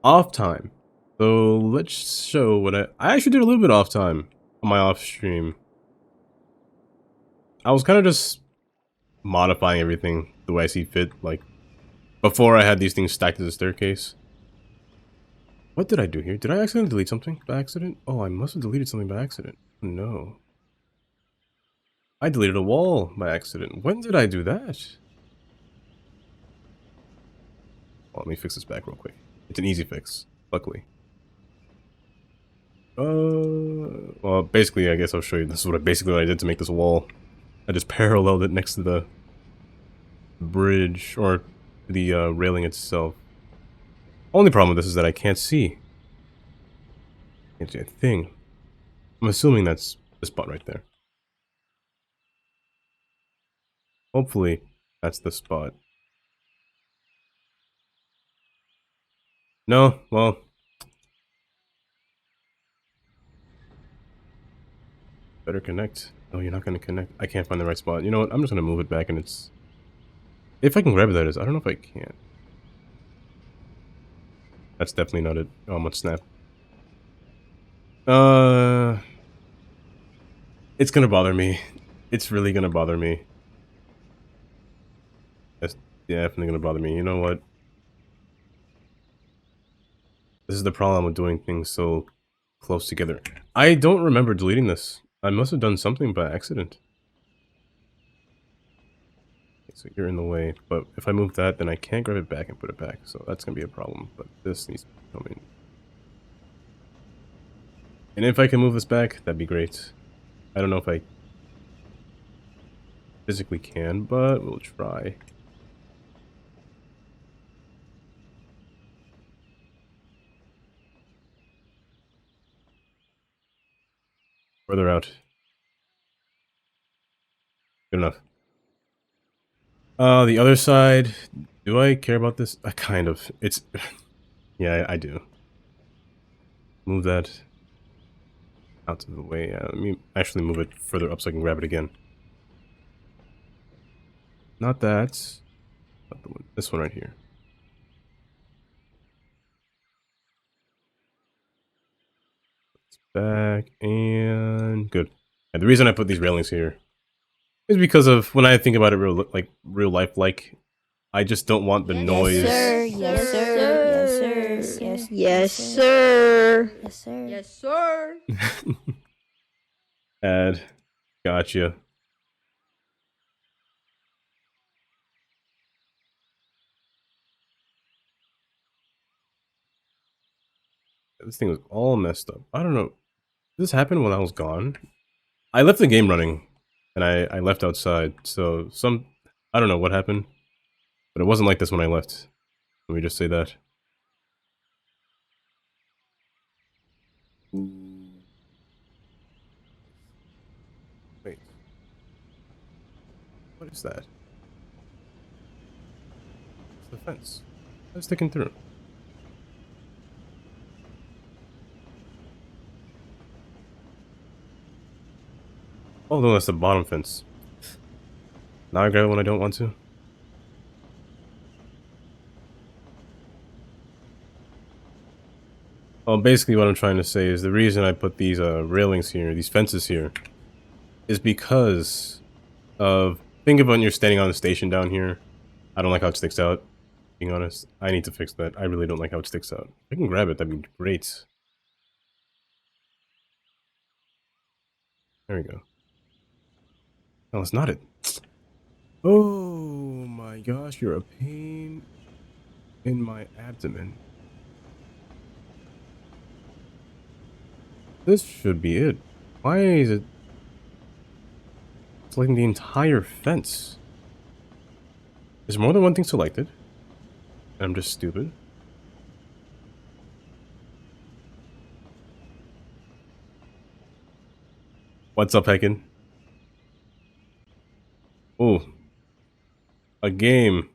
Off time. So let's show what I actually did a little bit off time on my off stream. I was kind of just modifying everything the way I see fit, like before I had these things stacked as a staircase. What did I do here? Did I accidentally delete something by accident? Oh, I must have deleted something by accident. No. I deleted a wall by accident. When did I do that? Well, let me fix this back real quick. It's an easy fix, luckily. Well, basically, I guess I'll show you. This is what I did to make this wall. I just paralleled it next to the bridge, or the railing itself. Only problem with this is that I can't see. Can't see a thing. I'm assuming that's the spot right there. Hopefully, that's the spot. No, well. Better connect. No, you're not gonna connect. I can't find the right spot. You know what? I'm just gonna move it back and it's... If I can grab it, that is. I don't know if I can. That's definitely not it. Oh, I'm gonna snap. It's gonna bother me. It's really gonna bother me. That's definitely gonna bother me. You know what? This is the problem with doing things so close together. I don't remember deleting this. I must have done something by accident. Okay, so you're in the way, but if I move that, then I can't grab it back and put it back. So that's gonna be a problem, but this needs to come in. And if I can move this back, that'd be great. I don't know if I physically can, but we'll try. Further out. Good enough. The other side. Do I care about this? Kind of. It's... yeah, I do. Move that out of the way. Let me actually move it further up so I can grab it again. Not that. But the one, this one right here. It's back and good. And the reason I put these railings here is because of when I think about it real life, like I just don't want the noise. Yes, sir. Yes, sir. Yes, sir. Yes, sir. Add. Gotcha. This thing was all messed up. I don't know. Did this happened when I was gone? I left the game running, and I left outside, so I don't know what happened, but it wasn't like this when I left. Let me just say that. Wait. What is that? It's the fence. I was sticking through. Oh no, that's the bottom fence. Now I grab it when I don't want to. Well, basically what I'm trying to say is the reason I put these railings here, these fences here, is because of... Think of when you're standing on the station down here. I don't like how it sticks out, being honest. I need to fix that. I really don't like how it sticks out. If I can grab it, that'd be great. There we go. No, it's not it. Oh my gosh, you're a pain in my abdomen. This should be it. Why is it selecting the entire fence? Is more than one thing selected? I'm just stupid. What's up, Heckin? Oh. A game.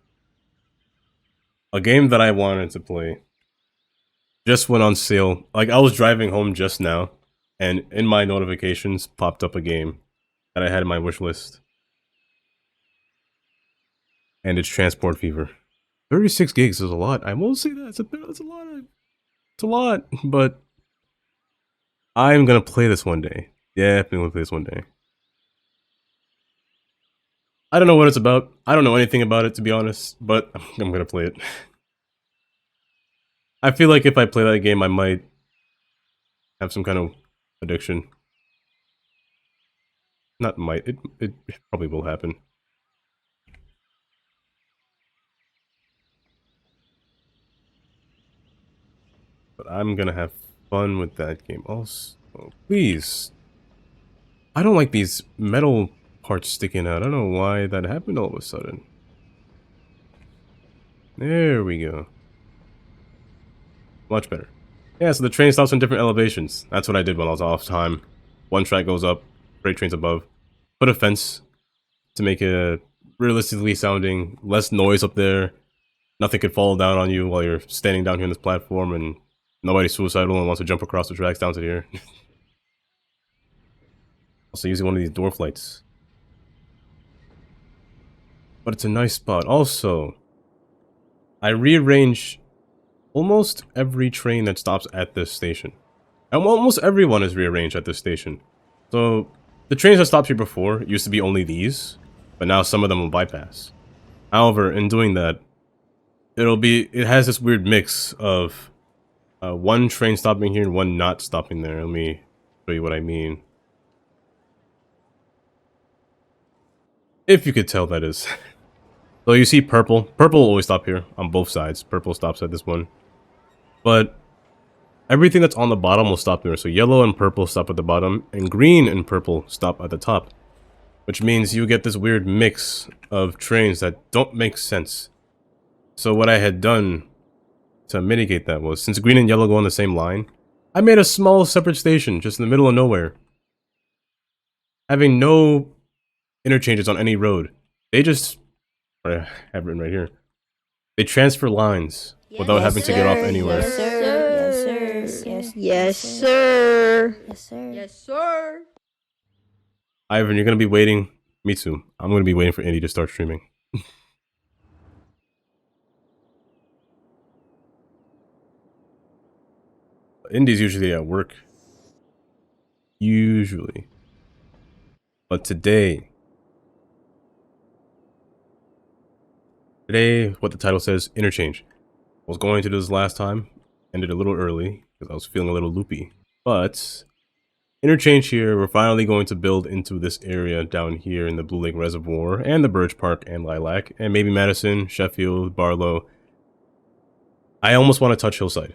A game that I wanted to play. Just went on sale. Like, I was driving home just now, and in my notifications popped up a game that I had in my wish list. And it's Transport Fever. 36 gigs is a lot. I will say that. That's a lot. It's a lot, but I'm gonna play this one day. Definitely play this one day. I don't know what it's about. I don't know anything about it, to be honest, but I'm gonna play it. I feel like if I play that game, I might have some kind of addiction. Not might. It probably will happen. But I'm gonna have fun with that game. Also, please. I don't like these metal parts sticking out. I don't know why that happened all of a sudden. There we go. Much better. Yeah, so the train stops in different elevations. That's what I did when I was off time. One track goes up, freight train's above. Put a fence to make it realistically sounding, less noise up there. Nothing could fall down on you while you're standing down here on this platform, and nobody's suicidal and wants to jump across the tracks down to here. Also using one of these dwarf lights. But it's a nice spot. Also, I rearrange almost every train that stops at this station. And almost everyone is rearranged at this station. So, the trains that stopped here before used to be only these, but now some of them will bypass. However, in doing that, it has this weird mix of one train stopping here and one not stopping there. Let me show you what I mean. If you could tell, that is. So you see purple. Purple will always stop here on both sides. Purple stops at this one. But everything that's on the bottom will stop there. So yellow and purple stop at the bottom, and green and purple stop at the top. Which means you get this weird mix of trains that don't make sense. So what I had done to mitigate that was, since green and yellow go on the same line, I made a small separate station just in the middle of nowhere. Having no interchanges on any road. They just, I have written right here, they transfer lines without having to get off anywhere. Yes, sir. Yes, sir. Yes, sir. Yes, sir. Yes, sir. Ivan, you're gonna be waiting. Me too. I'm gonna be waiting for Indy to start streaming. Indy's usually at work. Usually. But today, what the title says, interchange. I was going to do this last time, ended a little early, because I was feeling a little loopy. But, interchange here, we're finally going to build into this area down here in the Blue Lake Reservoir, and the Birch Park, and Lilac, and maybe Madison, Sheffield, Barlow. I almost want to touch Hillside.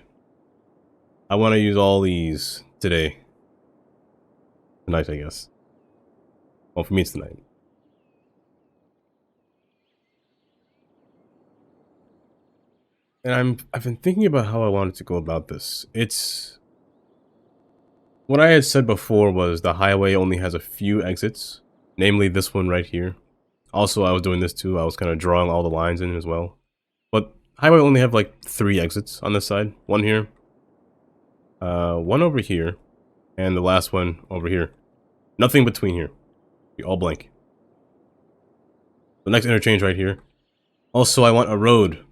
I want to use all these today. Tonight, I guess. Well, for me, it's tonight. And I've been thinking about how I wanted to go about this. It's... What I had said before was the highway only has a few exits. Namely this one right here. Also, I was doing this too. I was kind of drawing all the lines in as well. But highway only have like 3 exits on this side. One here. One over here. And the last one over here. Nothing between here. Be all blank. The next interchange right here. Also, I want a road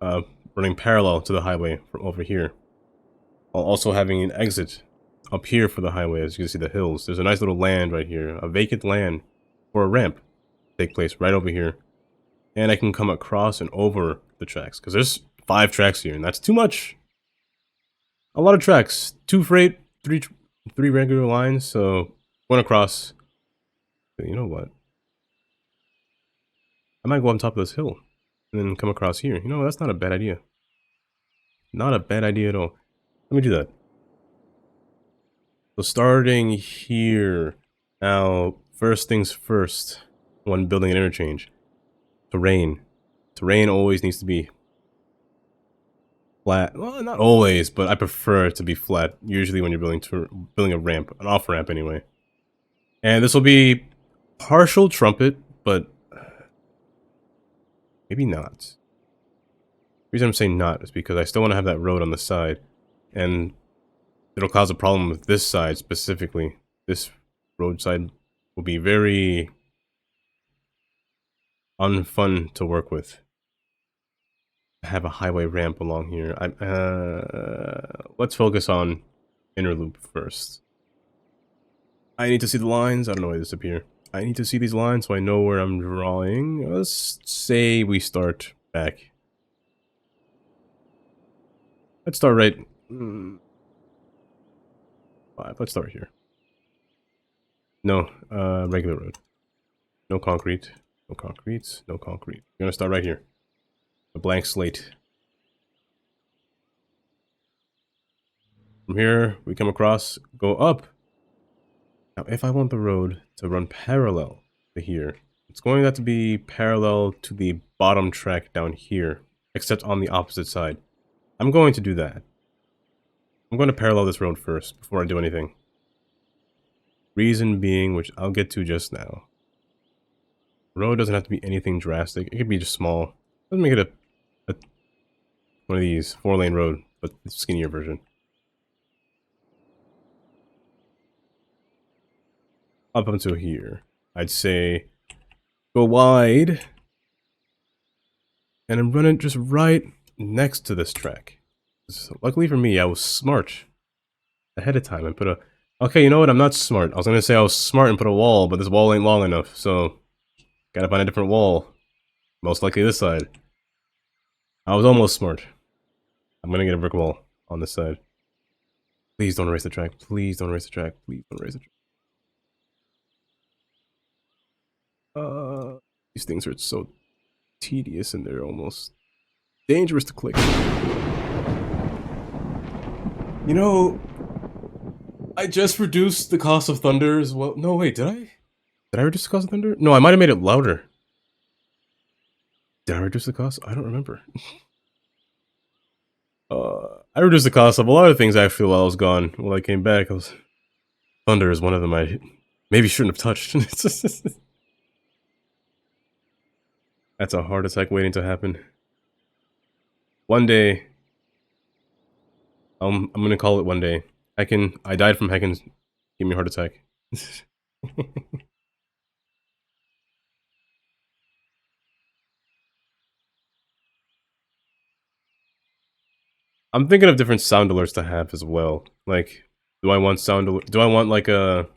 running parallel to the highway from over here. While also having an exit up here for the highway, as you can see the hills. There's a nice little land right here. A vacant land for a ramp to take place right over here. And I can come across and over the tracks. Because there's 5 tracks here, and that's too much. A lot of tracks. 2 freight, 3 regular lines, so going across. You know what? I might go on top of this hill and then come across here. You know, that's not a bad idea. Not a bad idea at all. Let me do that. So starting here. Now, first things first, when building an interchange. Terrain. Terrain always needs to be flat. Well, not always, but I prefer it to be flat. Usually when you're building a ramp, an off-ramp anyway. And this will be partial trumpet, but maybe not. The reason I'm saying not is because I still want to have that road on the side. And it'll cause a problem with this side specifically. This roadside will be very unfun to work with. have a highway ramp along here. Let's focus on inner loop first. I need to see the lines. I don't know why they disappear. I need to see these lines so I know where I'm drawing. Let's say we start back. Let's start right... 5. Let's start here. No, regular road. No concrete. No concrete. No concrete. We're gonna start right here. A blank slate. From here, we come across, go up. Now, if I want the road to run parallel to here, it's going to have to be parallel to the bottom track down here, except on the opposite side. I'm going to do that. I'm going to parallel this road first before I do anything. Reason being, which I'll get to just now. Road doesn't have to be anything drastic. It could be just small. Let's make it a one of these 4-lane road, but the skinnier version. Up until here, I'd say go wide and then run it just right next to this track. So luckily for me, I was smart ahead of time and put a... Okay, you know what? I'm not smart. I was going to say I was smart and put a wall, but this wall ain't long enough, so gotta find a different wall. Most likely this side. I was almost smart. I'm going to get a brick wall on this side. Please don't erase the track. Please don't erase the track. Please don't erase the track. These things are so tedious and they're almost dangerous to click. You know, I just reduced the cost of Thunder as well. No, wait, did I? Did I reduce the cost of Thunder? No, I might have made it louder. Did I reduce the cost? I don't remember. I reduced the cost of a lot of things actually while I was gone. When I came back, Thunder is one of them I maybe shouldn't have touched. That's a heart attack waiting to happen. One day, I'm gonna call it one day. I died from Heckin. Give me a heart attack. I'm thinking of different sound alerts to have as well. Like, do I want sound alert? Do I want like a...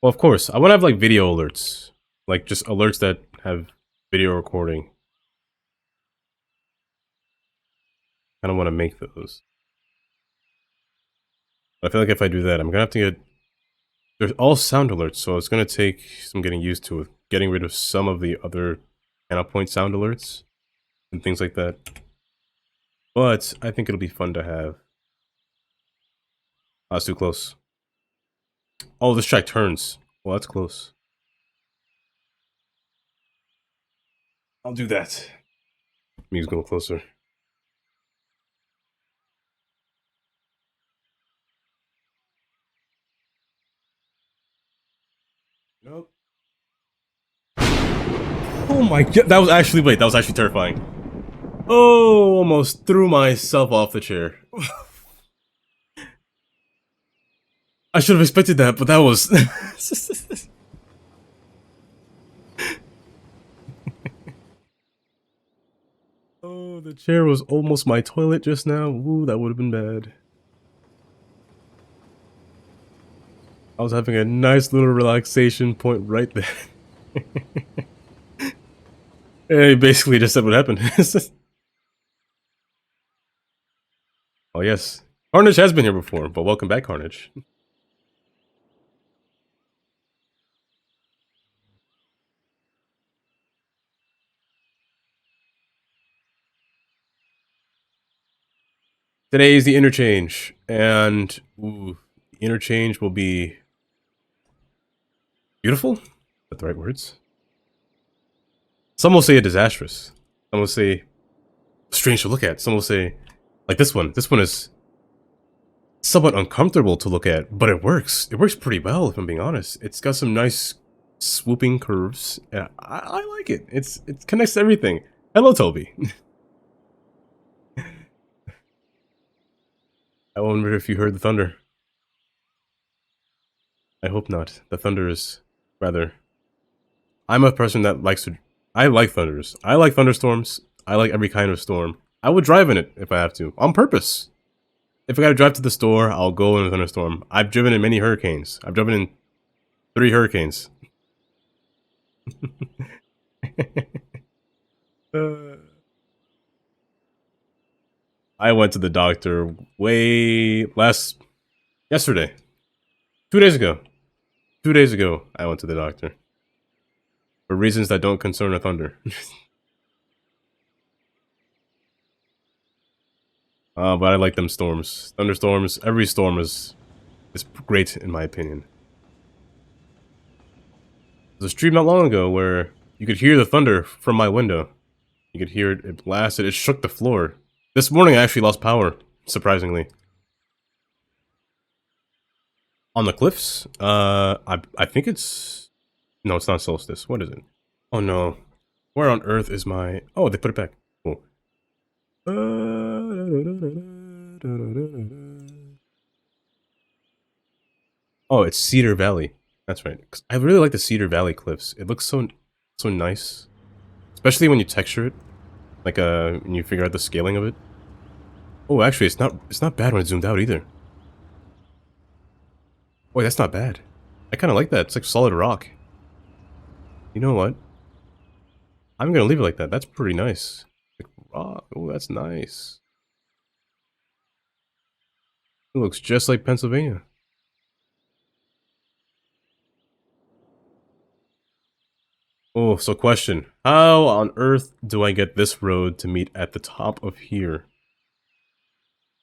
Well, of course, I want to have like video alerts. Like just alerts that have video recording. I don't want to make those. But I feel like if I do that, I'm gonna have to get... They're all sound alerts, so it's gonna take some getting used to it. Getting rid of some of the other counterpoint sound alerts and things like that. But I think it'll be fun to have. Oh, that's too close. Oh, this track turns. Well, that's close. I'll do that. Music go closer. Nope. Oh my god, that was actually, wait, that was actually terrifying. Oh, almost threw myself off the chair. I should have expected that, but that was... Oh, the chair was almost my toilet just now. Ooh, that would have been bad. I was having a nice little relaxation point right there. Yeah, he basically just said what happened. Oh yes, Carnage has been here before, but welcome back, Carnage. Today is the interchange, and ooh, the interchange will be beautiful. Is that the right words? Some will say disastrous. Some will say strange to look at. Some will say, like this one. This one is somewhat uncomfortable to look at, but it works. It works pretty well, if I'm being honest. It's got some nice swooping curves. Yeah, I like it. It connects to everything. Hello, Toby. I wonder if you heard the thunder. I hope not. The thunder is rather... I'm a person that likes to... I like thunders. I like thunderstorms. I like every kind of storm. I would drive in it if I have to, on purpose. If I gotta drive to the store, I'll go in a thunderstorm. I've driven in many hurricanes. I've driven in 3 hurricanes. I went to the doctor yesterday. 2 days ago. 2 days ago, I went to the doctor. For reasons that don't concern a thunder. But I like them storms. Thunderstorms, every storm is great in my opinion. There's a stream not long ago where you could hear the thunder from my window. You could hear it, it blasted, it shook the floor. This morning I actually lost power, surprisingly. On the cliffs? I think it's... No, it's not Solstice. What is it? Oh no. Where on earth is my... Oh, they put it back. Cool. Oh, it's Cedar Valley. That's right. 'Cause I really like the Cedar Valley cliffs. It looks so nice. Especially when you texture it. Like, when you figure out the scaling of it. Oh, actually, it's not bad when it's zoomed out either. Boy, that's not bad. I kind of like that. It's like solid rock. You know what? I'm gonna leave it like that. That's pretty nice. Like rock. Oh, that's nice. It looks just like Pennsylvania. Oh, so question. How on earth do I get this road to meet at the top of here?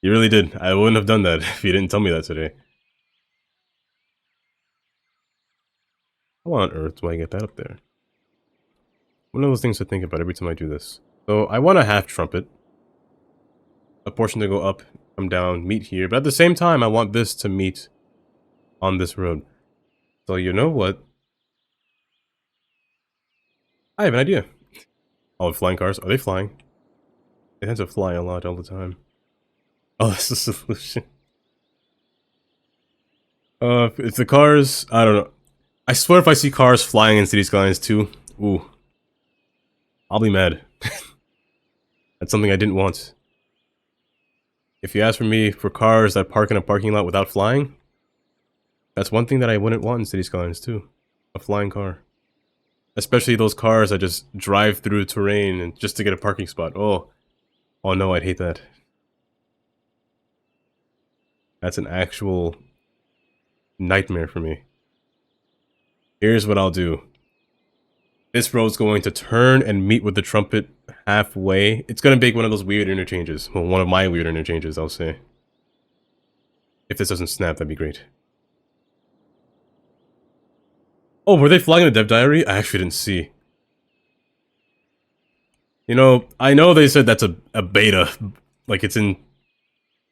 You really did. I wouldn't have done that if you didn't tell me that today. How on earth do I get that up there? One of those things to think about every time I do this. So I want a half trumpet. A portion to go up, come down, meet here. But at the same time, I want this to meet on this road. So you know what? I have an idea. Oh, flying cars. Are they flying? They tend to fly a lot all the time. Oh, that's the solution. If the cars... I don't know. I swear if I see cars flying in City Skylines too, ooh. I'll be mad. That's something I didn't want. If you ask for me for cars that park in a parking lot without flying, that's one thing that I wouldn't want in City Skylines too. A flying car. Especially those cars that just drive through terrain and just to get a parking spot. Oh. Oh no, I'd hate that. That's an actual nightmare for me. Here's what I'll do. This road's going to turn and meet with the trumpet halfway. It's going to make one of those weird interchanges. Well, one of my weird interchanges, I'll say. If this doesn't snap, that'd be great. Oh, were they flying in the dev diary? I actually didn't see. You know, I know they said that's a beta. Like, it's in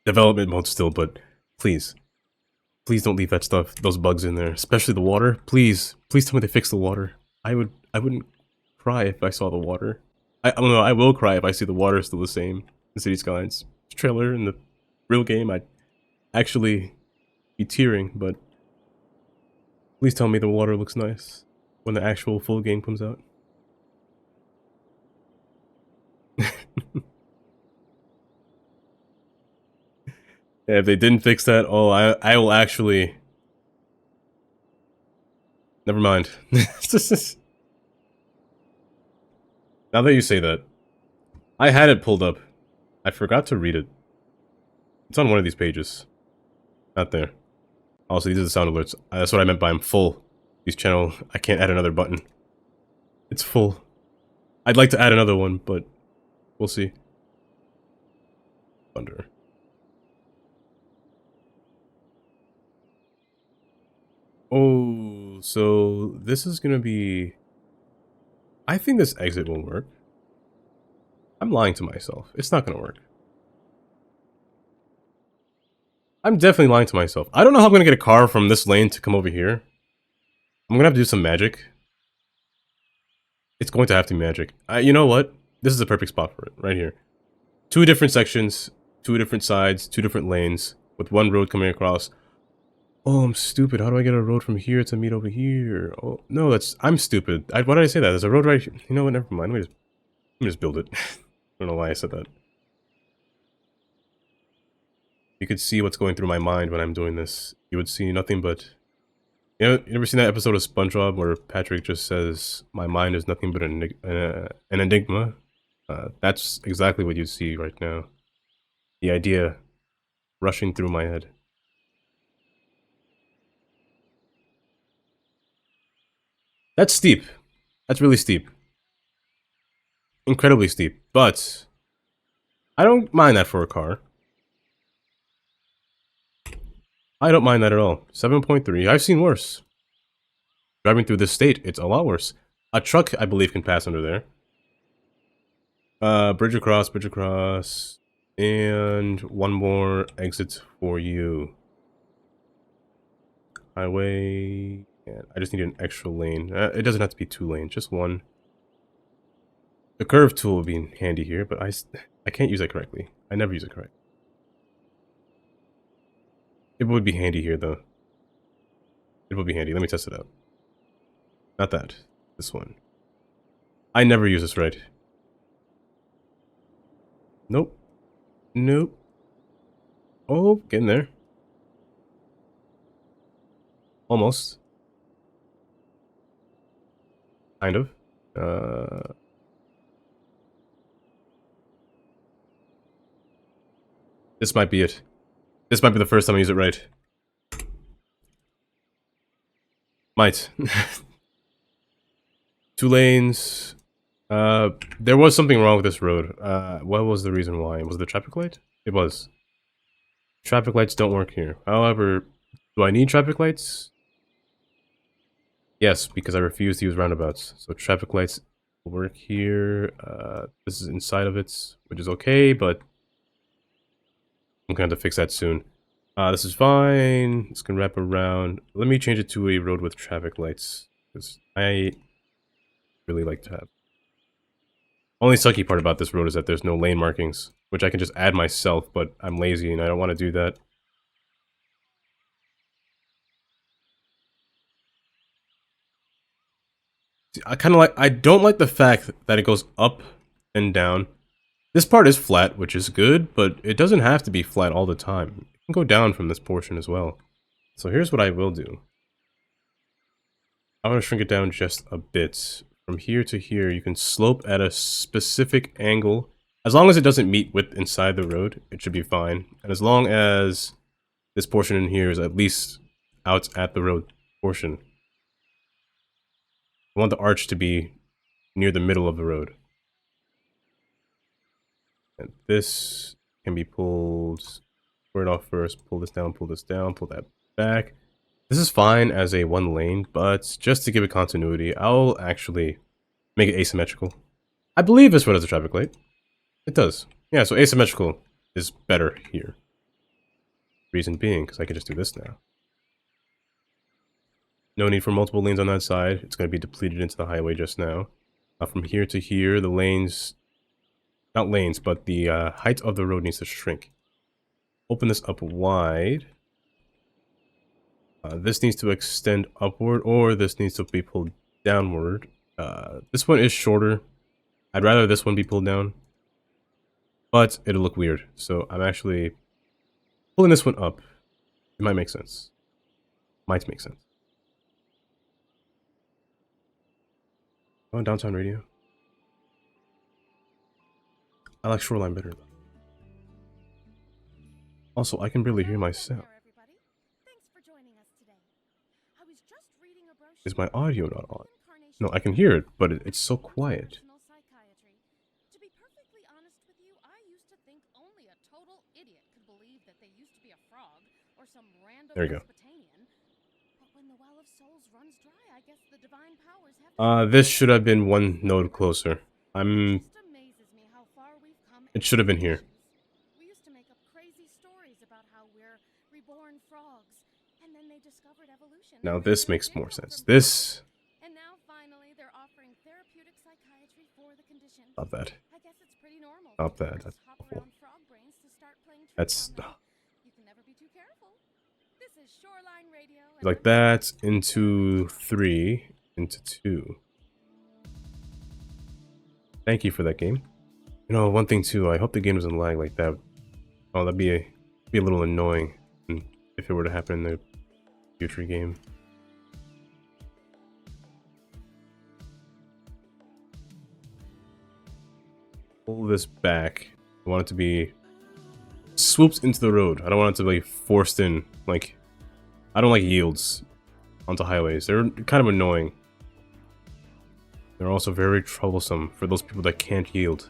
development mode still, but please. Please don't leave that stuff, those bugs in there. Especially the water. Please. Please tell me they fixed the water. I wouldn't cry if I saw the water. I don't know, I will cry if I see the water still the same in City Skylines trailer. In the real game, I'd actually be tearing, but please tell me the water looks nice when the actual full game comes out. Yeah, if they didn't fix that, oh, I will actually... Never mind. Now that you say that, I had it pulled up. I forgot to read it. It's on one of these pages. Not there. Also, these are the sound alerts. That's what I meant by I'm full. These channel, I can't add another button. It's full. I'd like to add another one, but we'll see. Thunder. Oh, so this is gonna be... I think this exit will work. I'm lying to myself. It's not gonna work. I'm definitely lying to myself. I don't know how I'm gonna get a car from this lane to come over here. I'm gonna have to do some magic. It's going to have to be magic. You know what? This is a perfect spot for it, right here. 2 different sections, 2 different sides, 2 different lanes, with 1 road coming across. Oh, I'm stupid. How do I get a road from here to meet over here? Oh, no, I'm stupid. Why did I say that? There's a road right here. You know what? Never mind. Let me just build it. don't know why I said that. You could see what's going through my mind when I'm doing this. You would see nothing but... You ever seen that episode of SpongeBob where Patrick just says, "My mind is nothing but an enigma"? That's exactly what you see right now. The idea rushing through my head. That's steep. That's really steep. Incredibly steep. But I don't mind that for a car. I don't mind that at all. 7.3. I've seen worse. Driving through this state, it's a lot worse. A truck, I believe, can pass under there. Bridge across. And one more exit for you. Highway. And I just need an extra lane. It doesn't have to be 2 lanes, just 1. The curve tool would be handy here, but I can't use it correctly. I never use it correctly. It would be handy here, though. It would be handy. Let me test it out. Not that. This one. I never use this right. Nope. Nope. Oh, getting there. Almost. Kind of. This might be it. This might be the first time I use it right. Might. 2 lanes. There was something wrong with this road. What was the reason why? Was it the traffic light? It was. Traffic lights don't work here. However, do I need traffic lights? Yes, because I refuse to use roundabouts. So traffic lights will work here. This is inside of it, which is okay, but I'm going to have to fix that soon. This is fine. This can wrap around. Let me change it to a road with traffic lights, because I really like to have. Only sucky part about this road is that there's no lane markings, which I can just add myself, but I'm lazy and I don't want to do that. I don't like the fact that it goes up and down. This part is flat, which is good, but it doesn't have to be flat all the time. It can go down from this portion as well. So here's what I will do. I'm going to shrink it down just a bit. From here to here, you can slope at a specific angle. As long as it doesn't meet with inside the road, it should be fine. And as long as this portion in here is at least out at the road portion. I want the arch to be near the middle of the road. And this can be pulled squared off first. Pull this down, pull that back. This is fine as a 1 lane, but just to give it continuity, I'll actually make it asymmetrical. I believe this road has a traffic light. It does. Yeah, so asymmetrical is better here. Reason being, because I can just do this now. No need for multiple lanes on that side. It's going to be depleted into the highway just now. From here to here, the lanes... Not lanes, but the height of the road needs to shrink. Open this up wide. This needs to extend upward, or this needs to be pulled downward. This one is shorter. I'd rather this one be pulled down. But it'll look weird. So I'm actually pulling this one up. It might make sense. Might make sense. Oh, downtown radio. I like shoreline better. Also, I can barely hear myself. Is my audio not on? No, I can hear it, but it's so quiet. To be perfectly honest with you, I used to think only a total idiot could believe that they used to be a frog or some random There you go. Mesopotamian. But when the well of souls runs dry, I guess the divine powers have This should have been 1 node closer. It just amazes me how far we've come. It should have been here. We used to make up crazy stories about how we're reborn frogs, and then they discovered evolution. Now this makes more sense. This... And now finally they're offering therapeutic psychiatry for the condition. Stop that. I guess it's pretty normal. Stop that. That's awful. That's... You can never be too careful. This is Shoreline Radio. Like that, into 3, into 2. Thank you for that game. You know, one thing too, I hope the game doesn't lag like that. Oh, that'd be a little annoying if it were to happen in the future game. Pull this back. I want it to be swoops into the road. I don't want it to be forced in. Like, I don't like yields onto highways. They're kind of annoying. They're also very troublesome for those people that can't yield.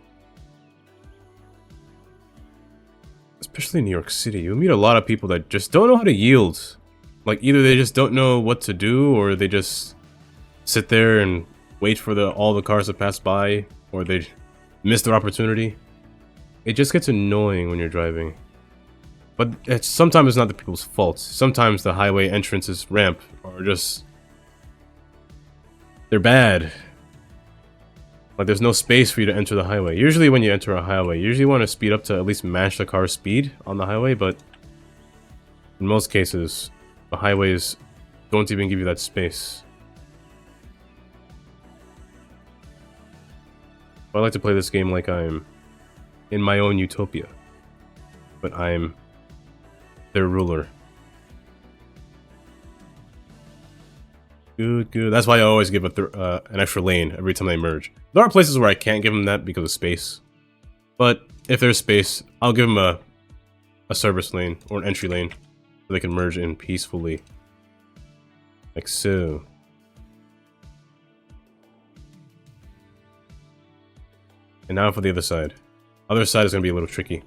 Especially in New York City, you'll meet a lot of people that just don't know how to yield. Like, either they just don't know what to do, or they just sit there and wait for all the cars to pass by, or they miss their opportunity. It just gets annoying when you're driving. But sometimes it's not the people's fault. Sometimes the highway entrances ramp are just... they're bad. Like, there's no space for you to enter the highway. Usually when you enter a highway, you usually want to speed up to at least match the car's speed on the highway, but in most cases, the highways don't even give you that space. I like to play this game like I'm in my own utopia, but I'm their ruler. Good, good. That's why I always give an extra lane every time they merge. There are places where I can't give them that because of space, but if there's space, I'll give them a service lane or an entry lane so they can merge in peacefully, like so. And now for the other side. Other side is going to be a little tricky.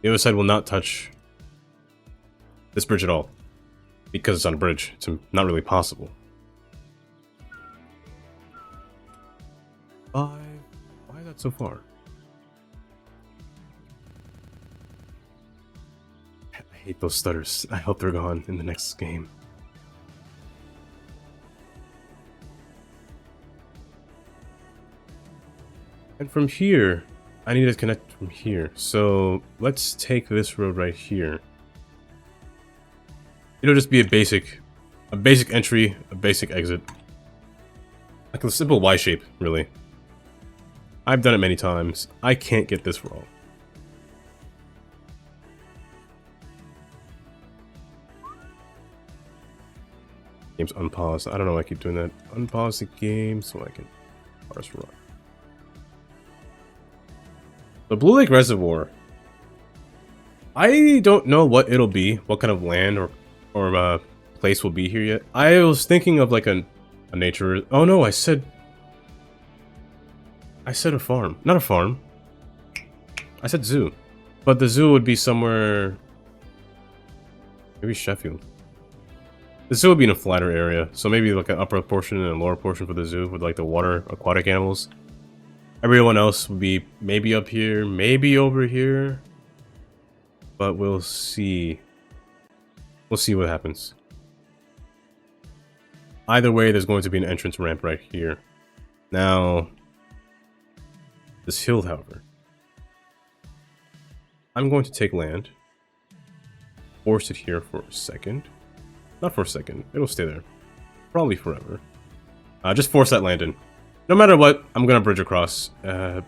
The other side will not touch this bridge at all. Because it's on a bridge. It's not really possible. Why is that so far? I hate those stutters. I hope they're gone in the next game. And from here, I need to connect from here. So let's take this road right here. It'll just be a basic entry, a basic exit. Like a simple Y shape, really. I've done it many times. I can't get this wrong. Game's unpaused. I don't know why I keep doing that. Unpause the game so I can parse run. The Blue Lake Reservoir. I don't know what it'll be, what kind of land or place will be here yet. I was thinking of like a nature. Oh no, I said a farm, not a farm. I said zoo, but the zoo would be somewhere. Maybe Sheffield. The zoo would be in a flatter area, so maybe like an upper portion and a lower portion for the zoo with like the water aquatic animals. Everyone else would be maybe up here, maybe over here, but we'll see. We'll see what happens. Either way, there's going to be an entrance ramp right here. Now, this hill, however, I'm going to take land, force it here for a second. Not for a second, it'll stay there. Probably forever. Just force that land in. No matter what, I'm gonna bridge across. I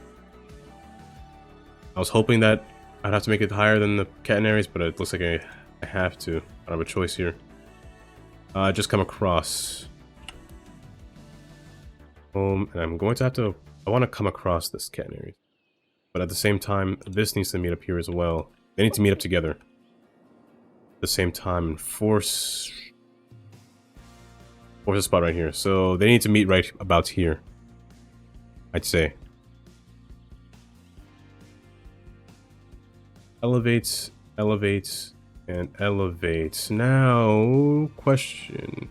was hoping that I'd have to make it higher than the catenaries, but it looks like I have to. I don't have a choice here. Just come across. And I'm going to have to... I want to come across this catenary. But at the same time, this needs to meet up here as well. They need to meet up together. At the same time, and force a spot right here. So they need to meet right about here, I'd say. Elevates, elevates, and elevates. Now, question.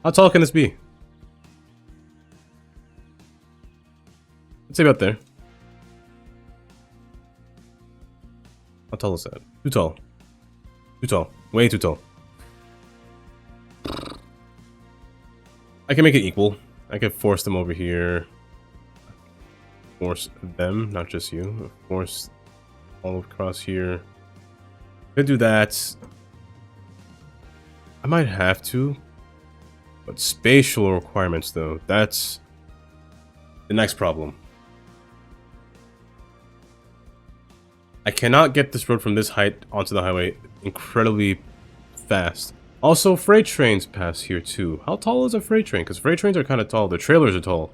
How tall can this be? Let's say about there. How tall is that? Too tall. Too tall. Way too tall. I can make it equal. I could force them over here. Force them, not just you. Force all across here. Could do that. I might have to. But spatial requirements, though, that's the next problem. I cannot get this road from this height onto the highway incredibly fast. Also, freight trains pass here too. How tall is a freight train? Because freight trains are kind of tall. The trailers are tall.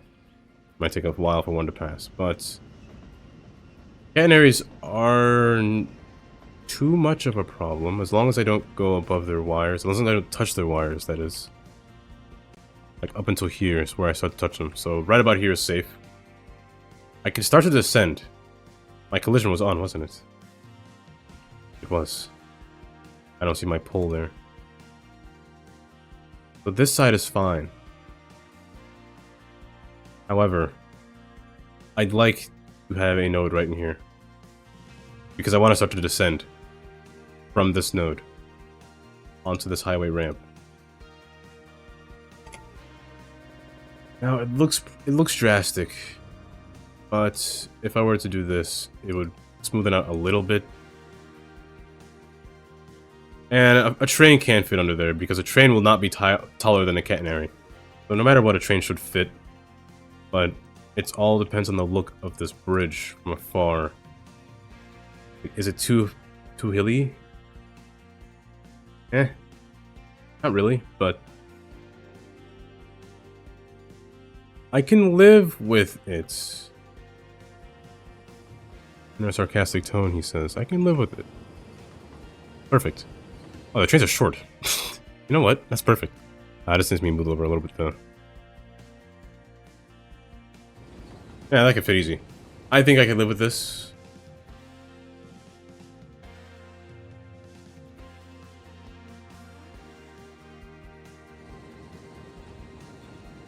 Might take a while for one to pass, but catenaries aren't too much of a problem as long as I don't go above their wires. As long as I don't touch their wires, that is. Like up until here is where I start to touch them. So right about here is safe. I can start to descend. My collision was on, wasn't it? It was. I don't see my pole there. So this side is fine. However, I'd like to have a node right in here. Because I want to start to descend from this node onto this highway ramp. Now it looks drastic, but if I were to do this, it would smoothen out a little bit. And a train can't fit under there because a train will not be taller than a catenary. So no matter what, a train should fit. But it all depends on the look of this bridge from afar. Is it too hilly? Not really, but I can live with it. In a sarcastic tone, he says, I can live with it. Perfect. Oh, the trains are short. You know what? That's perfect. This needs me to move over a little bit, though. Yeah, that could fit easy. I think I can live with this.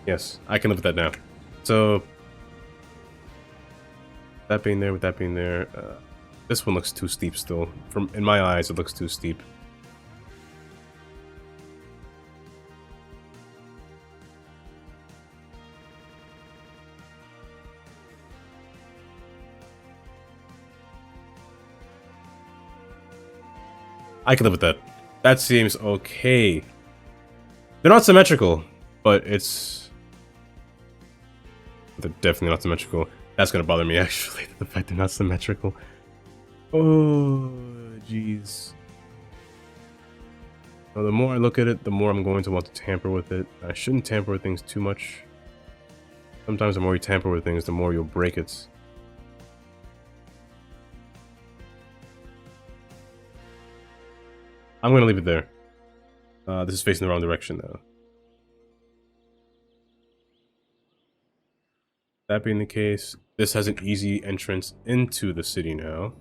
Yes, I can live with that now. So, that being there, with that being there, this one looks too steep still. In my eyes, it looks too steep. I can live with that. That seems okay. They're not symmetrical, but it's... They're definitely not symmetrical. That's gonna bother me, actually, the fact they're not symmetrical. Oh, jeez. Well, the more I look at it, the more I'm going to want to tamper with it. I shouldn't tamper with things too much. Sometimes the more you tamper with things, the more you'll break it. I'm going to leave it there. This is facing the wrong direction, though. That being the case, this has an easy entrance into the city now.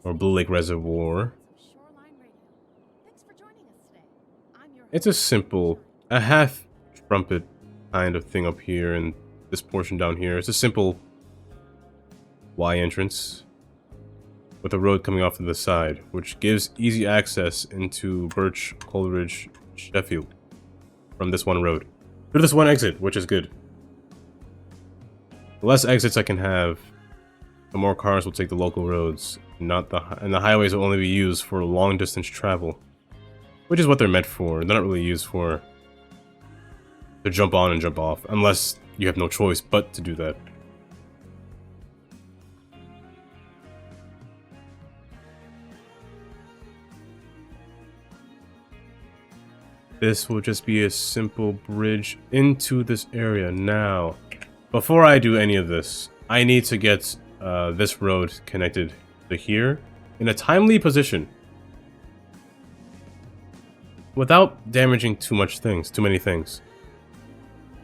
Or Blue Lake Reservoir. It's a simple, a half trumpet kind of thing up here, and this portion down here. It's a simple Y entrance with a road coming off to the side, which gives easy access into Birch, Coleridge, Sheffield from this one road. Through this one exit, which is good. The less exits I can have, the more cars will take the local roads, and the highways will only be used for long distance travel, which is what they're meant for. They're not really used for to jump on and jump off, unless you have no choice but to do that. This will just be a simple bridge into this area. Now, before I do any of this, I need to get this road connected to here in a timely position without damaging too many things.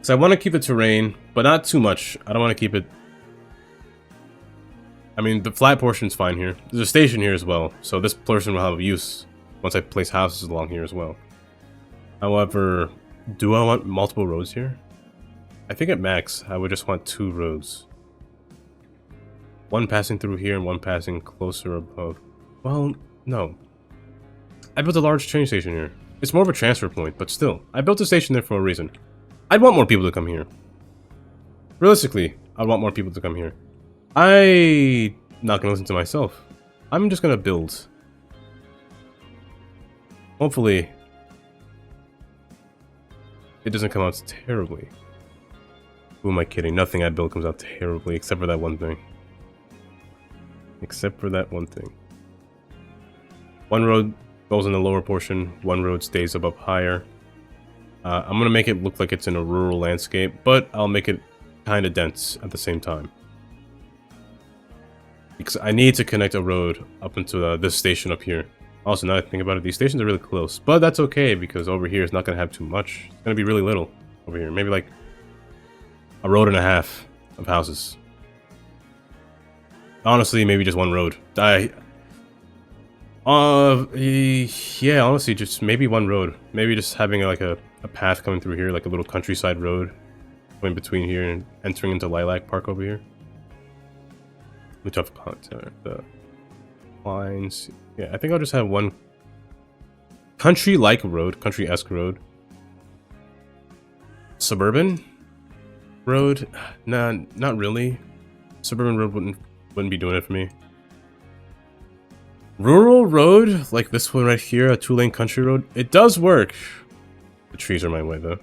So I want to keep the terrain, but not too much. I don't want to keep it... I mean, the flat portion's fine here. There's a station here as well, so this portion will have use once I place houses along here as well. However, do I want multiple roads here? I think at max, I would just want 2 roads. One passing through here and one passing closer above. Well, no. I built a large train station here. It's more of a transfer point, but still. I built a station there for a reason. I'd want more people to come here. Realistically, I'd want more people to come here. I'm not gonna listen to myself. I'm just gonna build. Hopefully, it doesn't come out terribly. Who am I kidding? Nothing I build comes out terribly, except for that one thing. Except for that one thing. One road goes in the lower portion, one road stays above higher. I'm gonna make it look like it's in a rural landscape, but I'll make it kind of dense at the same time. Because I need to connect a road up into this station up here. Also, now that I think about it, these stations are really close. But that's okay, because over here it's not gonna have too much. It's gonna be really little over here. Maybe like a road and a half of houses. Honestly, maybe just one road. Yeah, honestly, just maybe one road. Maybe just having like a path coming through here, like a little countryside road going between here and entering into Lilac Park over here. Which I've the lines. Yeah, I think I'll just have one country-like road, country-esque road. Suburban road? Nah, not really. Suburban road wouldn't be doing it for me. Rural road, like this one right here, a 2-lane country road, it does work. The trees are my way though.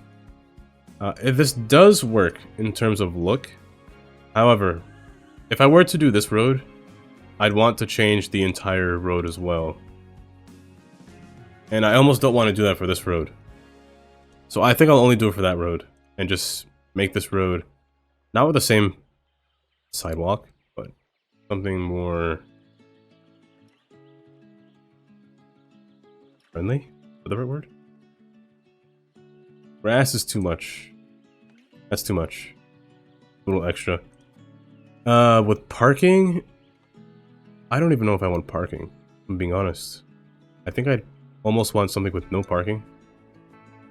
If this does work in terms of look, however, if I were to do this road, I'd want to change the entire road as well. And I almost don't want to do that for this road. So I think I'll only do it for that road. And just make this road, not with the same sidewalk, but something more friendly? Is that the right word? Grass is too much. That's too much. A little extra. With parking, I don't even know if I want parking, I'm being honest. I think I'd almost want something with no parking.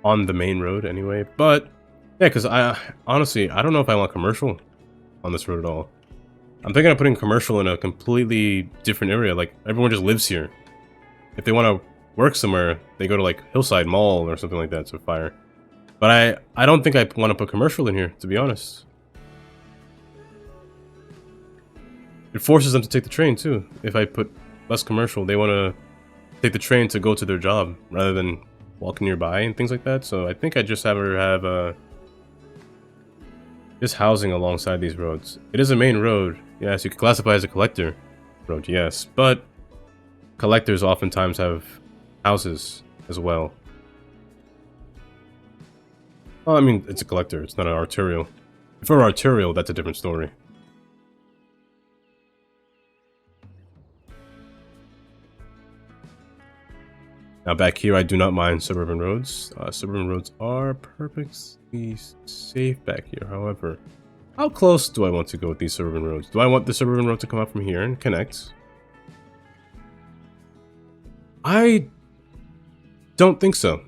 On the main road anyway, but yeah, because I honestly, I don't know if I want commercial on this road at all. I'm thinking of putting commercial in a completely different area, like everyone just lives here. If they want to work somewhere, they go to like Hillside Mall or something like that to fire. But I don't think I want to put commercial in here, to be honest. It forces them to take the train too. If I put less commercial, they want to take the train to go to their job rather than walking nearby and things like that. So I think I'd just have her have just housing alongside these roads. It is a main road. Yes, you could classify it as a collector road, yes. But collectors oftentimes have houses as well. Well, I mean, it's a collector. It's not an arterial. If it were arterial, that's a different story. Now back here, I do not mind suburban roads. Suburban roads are perfectly safe back here. However, how close do I want to go with these suburban roads? Do I want the suburban road to come out from here and connect? I don't think so.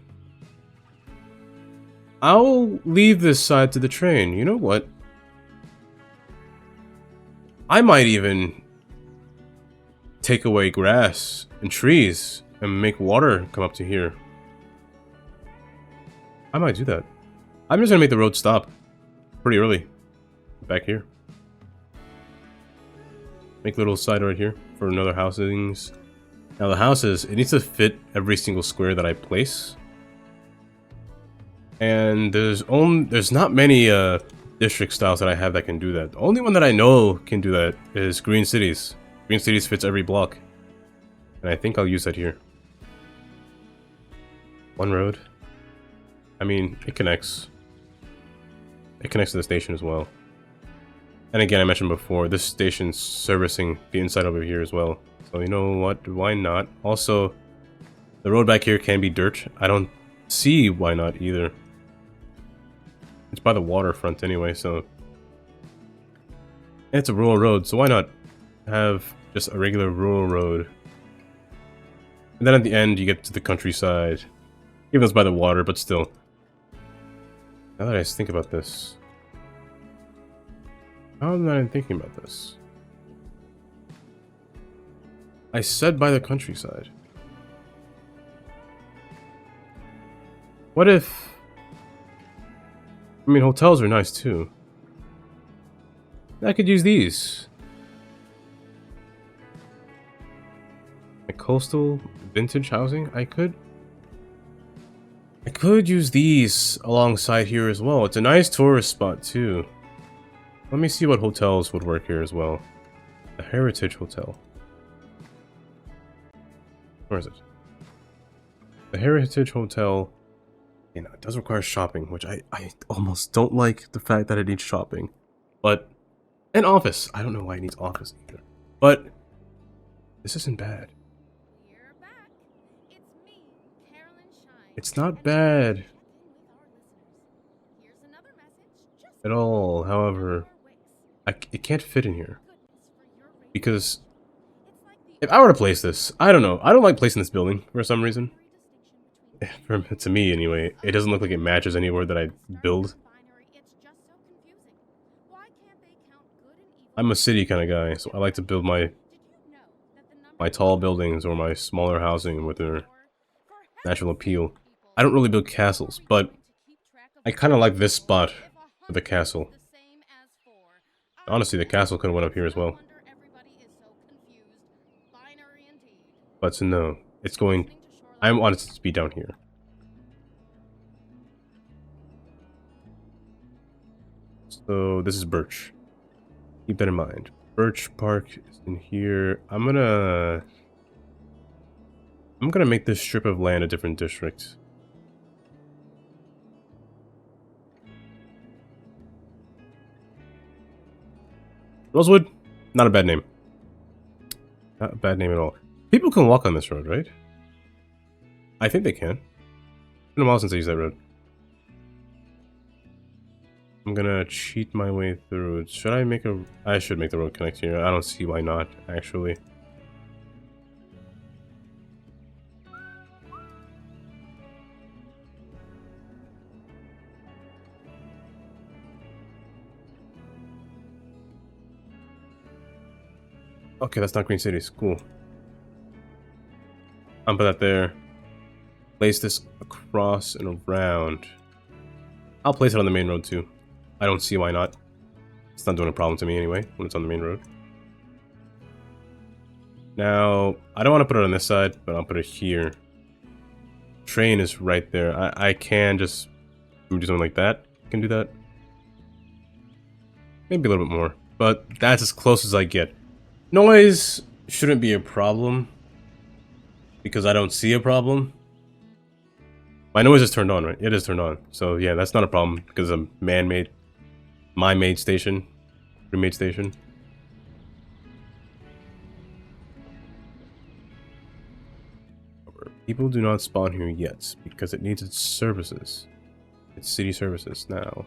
I'll leave this side to the train. You know what? I might even take away grass and trees and make water come up to here. I might do that. I'm just gonna make the road stop pretty early. Back here. Make a little side right here for another housings. Now the houses, it needs to fit every single square that I place. And there's not many district styles that I have that can do that. The only one that I know can do that is Green Cities. Green Cities fits every block. And I think I'll use that here. One road. I mean, it connects. It connects to the station as well. And again, I mentioned before, this station's servicing the inside over here as well. So you know what, why not? Also, the road back here can be dirt. I don't see why not either. It's by the waterfront anyway, so... It's a rural road, so why not have just a regular rural road? And then at the end, you get to the countryside. Even though it's by the water, but still. Now that I think about this... How am I thinking about this? I said by the countryside. What if... I mean, hotels are nice too. I could use these. Like coastal vintage housing, I could use these alongside here as well. It's a nice tourist spot too. Let me see what hotels would work here as well. A heritage hotel. Where is it? The Heritage Hotel. You know, it does require shopping, which I almost don't like the fact that it needs shopping. But an office. I don't know why it needs office either. But this isn't bad. We're back. It's me, Carolyn Shine. It's not and bad we're checking with our listeners. Here's another message just at all. for However, your it can't fit in here. goodness for your radio. Because It's like the if I were to place this, I don't know. I don't like placing this building for some reason. distinction between To me, anyway, it doesn't look like it matches anywhere that I build. binary. It's just so confusing. Why can't they count good and evil? I'm a city kind of guy, so I like to build my Did you know that the number tall buildings or my smaller housing with their for natural heaven's appeal. sake, people, I don't really build castles, but to keep track of I kind of like this spot if for the 100 castle. is the same as 4, Honestly, the castle could have went up here as no well. wonder everybody is so confused. Binary indeed. But no, it's going... Listening to Shoreline I want it to be down here. So this is Birch. Keep that in mind. Birch Park is in here. I'm gonna make this strip of land a different district. Rosewood? Not a bad name. Not a bad name at all. People can walk on this road, right? I think they can. It's been a while since I used that road. I'm gonna cheat my way through. Should I make a... I should make the road connect here. I don't see why not, actually. Okay, that's not Green Cities. Cool. I'll put that there. Place this across and around. I'll place it on the main road too. I don't see why not. It's not doing a problem to me anyway, when it's on the main road. Now, I don't want to put it on this side, but I'll put it here. Train is right there. I can just do something like that. Can do that. Maybe a little bit more, but that's as close as I get. Noise shouldn't be a problem, because I don't see a problem. My noise is turned on, right? It is turned on. So yeah, that's not a problem, because of man-made, my made station, pre-made station. People do not spawn here yet, because it needs its services. Its city services now.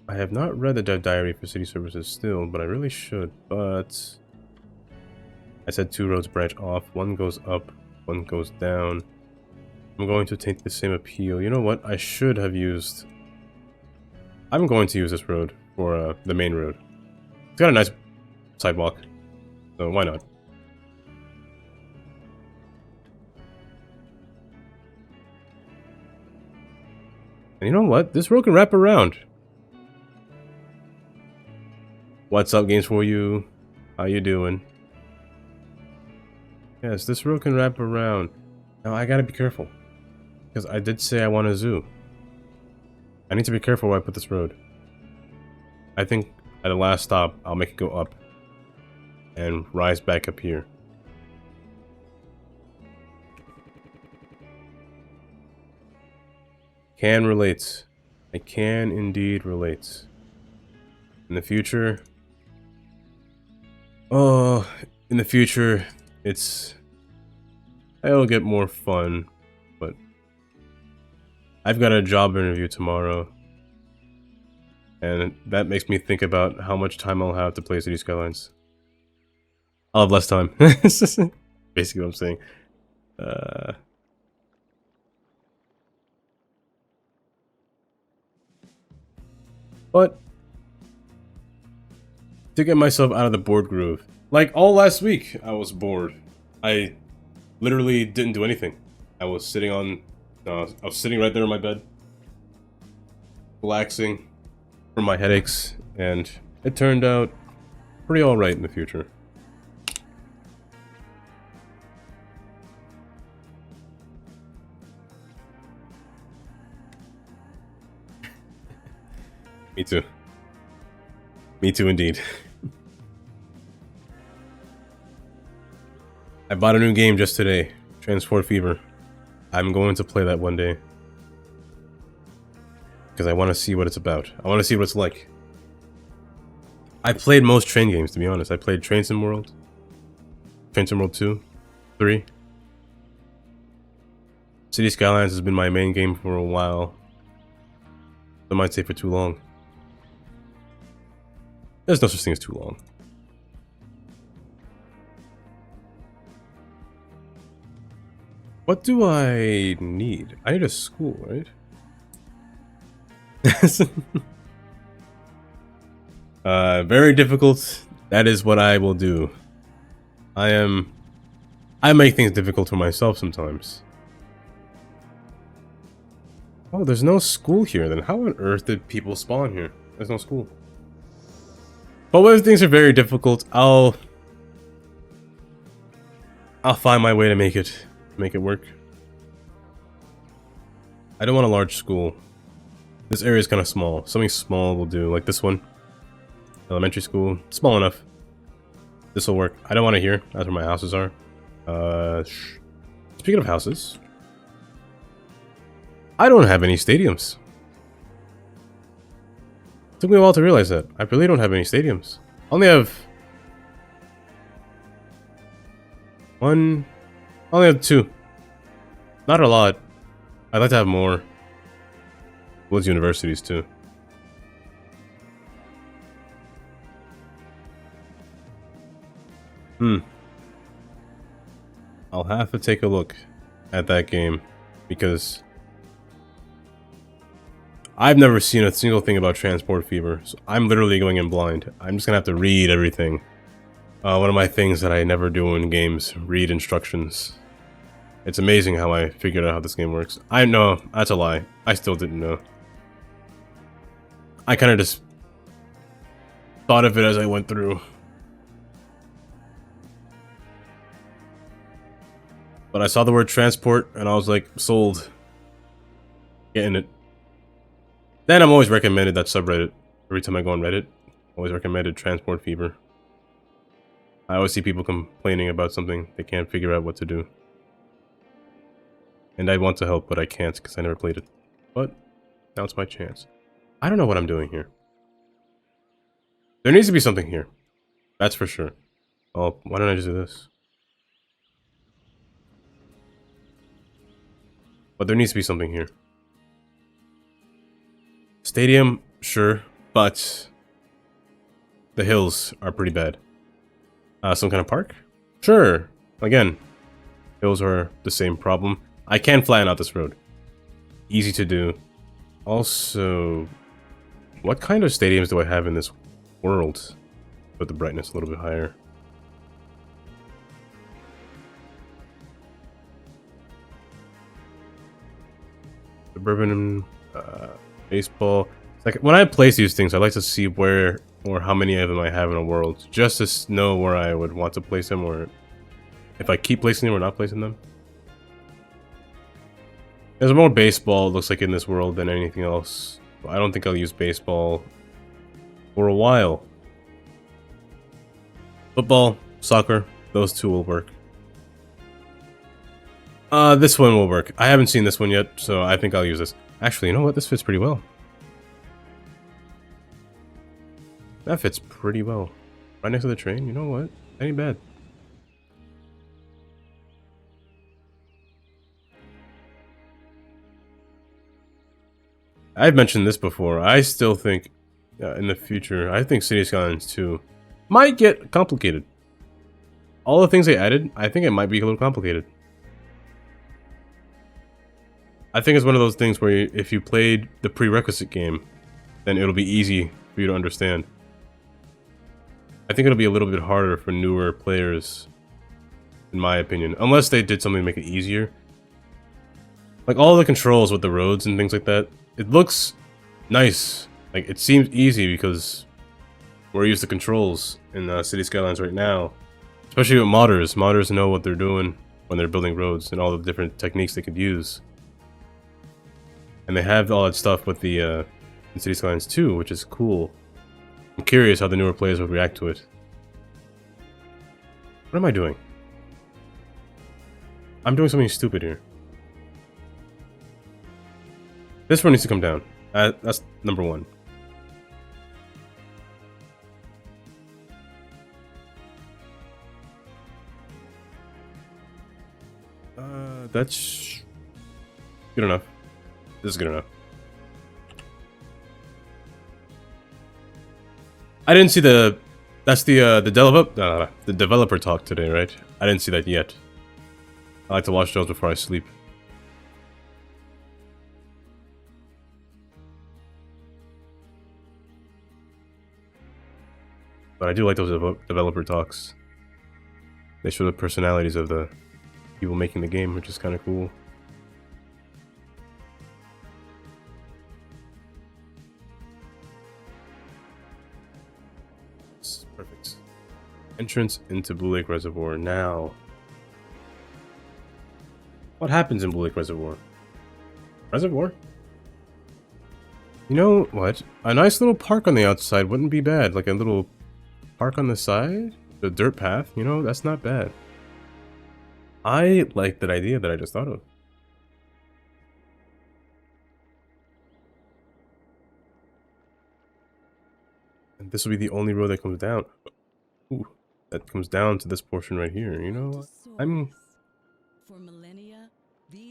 I have not read the diary for city services still, but I really should, but... I said 2 roads branch off, one goes up, one goes down. I'm going to take the same appeal. You know what? I should have used... I'm going to use this road for the main road. It's got a nice sidewalk, so why not? And you know what? This road can wrap around. What's up, games for you? How you doing? Yes, this road can wrap around. Now I gotta be careful, because I did say I want a zoo. I need to be careful where I put this road. I think at the last stop, I'll make it go up and rise back up here. Can relate. I can indeed relate. In the future... Oh, in the future, it'll get more fun, but I've got a job interview tomorrow, and that makes me think about how much time I'll have to play City Skylines. I'll have less time. Basically what I'm saying. But to get myself out of the bored groove. Like all last week, I was bored. I literally didn't do anything. I was sitting on, I was sitting right there in my bed, relaxing from my headaches, and it turned out pretty alright in the future. Me too. Me too indeed. I bought a new game just today, Transport Fever. I'm going to play that one day. Because I want to see what it's about. I want to see what it's like. I played most train games, to be honest. I played Train Sim World. Train Sim World 2. 3. City Skylines has been my main game for a while. I might say for too long. There's no such thing as too long. What do I need? I need a school, right? Very difficult. That is what I will do. I make things difficult for myself sometimes. Oh, there's no school here then. How on earth did people spawn here? There's no school. But when things are very difficult, I'll find my way to make it work. I don't want a large school. This area is kind of small. Something small will do, like this one. Elementary school, small enough. This will work. I don't want to hear. That's where my houses are. Speaking of houses, I don't have any stadiums. Took me a while to realize that. I really don't have any stadiums. I only have one. I only have 2. Not a lot. I'd like to have more. Woods universities too. I'll have to take a look at that game because I've never seen a single thing about Transport Fever, so I'm literally going in blind. I'm just gonna have to read everything. One of my things that I never do in games, read instructions. It's amazing how I figured out how this game works. I know, that's a lie. I still didn't know. I kind of just thought of it as I went through. But I saw the word transport and I was like, sold. Getting it. Then I'm always recommended that subreddit. Every time I go on Reddit, always recommended Transport Fever. I always see people complaining about something they can't figure out what to do. And I want to help, but I can't because I never played it. But now it's my chance. I don't know what I'm doing here. There needs to be something here. That's for sure. Oh, why don't I just do this? But there needs to be something here. Stadium, sure, but the hills are pretty bad. Some kind of park? Sure. Again, hills are the same problem. I can flatten out this road. Easy to do. Also, what kind of stadiums do I have in this world? Put the brightness a little bit higher. Suburban, baseball. It's like when I place these things, I like to see where or how many of them I have in a world, just to know where I would want to place them, or if I keep placing them or not placing them. There's more baseball, it looks like, in this world than anything else. I don't think I'll use baseball for a while. Football, soccer, those two will work. This one will work. I haven't seen this one yet, so I think I'll use this. Actually, you know what? This fits pretty well. That fits pretty well. Right next to the train, you know what? That ain't bad. I've mentioned this before. I still think, in the future, I think City Skylines 2 might get complicated. All the things they added, I think it might be a little complicated. I think it's one of those things where if you played the prerequisite game, then it'll be easy for you to understand. I think it'll be a little bit harder for newer players, in my opinion. Unless they did something to make it easier. Like all the controls with the roads and things like that, it looks nice. Like it seems easy because we're used to controls in City Skylines right now. Especially with modders. Modders know what they're doing when they're building roads and all the different techniques they could use. And they have all that stuff with the in City Skylines 2, which is cool. I'm curious how the newer players would react to it. What am I doing? I'm doing something stupid here. This one needs to come down. That's number one. That's good enough. This is good enough. I didn't see the. That's the developer talk today, right? I didn't see that yet. I like to watch those before I sleep. But I do like those developer talks. They show the personalities of the people making the game, which is kind of cool. Perfect. Entrance into Blue Lake Reservoir now. What happens in Blue Lake Reservoir? Reservoir? You know what? A nice little park on the outside wouldn't be bad. Like a little park on the side? The dirt path, you know, that's not bad. I like that idea that I just thought of. And this will be the only road that comes down. Ooh, that comes down to this portion right here, you know?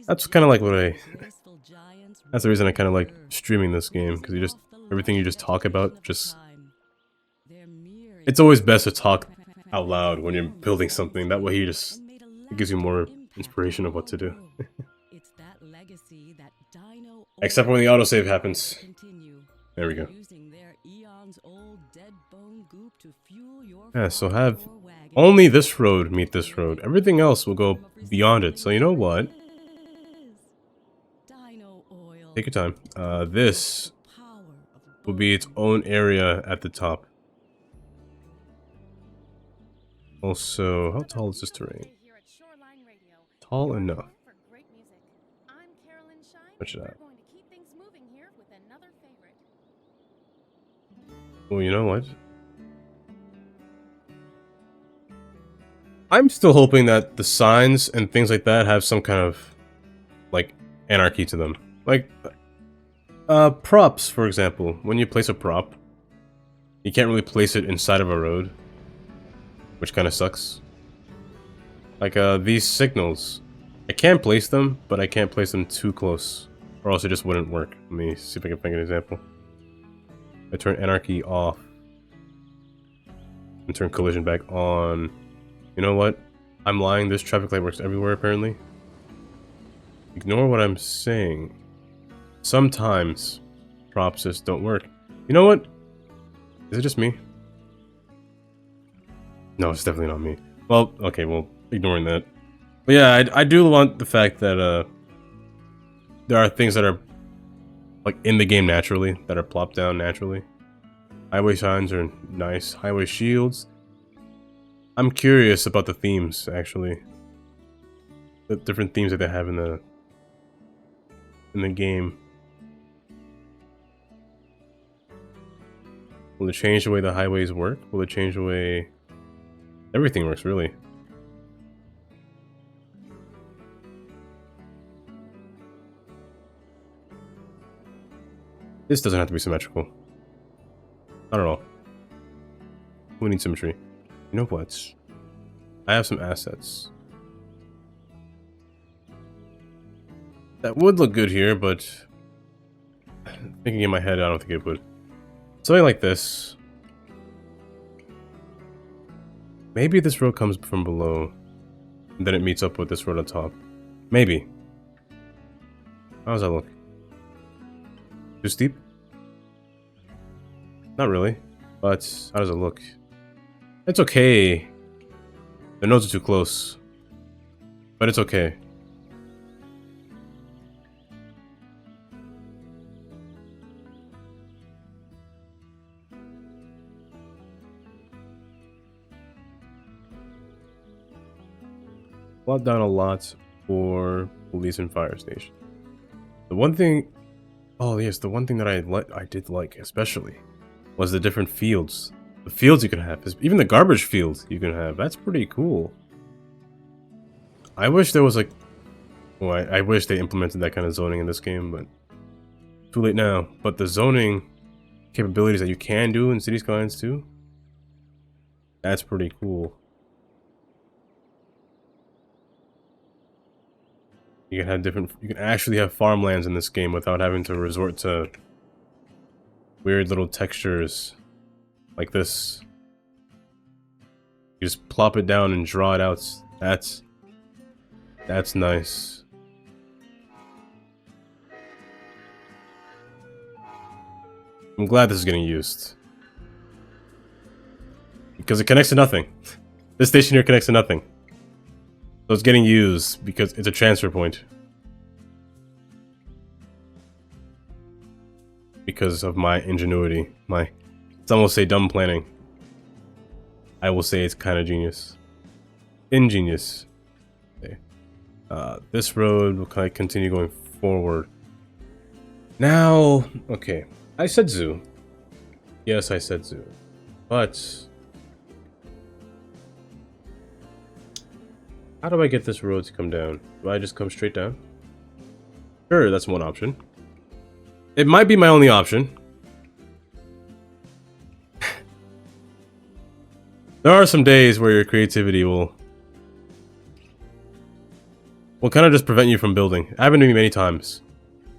That's kind of like what I... That's the reason I kind of like streaming this game, because you just... Everything you just talk about, just... It's always best to talk out loud when you're building something. That way you just... It gives you more inspiration of what to do. Except for when the autosave happens. There we go. Yeah, so have only this road meet this road. Everything else will go beyond it. So you know what? Take your time. This will be its own area at the top. Also, how tall is this terrain? Tall enough. Watch that. Well, you know what? I'm still hoping that the signs and things like that have some kind of, like, anarchy to them. Like, props, for example. When you place a prop, you can't really place it inside of a road, which kind of sucks. Like, these signals. I can place them, but I can't place them too close, or else it just wouldn't work. Let me see if I can think of an example. I turn anarchy off, and turn collision back on. You know what? I'm lying, this traffic light works everywhere, apparently. Ignore what I'm saying. Sometimes props just don't work. You know what? Is it just me? No, it's definitely not me. Well, okay, well, ignoring that. But yeah, I do want the fact that there are things that are like in the game naturally, that are plopped down naturally. Highway signs are nice. Highway shields. I'm curious about the themes, actually. The different themes that they have in the game. Will it change the way the highways work? Will it change the way everything works, really? This doesn't have to be symmetrical. Not at all. We need symmetry. You know what? I have some assets. That would look good here, but thinking in my head, I don't think it would. Something like this. Maybe this road comes from below, and then it meets up with this road on top. Maybe. How does that look? Too steep? Not really, but how does it look? It's okay. The nodes are too close, but it's okay. Plot down a lot for police and fire station. The one thing, oh yes, the one thing that I did like especially was the different fields. The fields you can have, even the garbage field you can have. That's pretty cool. I wish there was like Well, I wish they implemented that kind of zoning in this game, but too late now. But the zoning capabilities that you can do in City Skylines 2, that's pretty cool. You can have different. You can actually have farmlands in this game without having to resort to weird little textures like this. You just plop it down and draw it out. That's nice. I'm glad this is getting used. Because it connects to nothing. This station here connects to nothing. So it's getting used because it's a transfer point. Because of my ingenuity. Some will say dumb planning. I will say it's kind of genius. Ingenious. Okay. This road will kind of continue going forward. Now, okay. I said zoo. Yes, I said zoo. But how do I get this road to come down? Do I just come straight down? Sure, that's one option. It might be my only option. There are some days where your creativity will kind of just prevent you from building. It happened to me many times.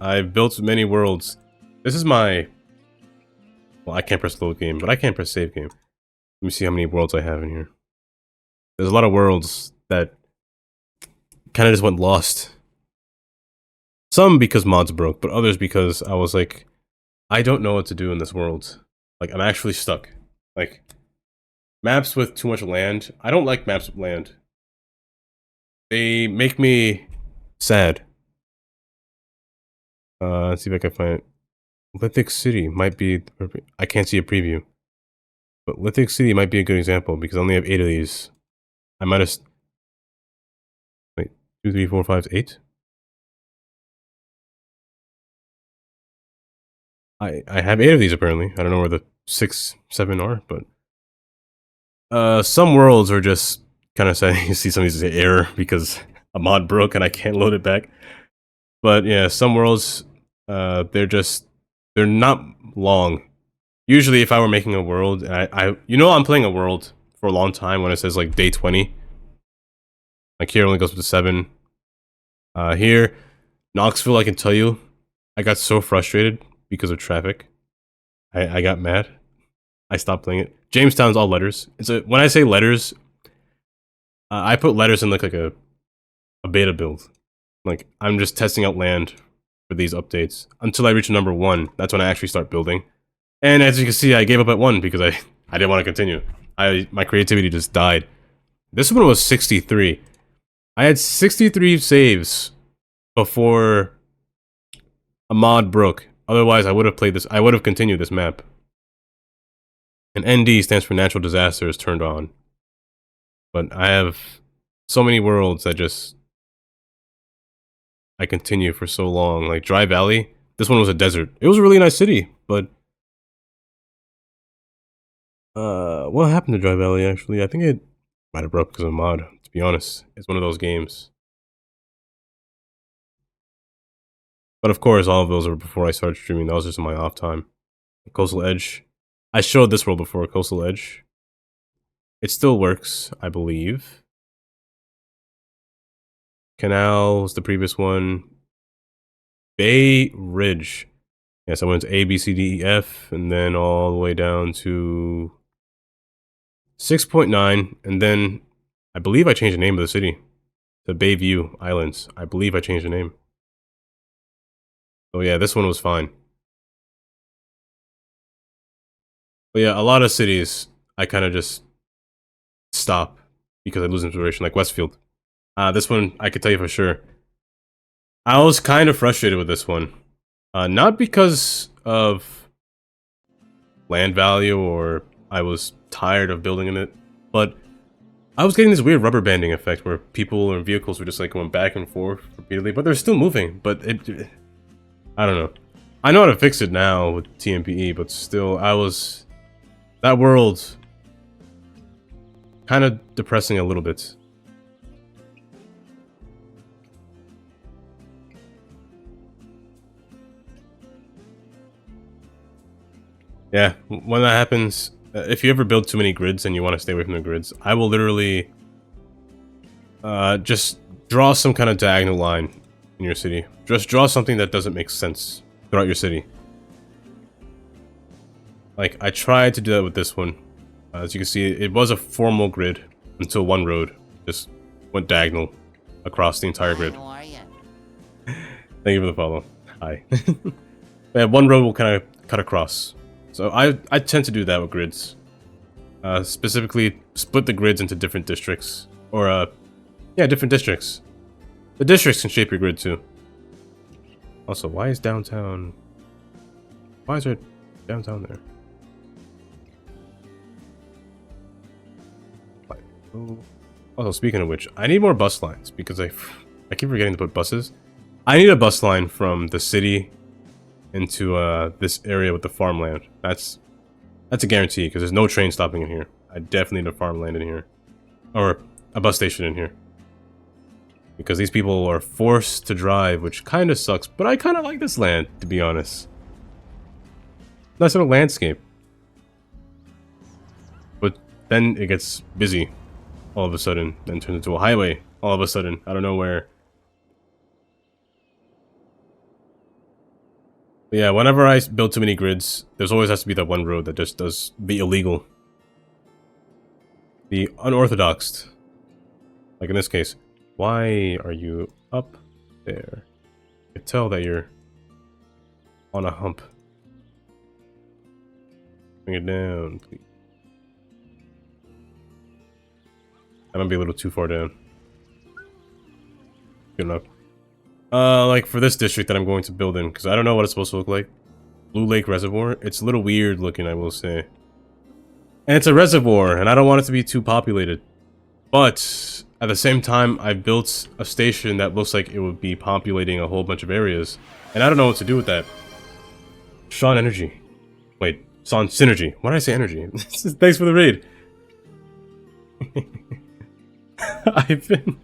I've built many worlds. This is my... Well, I can't press load game, but I can press save game. Let me see how many worlds I have in here. There's a lot of worlds that kind of just went lost. Some because mods broke, but others because I was like, I don't know what to do in this world. Like, I'm actually stuck. Like, maps with too much land. I don't like maps with land. They make me sad. Let's see if I can find it. Lithic City might be... I can't see a preview. But Lithic City might be a good example because I only have 8 of these. I might have... Wait, 2, 3, 4, 5, 8? I have 8 of these apparently. I don't know where the 6, 7 are, but... some worlds are just kind of sad. You see some of these say error because a mod broke and I can't load it back. But yeah, some worlds, they're not long. Usually if I were making a world, and you know I'm playing a world for a long time when it says like day 20. Like here it only goes up to 7. Here, Knoxville, I can tell you, I got so frustrated because of traffic. I got mad. I stopped playing it. Jamestown's all letters. When I say letters, I put letters in like a beta build. Like, I'm just testing out land for these updates until I reach number 1. That's when I actually start building. And as you can see, I gave up at 1 because I didn't want to continue. My creativity just died. This one was 63. I had 63 saves before a mod broke. Otherwise, I would have played this. I would have continued this map. And ND stands for natural disasters turned on. But I have so many worlds that just... I continue for so long. Like Dry Valley, this one was a desert. It was a really nice city, but... what happened to Dry Valley, actually? I think it might have broke because of a mod, to be honest. It's one of those games. But of course, all of those were before I started streaming. That was just in my off time. Coastal Edge. I showed this world before, Coastal Edge. It still works, I believe. Canal was the previous one. Bay Ridge. Yes, I went to A, B, C, D, E, F, and then all the way down to 6.9, and then I believe I changed the name of the city to Bayview Islands. I believe I changed the name. So yeah, this one was fine. But yeah, a lot of cities I kind of just stop because I lose inspiration, like Westfield. This one I could tell you for sure. I was kind of frustrated with this one. Not because of land value or I was tired of building in it, but I was getting this weird rubber banding effect where people and vehicles were just like going back and forth repeatedly, but they're still moving, but I don't know. I know how to fix it now with TMPE, but still, that world kind of depressing a little bit. Yeah, when that happens, if you ever build too many grids and you want to stay away from the grids, I will literally just draw some kind of diagonal line in your city. Just draw something that doesn't make sense throughout your city. Like, I tried to do that with this one. As you can see, it was a formal grid until one road just went diagonal across the entire grid. How are you? Thank you for the follow. Hi. Yeah, one road will kind of cut across. So I tend to do that with grids. Specifically, split the grids into different districts. Or, yeah, different districts. The districts can shape your grid too. Also, why is downtown... Why is there downtown there? Also, speaking of which, I need more bus lines because I keep forgetting to put buses. I need a bus line from the city into this area with the farmland. That's a guarantee because there's no train stopping in here. I definitely need a farmland in here, or a bus station in here, because these people are forced to drive, which kind of sucks. But I kind of like this land, to be honest. Nice little landscape, but then it gets busy all of a sudden, then turns into a highway all of a sudden out of nowhere. But yeah, whenever I build too many grids, there's always has to be that one road that just does the illegal. The unorthodox. Like in this case. Why are you up there? I can tell that you're on a hump. Bring it down, please. That might be a little too far down. Good enough. Like for this district that I'm going to build in, because I don't know what it's supposed to look like. Blue Lake Reservoir. It's a little weird looking, I will say. And it's a reservoir, and I don't want it to be too populated. But at the same time, I built a station that looks like it would be populating a whole bunch of areas. And I don't know what to do with that. Sean Energy. Wait, Sean Synergy. Why did I say energy? Thanks for the raid. I've been...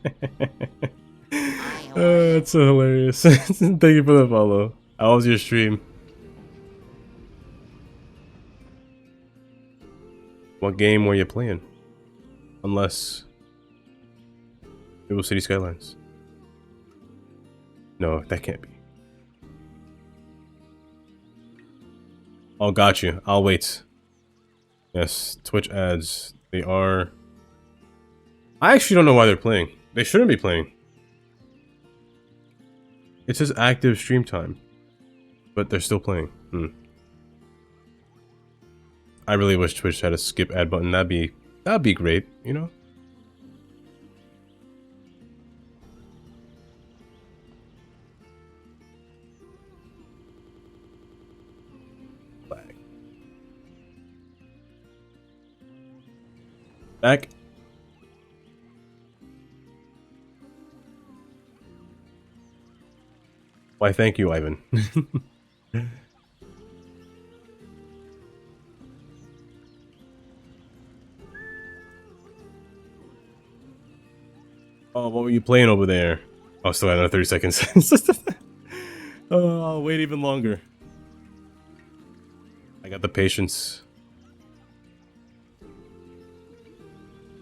that's so hilarious. Thank you for the follow. How was your stream? What game were you playing? Unless... it was City Skylines. No, that can't be. Oh, got you. I'll wait. Yes, Twitch ads. They are... I actually don't know why they're playing. They shouldn't be playing. It says active stream time. But they're still playing. I really wish Twitch had a skip ad button. That'd be great, you know? Back. Why, thank you, Ivan. Oh, what were you playing over there? Oh, still got another 30 seconds. Oh, I'll wait even longer. I got the patience.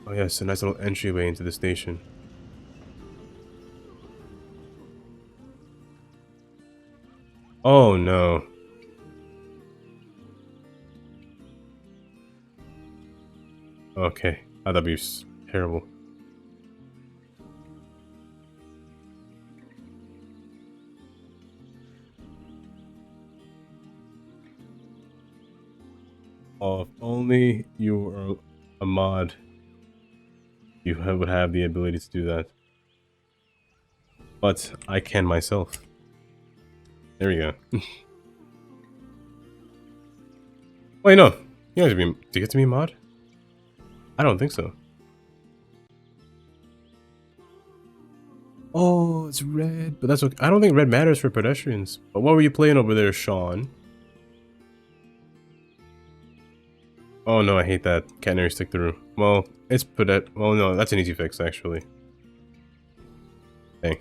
Oh yes, a nice little entryway into the station. Oh no. Okay, that'd be terrible. Oh, if only you were a mod, you would have the ability to do that. But I can myself. There we go. Wait, no. You don't have to be. Do you get to be a mod? I don't think so. Oh, it's red. But that's okay. I don't think red matters for pedestrians. But what were you playing over there, Sean? Oh no, I hate that. Canary stick through. Well, it's well, no, that's an easy fix, actually. Dang.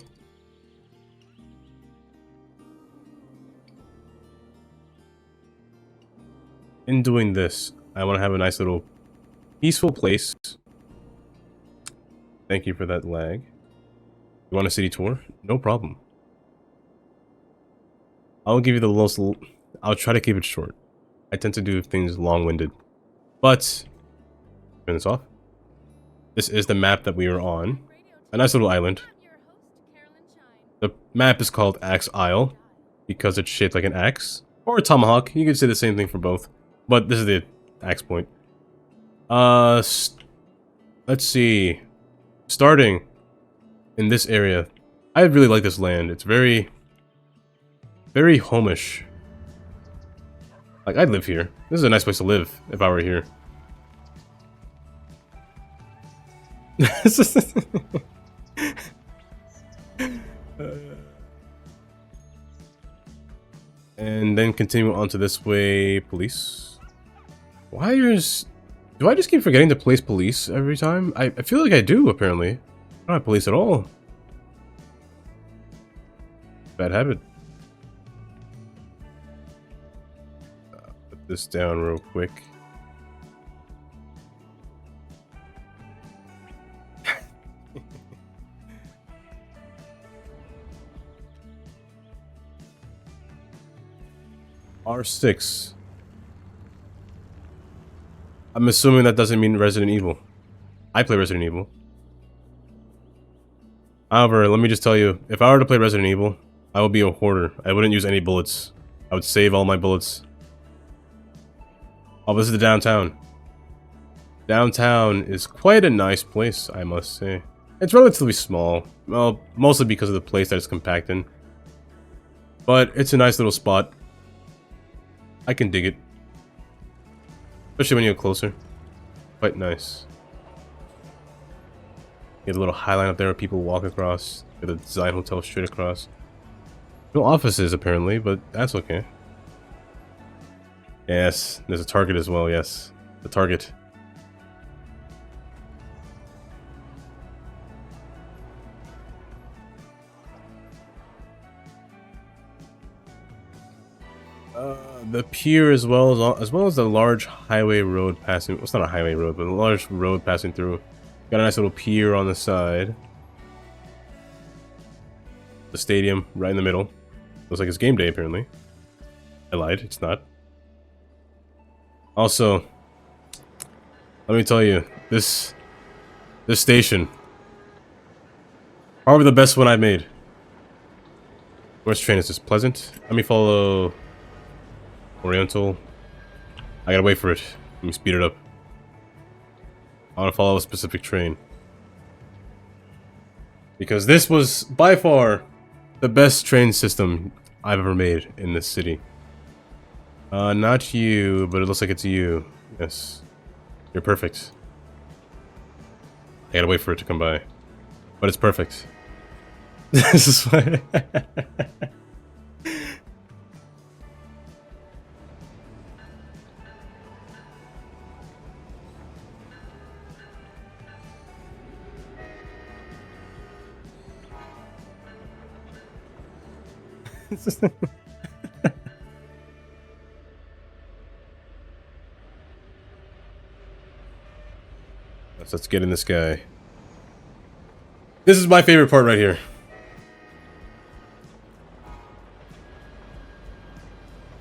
in doing this, I want to have a nice little peaceful place. Thank you for that lag. You want a city tour? No problem. I'll give you the most... I'll try to keep it short. I tend to do things long-winded. But... Turn this off. This is the map that we are on. A nice little island. The map is called Axe Isle because it's shaped like an axe. Or a tomahawk. You could say the same thing for both. But this is the axe point. Let's see. Starting in this area. I really like this land. It's very homish. Like, I'd live here. This is a nice place to live if I were here. And then continue on to this way. Police. Why is... Do I just keep forgetting to place police every time? I feel like I do, apparently. I don't have police at all. Bad habit. Put this down real quick. R6. I'm assuming that doesn't mean Resident Evil. I play Resident Evil. However, let me just tell you, if I were to play Resident Evil, I would be a hoarder. I wouldn't use any bullets. I would save all my bullets. Oh, this is the downtown. Downtown is quite a nice place, I must say. It's relatively small. Well, mostly because of the place that it's compact in. But it's a nice little spot. I can dig it. Especially when you get closer. Quite nice. Get a little highline up there where people walk across. Get a design hotel straight across. No offices apparently, but that's okay. Yes, there's a Target as well, yes. The Target. The pier as well as the large highway road passing. Well, it's not a highway road, but a large road passing through. Got a nice little pier on the side. The stadium right in the middle. Looks like it's game day apparently. I lied, it's not. Also, let me tell you, this station, probably the best one I've made. Where's train is this? Pleasant? Let me follow Oriental. I gotta wait for it. Let me speed it up. I want to follow a specific train. Because this was, by far, the best train system I've ever made in this city. Not you, but it looks like it's you. Yes. You're perfect. I gotta wait for it to come by. But it's perfect. This is why... Let's get in this guy. This is my favorite part right here.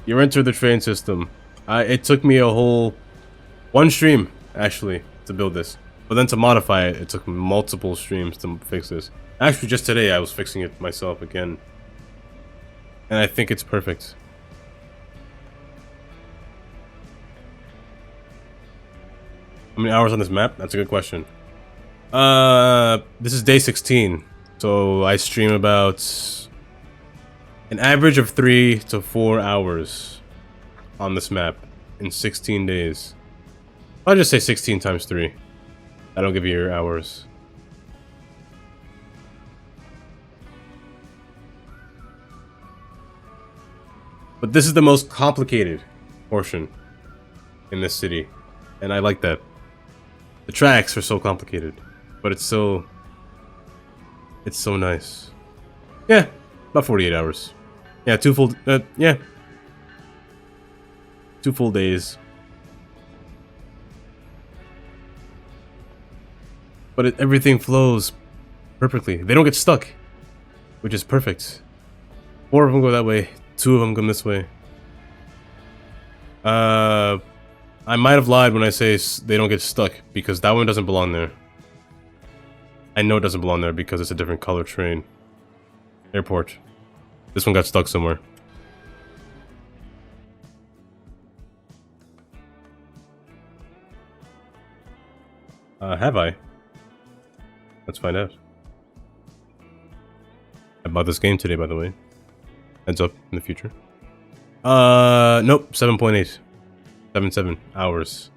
You enter the train system. It took me a whole... one stream, actually, to build this. But then to modify it, it took multiple streams to fix this. Actually, just today I was fixing it myself again. And I think it's perfect. How many hours on this map? That's a good question. This is day 16. So I stream about an average of 3 to 4 hours on this map in 16 days. I'll just say 16 times 3. I don't give you your hours. But this is the most complicated portion in this city. And I like that. The tracks are so complicated. But it's so nice. Yeah, about 48 hours. Yeah, 2 full days. but everything flows perfectly. They don't get stuck, which is perfect. 4 of them go that way, 2 of them come this way. I might have lied when I say they don't get stuck, because that one doesn't belong there. I know it doesn't belong there because it's a different color train. Airport. This one got stuck somewhere. Have I? Let's find out. I bought this game today, by the way. Heads up in the future. Nope, 7.8. 7 hours.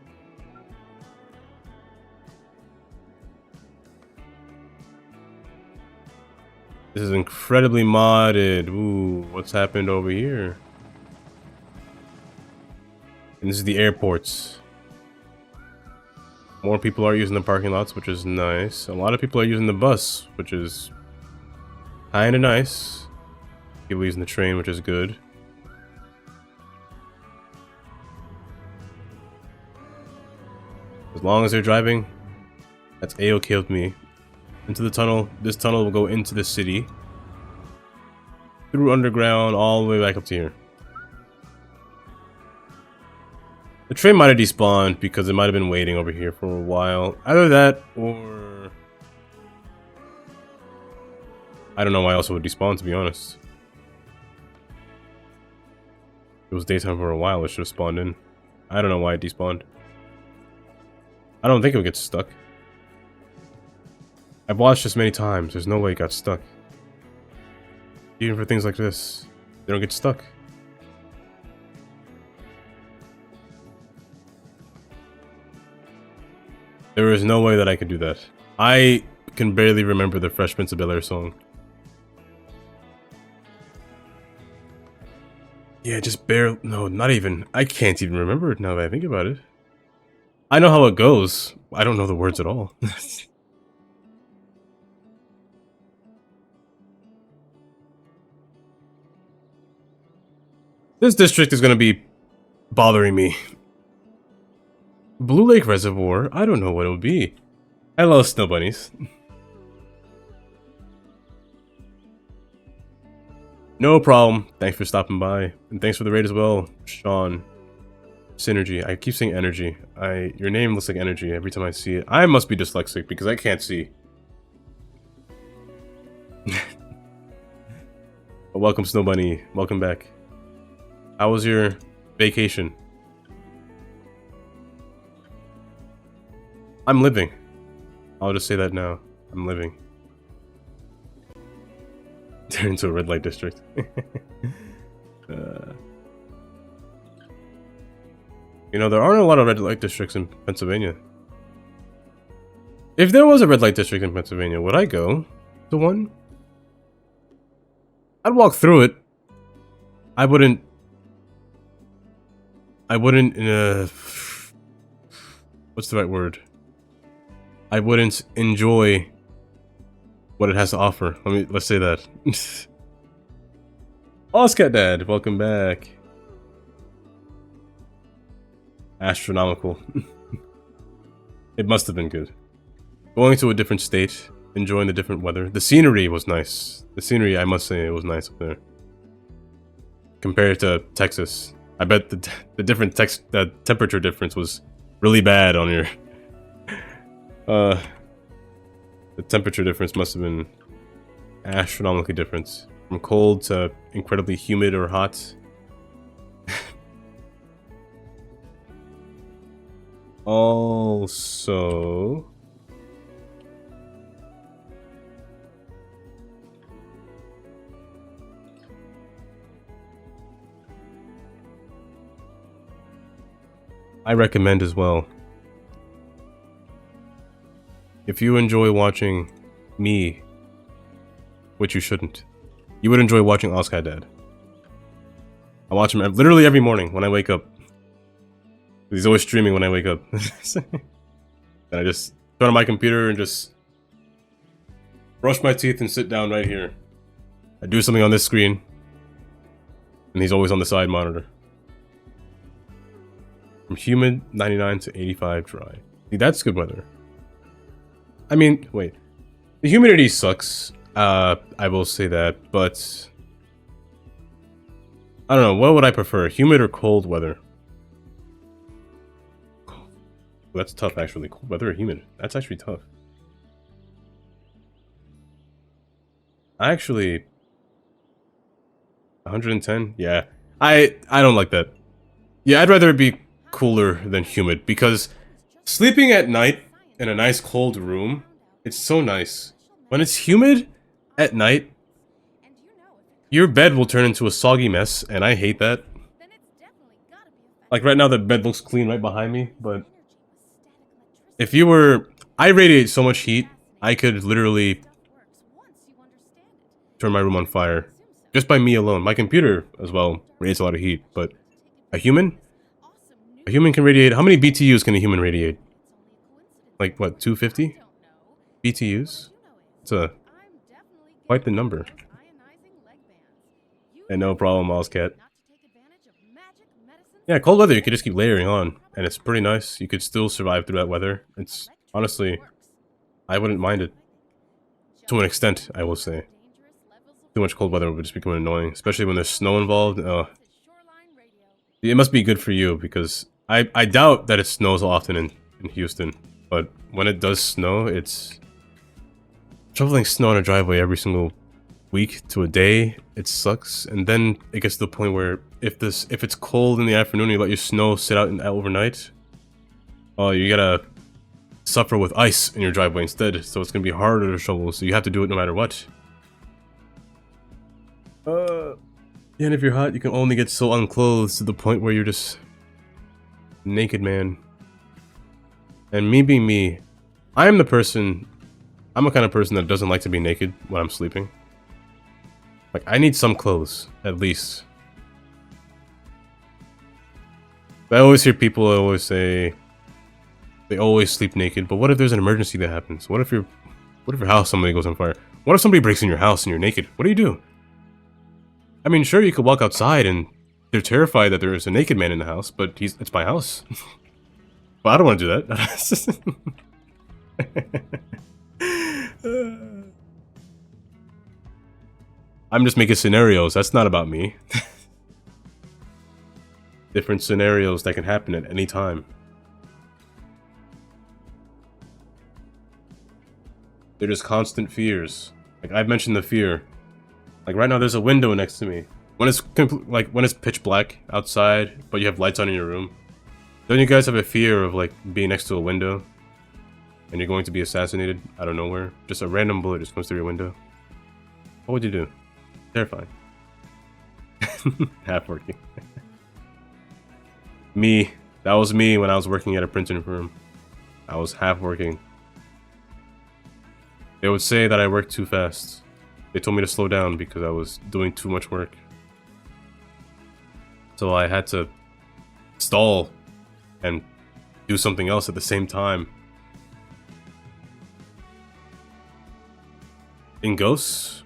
This is incredibly modded. Ooh, what's happened over here? And this is the airports. More people are using the parking lots, which is nice. A lot of people are using the bus, which is kinda nice. People using the train, which is good. As long as they're driving, that's A-okay with me. Into the tunnel. This tunnel will go into the city. Through underground, all the way back up to here. The train might have despawned because it might have been waiting over here for a while. Either that or... I don't know why else it would despawn, to be honest. It was daytime for a while, it should have spawned in. I don't know why it despawned. I don't think it would get stuck. I've watched this many times, there's no way it got stuck. Even for things like this, they don't get stuck. There is no way that I could do that. I can barely remember the Fresh Prince of Bel-Air song. Yeah, just barely. No, not even. I can't even remember it now that I think about it. I know how it goes. I don't know the words at all. This district is going to be bothering me. Blue Lake Reservoir? I don't know what it would be. Hello, snow bunnies. No problem. Thanks for stopping by. And thanks for the raid as well, Sean. Synergy. I keep saying energy. Your name looks like energy every time I see it. I must be dyslexic because I can't see. But welcome, Snow Bunny. Welcome back. How was your vacation? I'm living. I'll just say that now. I'm living. Turn into a red light district. You know, there aren't a lot of red light districts in Pennsylvania. If there was a red light district in Pennsylvania, would I go to one? I'd walk through it. I wouldn't, what's the right word? I wouldn't enjoy what it has to offer. Let's say that. Oscar Dad, welcome back. Astronomical. It must have been good. Going to a different state, enjoying the different weather. The scenery was nice. The scenery, I must say, it was nice up there. Compared to Texas. I bet the different temperature difference was really bad on your... the temperature difference must have been astronomically different. From cold to incredibly humid or hot. Also... I recommend as well. If you enjoy watching me, which you shouldn't, you would enjoy watching Oscar Dad. I watch him literally every morning when I wake up. He's always streaming when I wake up. And I just turn on my computer and just brush my teeth and sit down right here. I do something on this screen, and he's always on the side monitor. From humid 99 to 85 dry. See, that's good weather. I mean, wait. The humidity sucks. I will say that, but I don't know. What would I prefer, humid or cold weather? That's tough, actually. Cold weather or humid? That's actually tough. Actually, 110. Yeah, I don't like that. Yeah, I'd rather it be cooler than humid because sleeping at night in a nice cold room, it's so nice. When it's humid at night, your bed will turn into a soggy mess, and I hate that. Like right now, the bed looks clean right behind me, but if you were... I radiate so much heat, I could literally turn my room on fire. Just by me alone. My computer, as well, radiates a lot of heat, but a human? A human can radiate... How many BTUs can a human radiate? Like, what, 250? BTUs? It's quite the number. And no problem, Ozcat. Yeah, cold weather you could just keep layering on, and it's pretty nice. You could still survive through that weather. It's, honestly, I wouldn't mind it. To an extent, I will say. Too much cold weather would just become annoying, especially when there's snow involved. It must be good for you, because I doubt that it snows often in Houston. But when it does snow, it's... Shoveling snow on a driveway every single week to a day, it sucks. And then it gets to the point where if it's cold in the afternoon, you let your snow sit out overnight. Oh, you gotta suffer with ice in your driveway instead, so it's gonna be harder to shovel. So you have to do it no matter what. Yeah, and if you're hot, you can only get so unclothed to the point where you're just naked, man. And me being me, I'm the person. I'm a kind of person that doesn't like to be naked when I'm sleeping. Like, I need some clothes, at least. I always hear people always say they always sleep naked, but what if there's an emergency that happens? What if your house, somebody goes on fire? What if somebody breaks in your house and you're naked? What do you do? I mean, sure, you could walk outside and they're terrified that there is a naked man in the house, but it's my house. Well, I don't want to do that. I'm just making scenarios. That's not about me. Different scenarios that can happen at any time. They're just constant fears. Like, I've mentioned the fear. Like, right now there's a window next to me. When it's when it's pitch black outside, but you have lights on in your room, don't you guys have a fear of, like, being next to a window and you're going to be assassinated out of nowhere? Just a random bullet just comes through your window. What would you do? Terrifying. Half working. Me. That was me when I was working at a printing firm. I was half working. They would say that I worked too fast. They told me to slow down because I was doing too much work. So I had to stall and do something else at the same time. In Ghosts?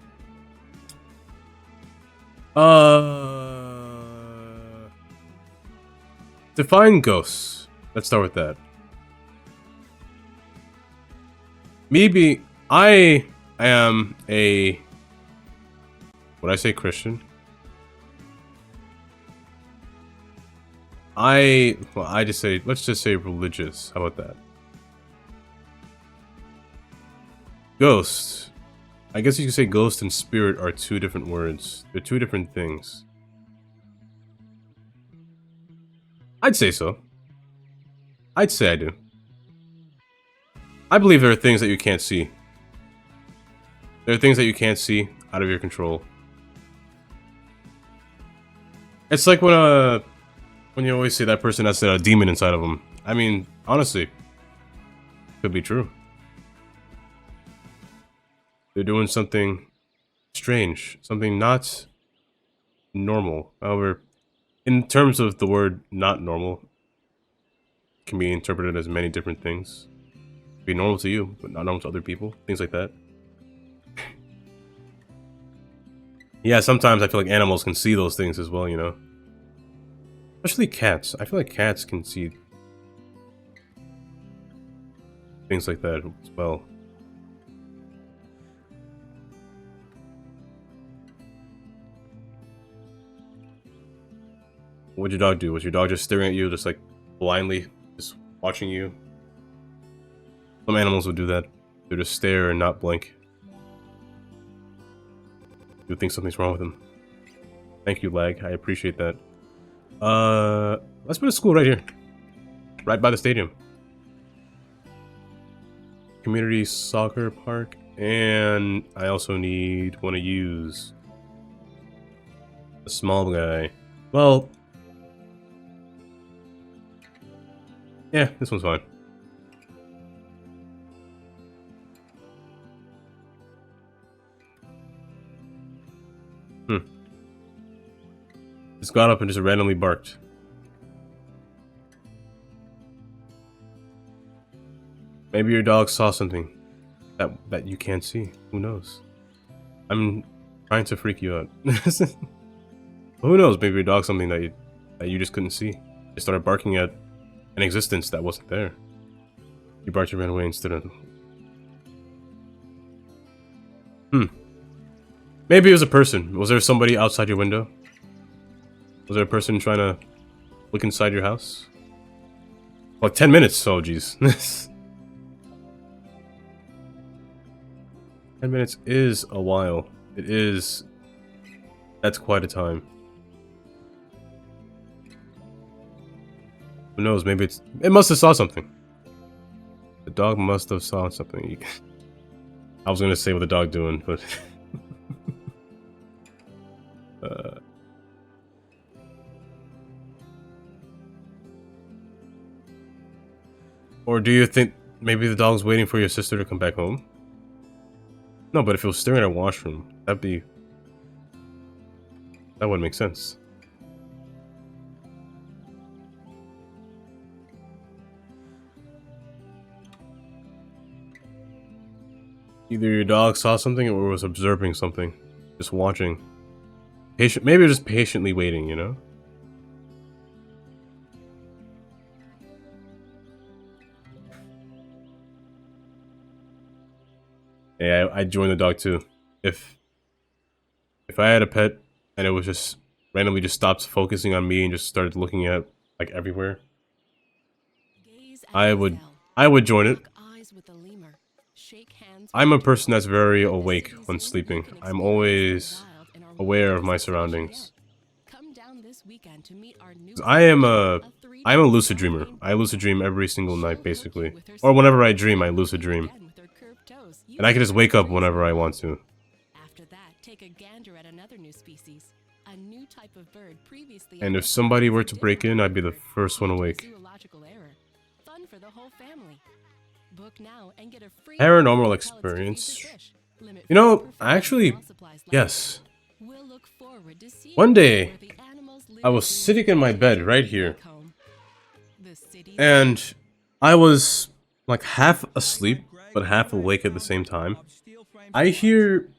Define ghosts. Let's start with that. Maybe I am a... Would I say Christian? Let's just say religious. How about that? Ghost. I guess you could say ghost and spirit are two different words. They're two different things. I'd say so. I'd say I do. I believe there are things that you can't see. There are things that you can't see out of your control. It's like when you always say that person has a demon inside of them. I mean, honestly, could be true. They're doing something strange, something not normal. However, in terms of the word not normal, it can be interpreted as many different things. It can be normal to you, but not normal to other people. Things like that. Yeah, sometimes I feel like animals can see those things as well, you know? Especially cats. I feel like cats can see things like that as well. What'd your dog do? Was your dog just staring at you, just like blindly, just watching you? Some animals would do that. They just stare and not blink. You think something's wrong with them. Thank you, Lag. I appreciate that. Let's put a school right here. Right by the stadium. Community soccer park. And I also want to use a small guy. Well, yeah, this one's fine. Just got up and just randomly barked. Maybe your dog saw something that you can't see. Who knows? I'm trying to freak you out. Who knows? Maybe your dog something that you just couldn't see. It started barking at an existence that wasn't there. You barked and ran away instead of. Maybe it was a person. Was there somebody outside your window? Was there a person trying to look inside your house? Well, 10 minutes. Oh, jeez. 10 minutes is a while. It is. That's quite a time. Who knows? Maybe it must have saw something. The dog must have saw something. I was gonna say what the dog doing, but. Or do you think maybe the dog's waiting for your sister to come back home? No, but if it was staring at a washroom, that wouldn't make sense. Either your dog saw something or was observing something. Just watching. Maybe just patiently waiting, you know? Yeah, I'd join the dog too. If I had a pet and it was just randomly just stopped focusing on me and just started looking at like everywhere, I would join it. I'm a person that's very awake when sleeping. I'm always aware of my surroundings. I'm a lucid dreamer. I lucid dream every single night basically. Or whenever I dream, I lucid dream. And I can just wake up whenever I want to. After that, take a gander at another new species. A new type of bird previously. And if somebody were to break in, I'd be the first one awake. Fun for the whole family. Book now and get a free Paranormal experience. You know, actually, yes. One day, I was sitting in my bed right here. And I was like half asleep, but half awake at the same time. I hear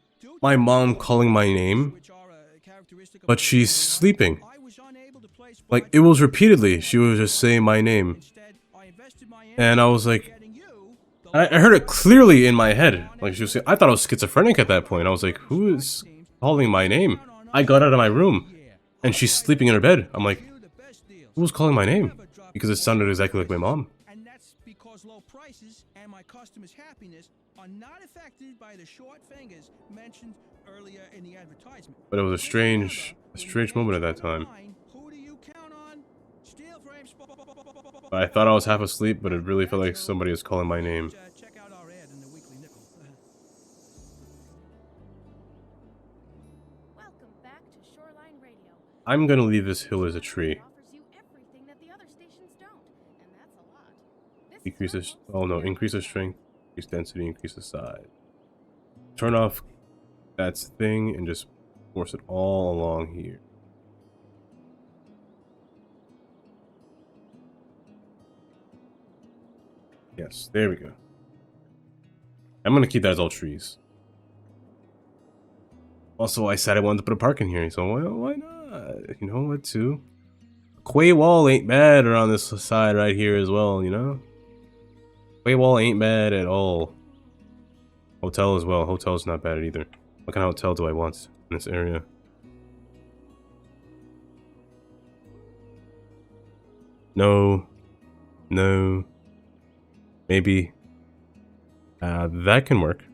my mom calling my name, but she's sleeping. Like, it was repeatedly, she was just saying my name. And I was like, I heard it clearly in my head. Like, she was saying, I thought I was schizophrenic at that point. I was like, who is calling my name? I got out of my room, and she's sleeping in her bed. I'm like, who was calling my name? Because it sounded exactly like my mom. Low prices and my customers' happiness are not affected by the short fingers mentioned earlier in the advertisement. But it was a strange moment at that time. Who do you count on? Steel frames. I thought I was half asleep, but it really felt like somebody was calling my name. Check out our ad in the Weekly Nickel. Welcome back to Shoreline Radio. I'm gonna leave this hill as a tree. Offers you everything that the other stations don't, and that's a lot. This Decreases. Oh no, increase the strength, increase density, increase the size. Turn off that thing and just force it all along here. Yes, there we go. I'm gonna keep that as all trees. Also, I said I wanted to put a park in here, so well, why not? You know what, too? Quay wall ain't bad around this side right here as well, you know? Quay wall ain't bad at all. Hotel as well. Hotel's not bad either. What kind of hotel do I want in this area? No. No. Maybe. That can work.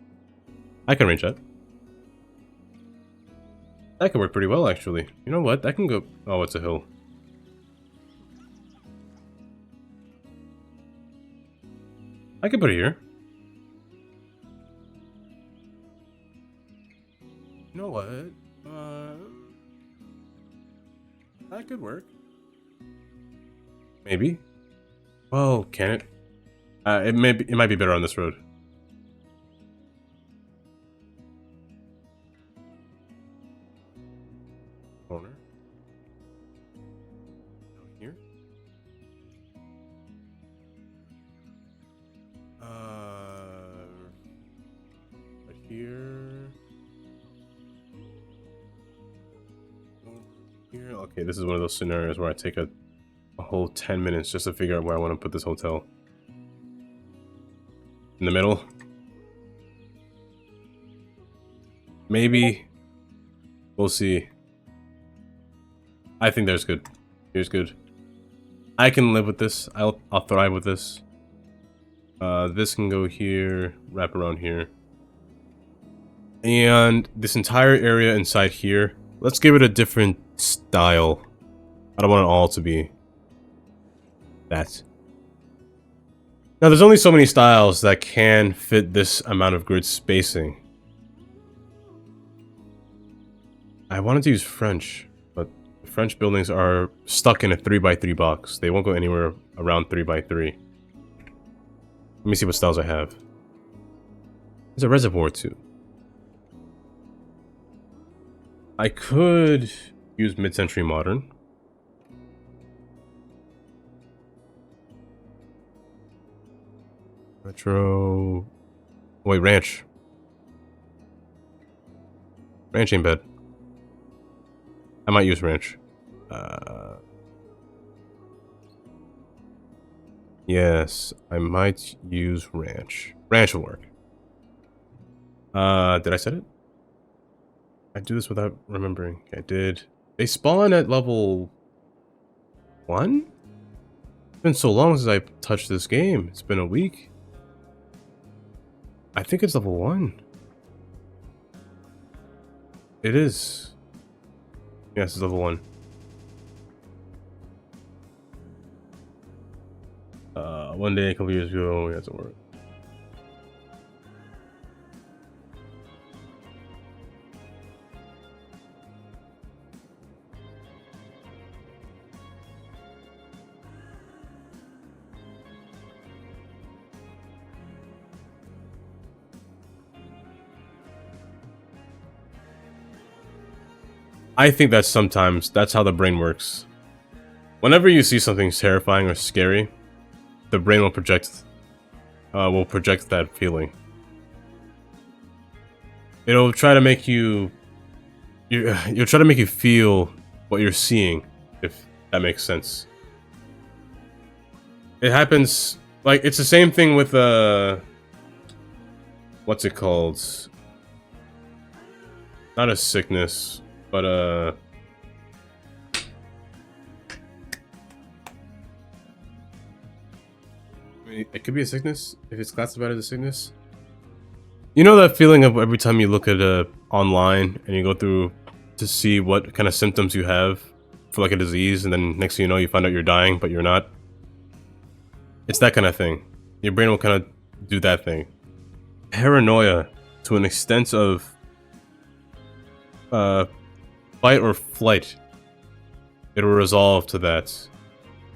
I can arrange that. That could work pretty well, actually. You know what? That can go... Oh, it's a hill. I could put it here. You know what? That could work. Maybe. Oh, can it? It might be better on this road. Corner. Down here. Right here. Here. Okay, this is one of those scenarios where I take a whole 10 minutes just to figure out where I want to put this hotel. In the middle. Maybe. We'll see. I think there's good. Here's good. I can live with this. I'll thrive with this. This can go here, wrap around here. And this entire area inside here, let's give it a different style. I don't want it all to be that. Now, there's only so many styles that can fit this amount of grid spacing. I wanted to use French, but French buildings are stuck in a 3x3 box. They won't go anywhere around 3x3. Let me see what styles I have. There's a Reservior too. I could use mid-century modern. Retro... Wait, ranch. Ranch ain't bad. I might use ranch. Yes, I might use ranch. Ranch will work. Did I set it? I do this without remembering. I did. They spawn at level 1? It's been so long since I touched this game. It's been a week. I think it's level 1. It is. Yes, it's level 1. One day a couple years ago, it hasn't worked. I think that sometimes that's how the brain works. Whenever you see something terrifying or scary, the brain will project that feeling. It'll try to make you'll try to make you feel what you're seeing, if that makes sense. It happens like it's the same thing with what's it called? Not a sickness, but it could be a sickness if it's classified as a sickness. You know that feeling of every time you look at online and you go through to see what kind of symptoms you have for like a disease, and then next thing you know you find out you're dying, but you're not. It's that kind of thing. Your brain will kind of do that thing. Paranoia to an extent of fight or flight. It'll resolve to that.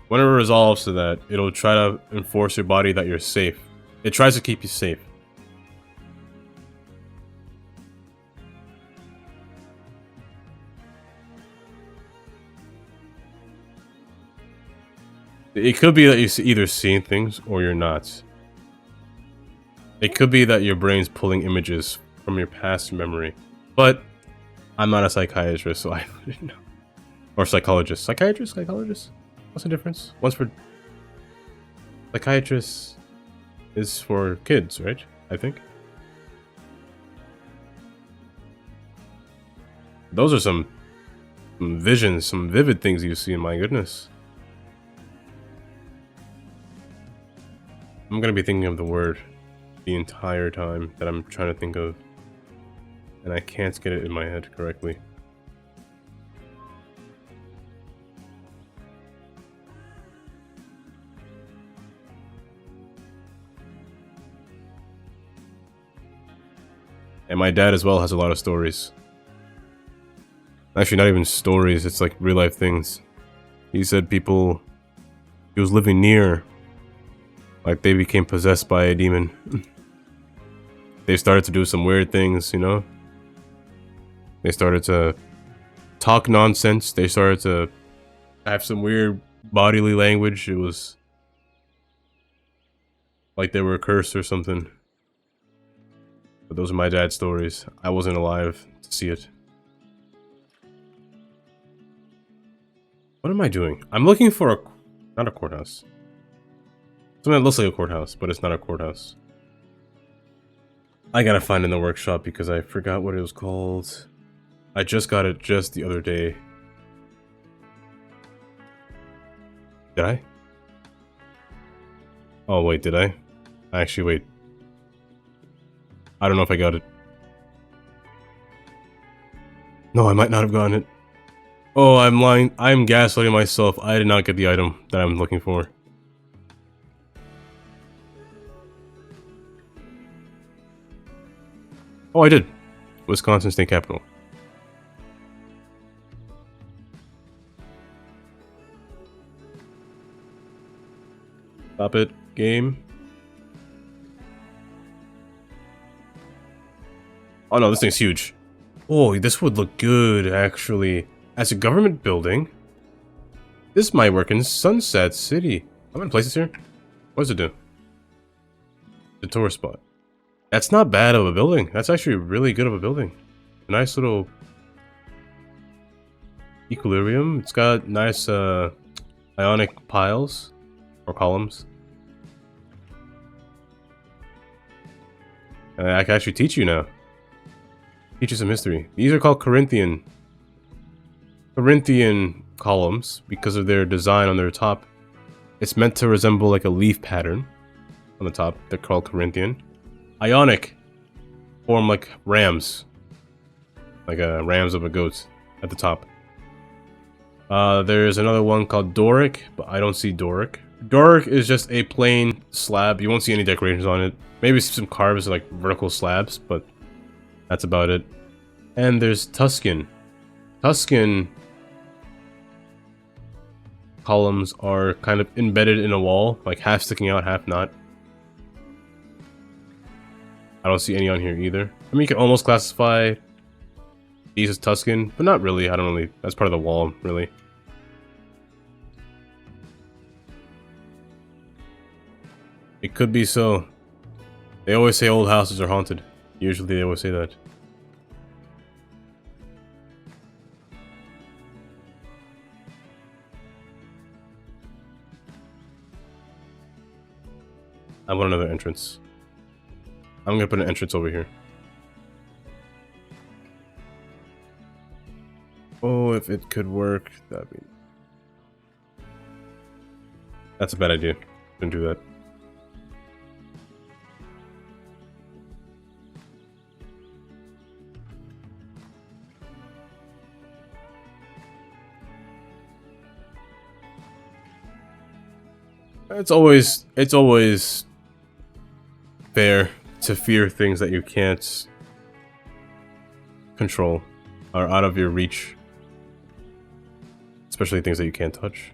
When it resolves to that, it'll try to enforce your body that you're safe. It tries to keep you safe. It could be that you're either seeing things or you're not. It could be that your brain's pulling images from your past memory. But I'm not a psychiatrist, so I wouldn't know. Or psychologist. Psychiatrist? Psychologist? What's the difference? One's for... Psychiatrist is for kids, right? I think. Those are some visions, some vivid things you see, my goodness. I'm gonna be thinking of the word the entire time that I'm trying to think of. And I can't get it in my head correctly. And my dad as well has a lot of stories. Actually, not even stories, it's like real life things. He said people he was living near, like they became possessed by a demon. They started to do some weird things, you know? They started to talk nonsense. They started to have some weird bodily language. It was like they were cursed or something. But those are my dad's stories. I wasn't alive to see it. What am I doing? I'm looking for a... not a courthouse. Something that looks like a courthouse, but it's not a courthouse. I gotta find it in the workshop because I forgot what it was called. I just got it just the other day. Did I? Oh wait, did I? Actually, wait. I don't know if I got it. No, I might not have gotten it. Oh, I'm lying. I'm gaslighting myself. I did not get the item that I'm looking for. Oh, I did. Wisconsin State Capitol. Stop it, game. Oh no, this thing's huge. Oh, this would look good, actually. As a government building, this might work in Sunset City. How many places here? What does it do? The tourist spot. That's not bad of a building. That's actually really good of a building. A nice little equilibrium. It's got nice ionic piles or columns. And I can actually teach you now. Teach you some history. These are called Corinthian columns because of their design on their top. It's meant to resemble like a leaf pattern on the top. They're called Corinthian. Ionic form like rams, like rams of a goat at the top. There's another one called Doric, but I don't see Doric. Doric is just a plain slab. You won't see any decorations on it. Maybe some carves like vertical slabs, but that's about it. And there's Tuscan. Tuscan columns are kind of embedded in a wall, like half sticking out, half not. I don't see any on here either. I mean, you can almost classify these as Tuscan, but not really. I don't really. That's part of the wall, really. It could be so. They always say old houses are haunted. Usually they always say that. I want another entrance. I'm gonna put an entrance over here. Oh, if it could work, that'd be... That's a bad idea. Don't do that. It's always fair to fear things that you can't control, are out of your reach. Especially things that you can't touch.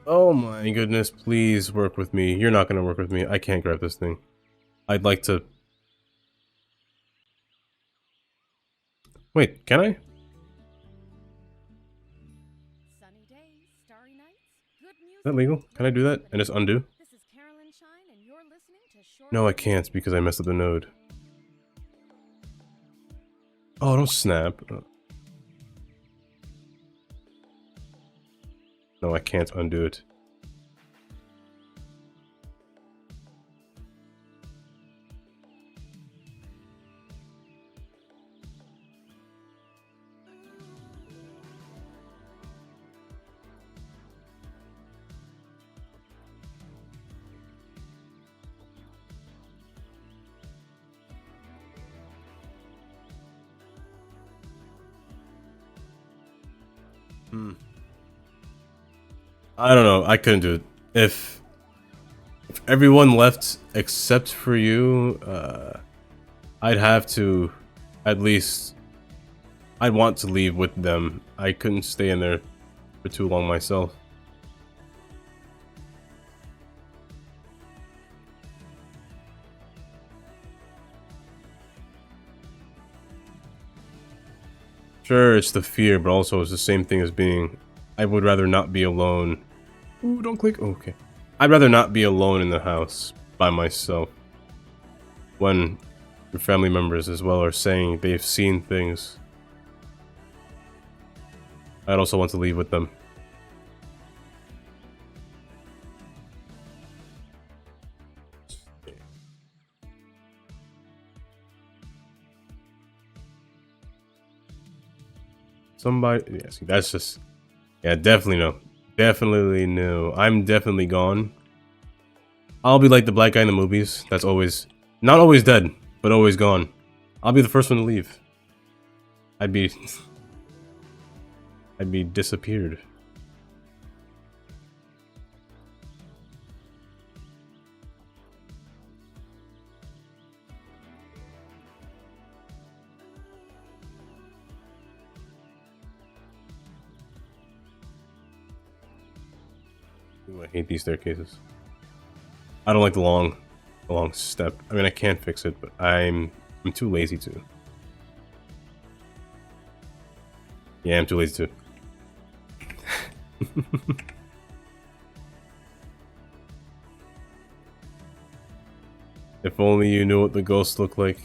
Oh my goodness, please work with me. You're not gonna work with me. I can't grab this thing. I'd like to... Wait, can I? Sunny days, starry nights, good music. Is that legal? Can I do that and just undo? This is Carolyn Shine, and you're listening to Short No, I can't because I messed up the node. Oh, don't snap. No, I can't undo it. I don't know. I couldn't do it. If everyone left except for you, I'd have to, at least, I'd want to leave with them. I couldn't stay in there for too long myself. Sure, it's the fear, but also it's the same thing as being, I would rather not be alone. Ooh, don't click. Oh, okay. I'd rather not be alone in the house by myself when your family members as well are saying they've seen things. I'd also want to leave with them. Somebody, yeah, see, that's just, yeah, definitely no. Definitely no. I'm definitely gone. I'll be like the black guy in the movies that's always, not always dead, but always gone. I'll be the first one to leave. I'd be disappeared. Ooh, I hate these staircases. I don't like the long step. I mean, I can fix it, but I'm too lazy to. Yeah, I'm too lazy to. If only you knew what the ghosts look like.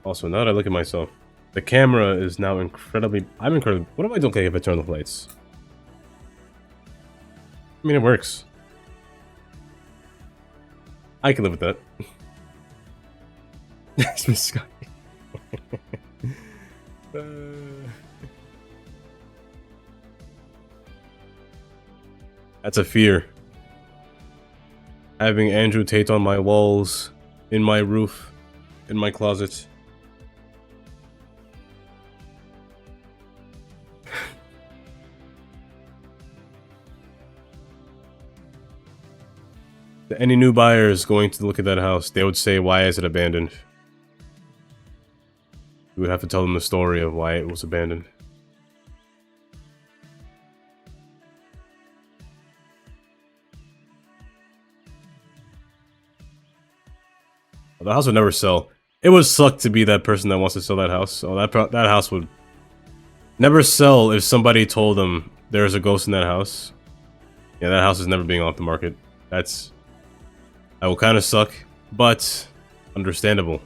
Also, now that I look at myself, the camera is now incredibly... I'm incredibly... What am I doing if I turn the lights? I mean, it works. I can live with that. That's Miss Sky. That's a fear. Having Andrew Tate on my walls, in my roof, in my closet. Any new buyers going to look at that house, they would say, why is it abandoned? We would have to tell them the story of why it was abandoned. The house would never sell. It would suck to be that person that wants to sell that house. So that house would never sell if somebody told them there's a ghost in that house. Yeah, that house is never being off the market. That will kind of suck, but understandable.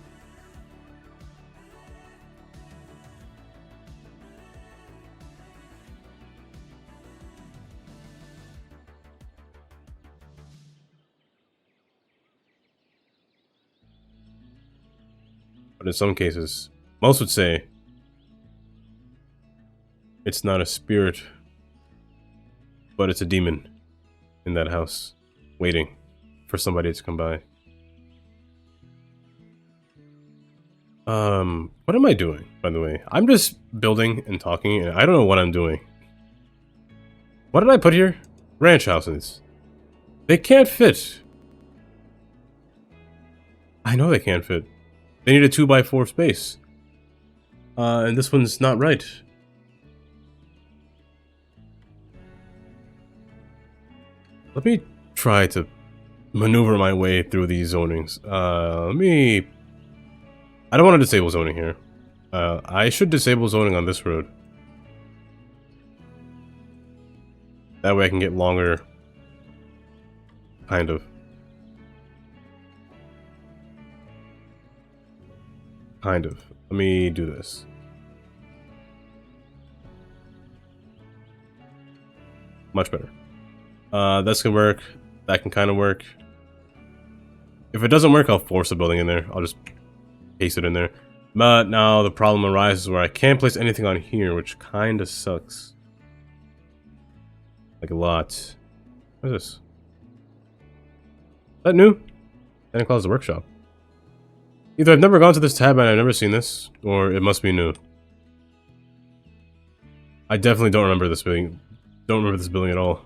But in some cases, most would say it's not a spirit, but it's a demon in that house, waiting for somebody to come by. What am I doing, by the way? I'm just building and talking, and I don't know what I'm doing. What did I put here? Ranch houses. They can't fit. I know they can't fit. They need a 2x4 space. And this one's not right. Let me try to maneuver my way through these zonings. I don't want to disable zoning here. I should disable zoning on this road. That way I can get longer. Kind of. Kind of. Let me do this. Much better. This can work. That can kind of work. If it doesn't work, I'll force a building in there. I'll just paste it in there. But now the problem arises where I can't place anything on here, which kind of sucks. Like a lot. What is this? Is that new? Santa Claus the Workshop. Either I've never gone to this tab and I've never seen this, or it must be new. I definitely don't remember this building. Don't remember this building at all.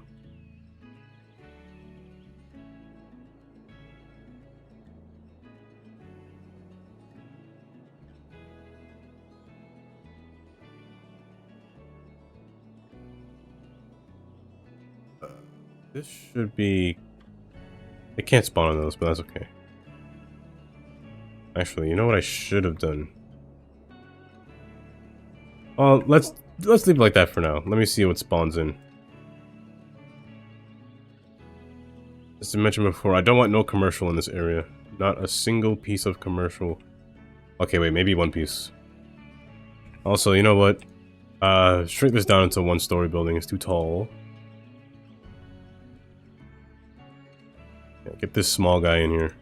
This should be... It can't spawn on those, but that's okay. Actually, you know what I should have done? Well, let's leave it like that for now. Let me see what spawns in. As I mentioned before, I don't want no commercial in this area. Not a single piece of commercial. Okay, wait, maybe one piece. Also, you know what? Shrink this down into a one-story building. It's too tall. Yeah, get this small guy in here.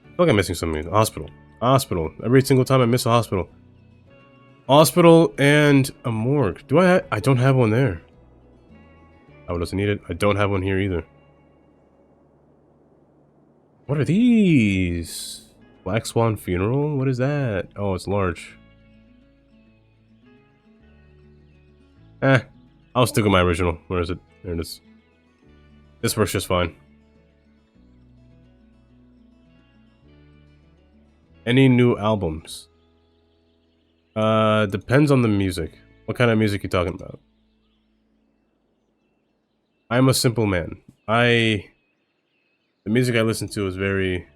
I feel like I'm missing something. Hospital. Hospital. Every single time I miss a hospital. Hospital and a morgue. Do I don't have one there. I wasn't needed. I don't have one here either. What are these? Black Swan Funeral? What is that? Oh, it's large. I'll stick with my original. Where is it? There it is. This works just fine. Any new albums? Depends on the music. What kind of music you talking about? I'm a simple man. The music I listen to is very...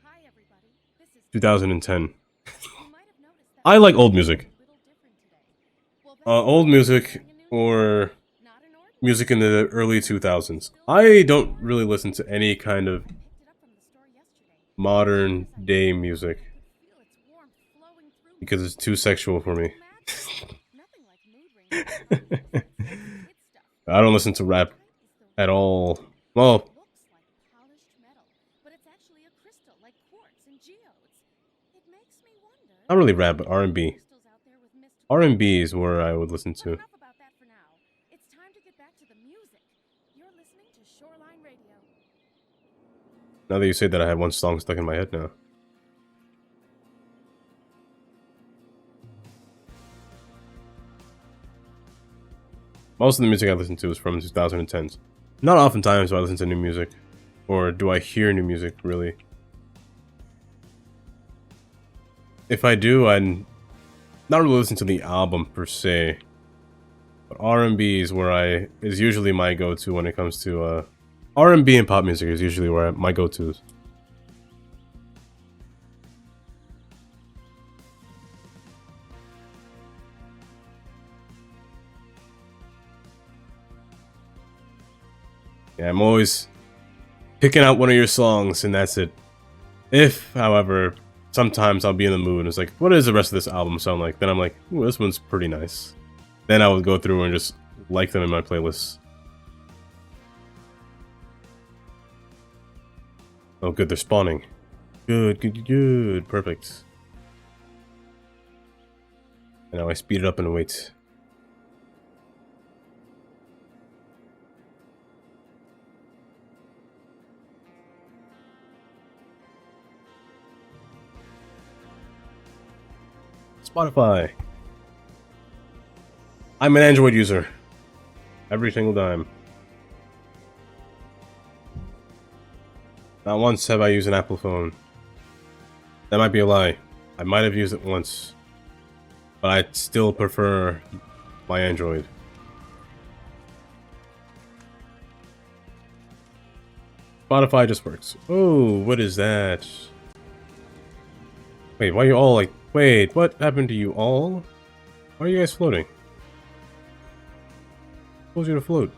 Hi, everybody. This is 2010. You might have noticed that I like old music. a little different today. Well, that's Old music or not an ordinary music in the early 2000s. I don't really listen to any kind of picked it up from the store yesterday. modern day music Feel its warmth flowing through because it's too sexual for me. Nothing like mood rings or kid stuff. I don't listen to rap Is the at all. Well, looks like polished metal, but it's actually a crystal like quartz and geodes. It makes me wonder. not really rap, but R&B. Crystals out there with mystical R&B is where I would listen But to. enough about that for now. It's time to get back to the music. You're listening to Shoreline Radio. Now that you say that, I have one song stuck in my head now. Most of the music I listen to is from 2010s. Not oftentimes do I listen to new music. Or do I hear new music, really. If I do, I not really listen to the album per se. But R&B is where is usually my go-to when it comes to, R&B and pop music is usually where my go-tos. Yeah, I'm always picking out one of your songs and that's it. If, however, sometimes I'll be in the mood and it's like, what does the rest of this album sound like? Then I'm like, ooh, this one's pretty nice. Then I would go through and just like them in my playlists. Oh, good, they're spawning. Good, good, good, good. Perfect. And now I speed it up and wait. Spotify. I'm an Android user. Every single time. Not once have I used an Apple phone. That might be a lie. I might have used it once. But I still prefer my Android. Spotify just works. Oh, what is that? Wait, why are you all like... Wait, what happened to you all? Why are you guys floating? Supposed you to float.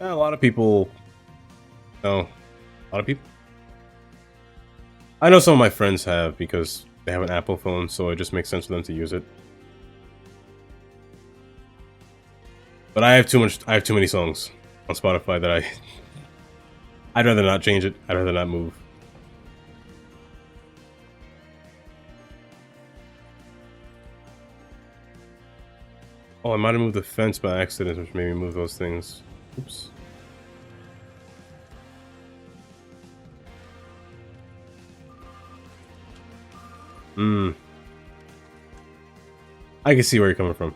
A lot of people... No. A lot of people? I know some of my friends have because they have an Apple phone, so it just makes sense for them to use it. But I have too much. I have too many songs on Spotify that I'd rather not change it. I'd rather not move. Oh, I might have moved the fence by accident, which made me move those things. Oops. I can see where you're coming from.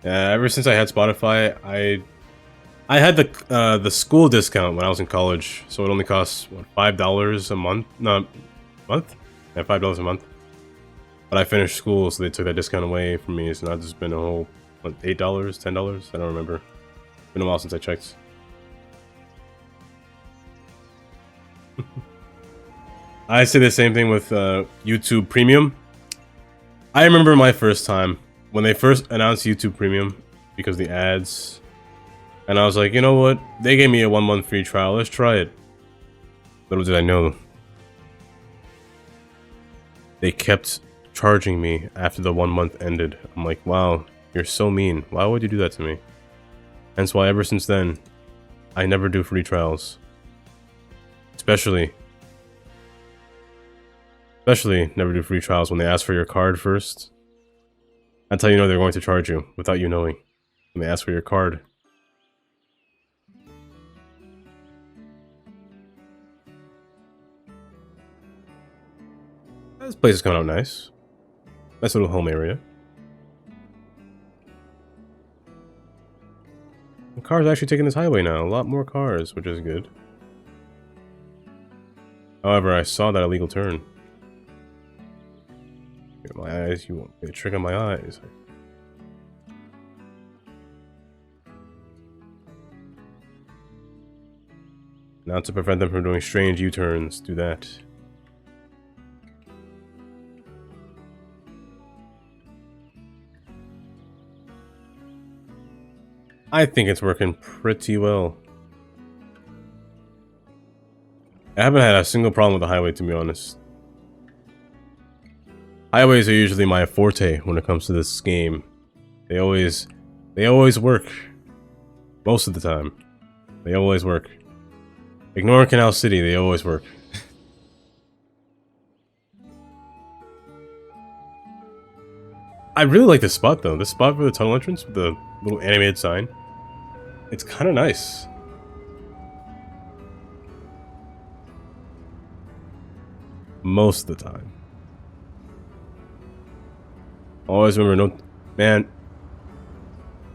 Ever since I had Spotify, I had the school discount when I was in college, so it only costs what, $5 a month. No, month? Yeah, $5 a month. But I finished school, so they took that discount away from me. So now it's just been a whole what, $8, $10. I don't remember. It's been a while since I checked. I say the same thing with YouTube Premium. I remember my first time when they first announced YouTube Premium because the ads, and I was like, you know what? They gave me a 1-month free trial. Let's try it. Little did I know, they kept charging me after the 1 month ended. I'm like, wow, you're so mean. Why would you do that to me? Hence why ever since then, I never do free trials. Especially never do free trials when they ask for your card first. That's how you know they're going to charge you without you knowing. When they ask for your card. This place is coming out nice. Nice little home area. The cars actually taking this highway now. A lot more cars, which is good. However, I saw that illegal turn. My eyes, you won't get a trick on my eyes. Now to prevent them from doing strange U-turns, do that. I think it's working pretty well. I haven't had a single problem with the highway, to be honest. Highways are usually my forte when it comes to this game. They always work. Most of the time. They always work. Ignore Canal City, they always work. I really like this spot though. This spot for the tunnel entrance with the little animated sign. It's kind of nice. Most of the time. Always remember, no, man.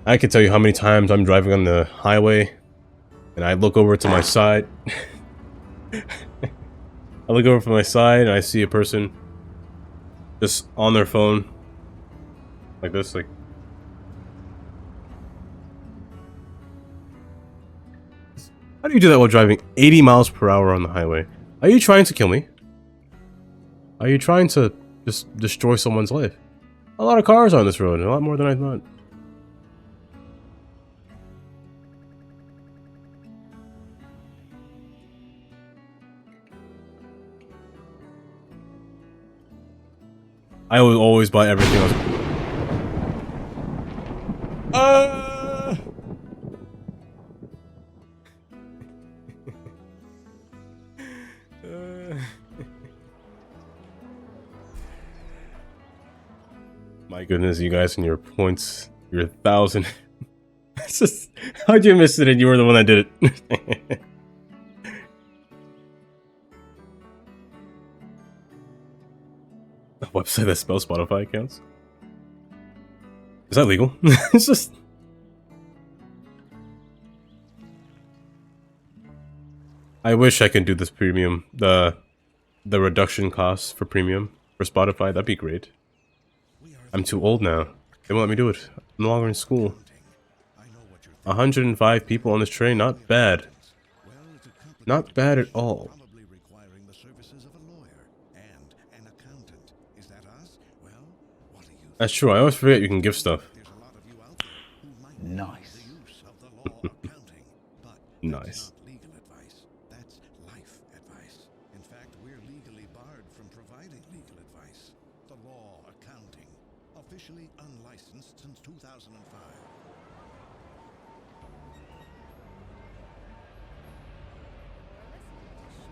I can tell you how many times I'm driving on the highway, and I look over to my side. I look over from my side, and I see a person just on their phone, like this, like. How do you do that while driving 80 miles per hour on the highway? Are you trying to kill me? Are you trying to just destroy someone's life? A lot of cars on this road, a lot more than I thought. I will always buy everything else. My goodness, you guys and your points, your 1,000. It's just, how'd you miss it and you were the one that did it? A website that spells Spotify accounts? Is that legal? It's just... I wish I could do this premium, the reduction costs for premium for Spotify, that'd be great. I'm too old now. They won't let me do it. I'm no longer in school. 105 people on this train, not bad. Not bad at all. That's true, I always forget you can give stuff. Nice. Nice. Legal advice. That's life advice. In fact, we're legally barred from providing legal advice. The law accounting, officially unlicensed since 2005.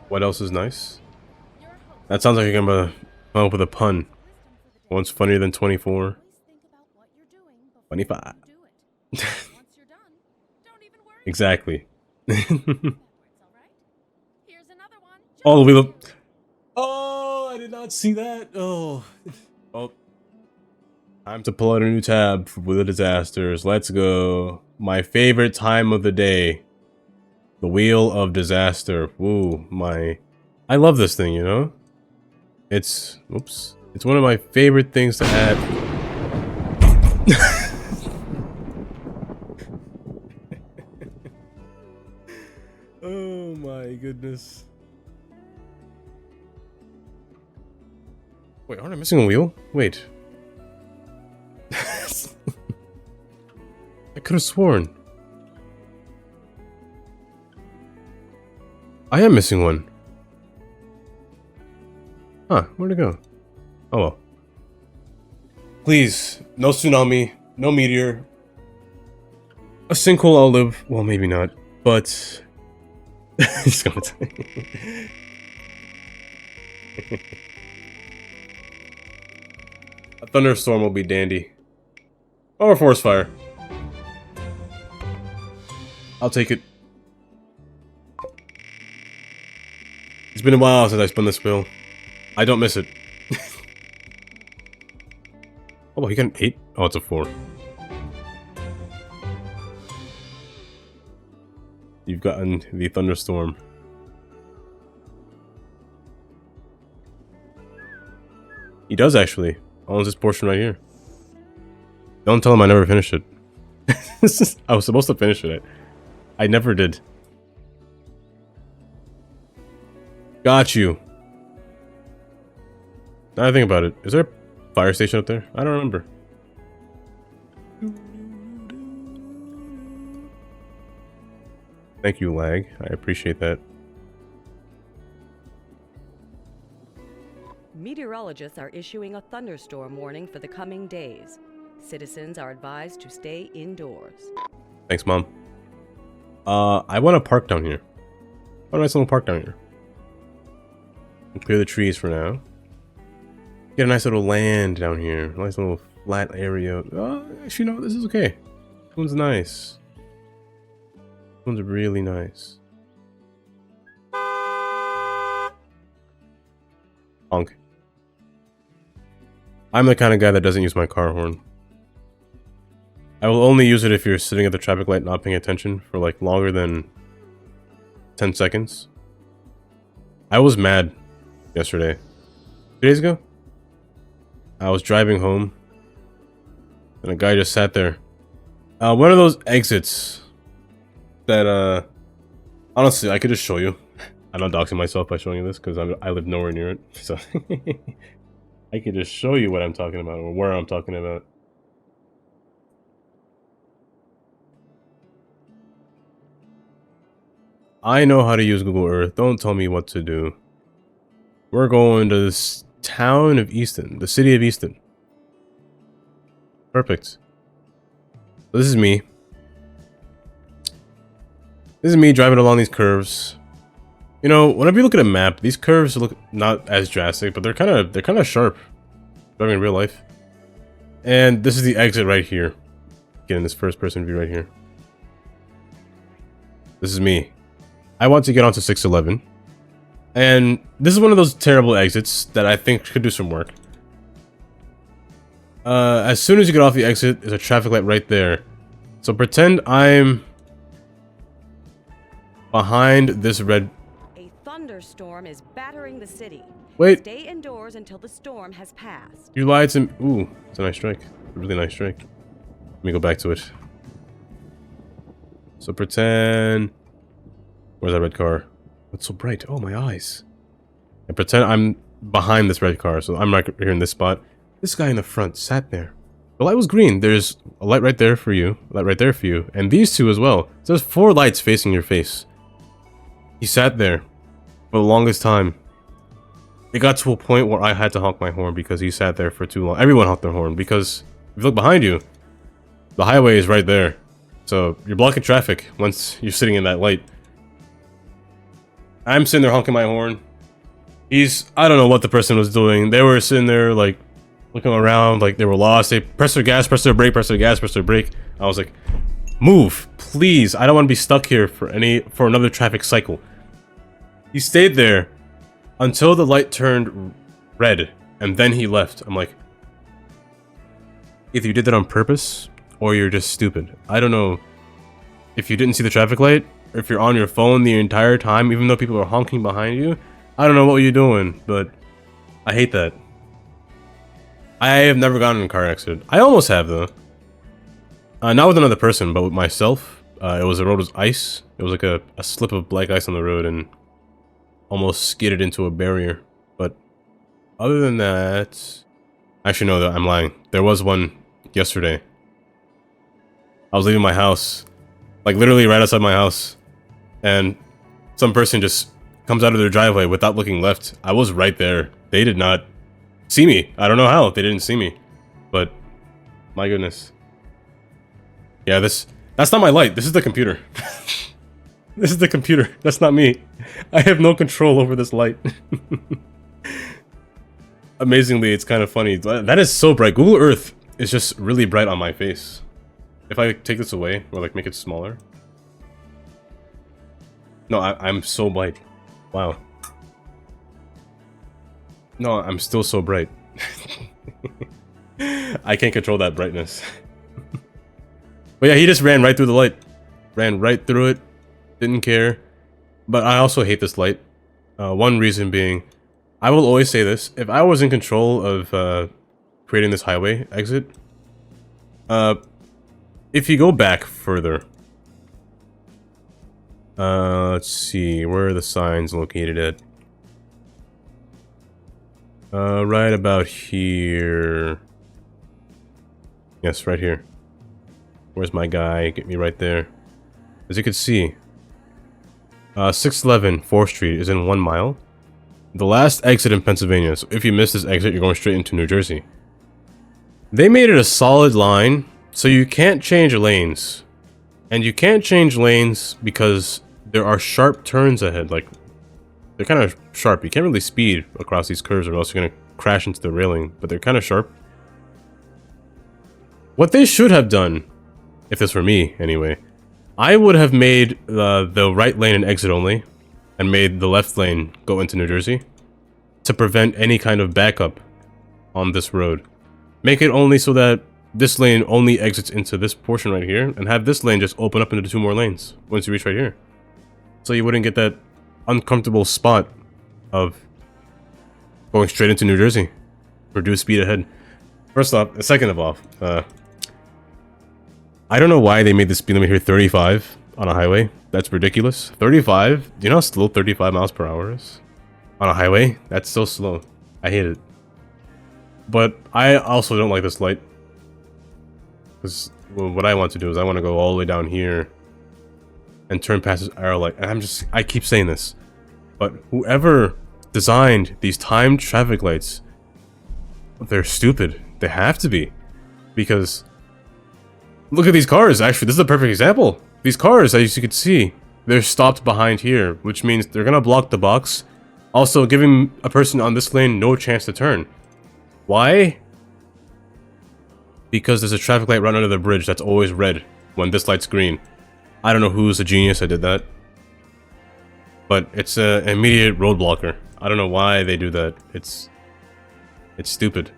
What else is nice? That sounds like you're gonna come up with a pun. One's funnier than 24. 25. Exactly. Oh, the wheel of... Oh, I did not see that. Oh. Oh. Time to pull out a new tab for Wheel of Disasters. Let's go. My favorite time of the day. The Wheel of Disaster. Woo, my... I love this thing, you know? It's... Oops. It's one of my favorite things to add. Oh my goodness. Wait, aren't I missing a wheel? Wait. I could have sworn. I am missing one. Huh, where'd it go? Oh well. Please, no tsunami, no meteor. A sinkhole I'll live. Well, maybe not, but... He's gonna A thunderstorm will be dandy. Or a forest fire. I'll take it. It's been a while since I spun this spill. I don't miss it. Oh, he got an 8? Oh, it's a 4. You've gotten the thunderstorm. He does actually. Owns this portion right here. Don't tell him I never finished it. I was supposed to finish it. I never did. Got you. Now I think about it. Is there a fire station up there? I don't remember. Thank you, lag. I appreciate that. Meteorologists are issuing a thunderstorm warning for the coming days. Citizens are advised to stay indoors. Thanks, Mom. I want to park down here. Oh, nice little park down here. Clear the trees for now. Get a nice little land down here. Nice little flat area. Actually, no, this is okay. This one's nice. This one's really nice. Honk. I'm the kind of guy that doesn't use my car horn. I will only use it if you're sitting at the traffic light not paying attention for like longer than 10 seconds. I was mad yesterday. 2 days ago? I was driving home and a guy just sat there. One of those exits that, honestly, I could just show you. I'm not doxing myself by showing you this because I live nowhere near it. So I could just show you what I'm talking about or where I'm talking about. I know how to use Google Earth. Don't tell me what to do. We're going to this town of Easton, the city of Easton. Perfect. So this is me. This is me driving along these curves. You know, whenever you look at a map, these curves look not as drastic, but they're kind of sharp. Driving in real life. And this is the exit right here. Getting this first person view right here. This is me. I want to get onto 611. And this is one of those terrible exits that I think could do some work. As soon as you get off the exit, there's a traffic light right there. So pretend I'm behind this red... A thunderstorm is battering the city. Wait. Stay indoors until the storm has passed. You lied to me. Ooh, it's a nice strike. A really nice strike. Let me go back to it. So pretend... Where's that red car? It's so bright. Oh, my eyes. And pretend I'm behind this red car. So I'm right here in this spot. This guy in the front sat there. The light was green. There's a light right there for you. A light right there for you. And these two as well. So there's 4 lights facing your face. He sat there for the longest time. It got to a point where I had to honk my horn because he sat there for too long. Everyone honked their horn because if you look behind you, the highway is right there. So you're blocking traffic once you're sitting in that light. I'm sitting there honking my horn. I don't know what the person was doing. They were sitting there, like, looking around, like they were lost. They press their gas, press their brake, press their gas, press their brake. I was like, move, please. I don't want to be stuck here for another traffic cycle. He stayed there until the light turned red, and then he left. I'm like, either you did that on purpose, or you're just stupid. I don't know if you didn't see the traffic light, or if you're on your phone the entire time, even though people are honking behind you. I don't know what you're doing, but I hate that. I have never gotten in a car accident. I almost have, though. Not with another person, but with myself. The road was ice. It was like a slip of black ice on the road, and almost skidded into a barrier. But other than that... Actually, no, I'm lying. There was one yesterday. I was leaving my house. Like, literally right outside my house. And some person just comes out of their driveway without looking left. I was right there. They did not see me. I don't know how. They didn't see me. But, my goodness. Yeah, that's not my light. This is the computer. This is the computer. That's not me. I have no control over this light. Amazingly, it's kind of funny. That is so bright. Google Earth is just really bright on my face. If I take this away, or like make it smaller. No, I'm so bright. Wow. No, I'm still so bright. I can't control that brightness. But yeah, he just ran right through the light. Ran right through it. Didn't care. But I also hate this light. One reason being, I will always say this. If I was in control of creating this highway exit, if you go back further, let's see, where are the signs located at? Right about here. Yes, right here. Where's my guy? Get me right there. As you can see, 611 4th Street is in 1 mile. The last exit in Pennsylvania, so if you miss this exit, you're going straight into New Jersey. They made it a solid line, so you can't change lanes. And you can't change lanes because there are sharp turns ahead, like, they're kind of sharp. You can't really speed across these curves or else you're going to crash into the railing, but they're kind of sharp. What they should have done, if this were me anyway, I would have made the right lane an exit only, and made the left lane go into New Jersey, to prevent any kind of backup on this road. Make it only so that this lane only exits into this portion right here, and have this lane just open up into 2 more lanes once you reach right here. So you wouldn't get that uncomfortable spot of going straight into New Jersey. Reduce speed ahead. First off, second of all, I don't know why they made the speed limit here 35 on a highway. That's ridiculous. 35? Do you know how slow 35 miles per hour is? On a highway? That's so slow. I hate it. But I also don't like this light. Because what I want to do is I want to go all the way down here and turn past this arrow light. And I keep saying this. But whoever designed these timed traffic lights, they're stupid. They have to be. Because look at these cars. Actually, this is a perfect example. These cars, as you can see, they're stopped behind here, which means they're gonna block the box, also giving a person on this lane no chance to turn. Why? Because there's a traffic light right under the bridge that's always red when this light's green. I don't know who's a genius that did that, but it's an immediate road blocker. I don't know why they do that. It's stupid.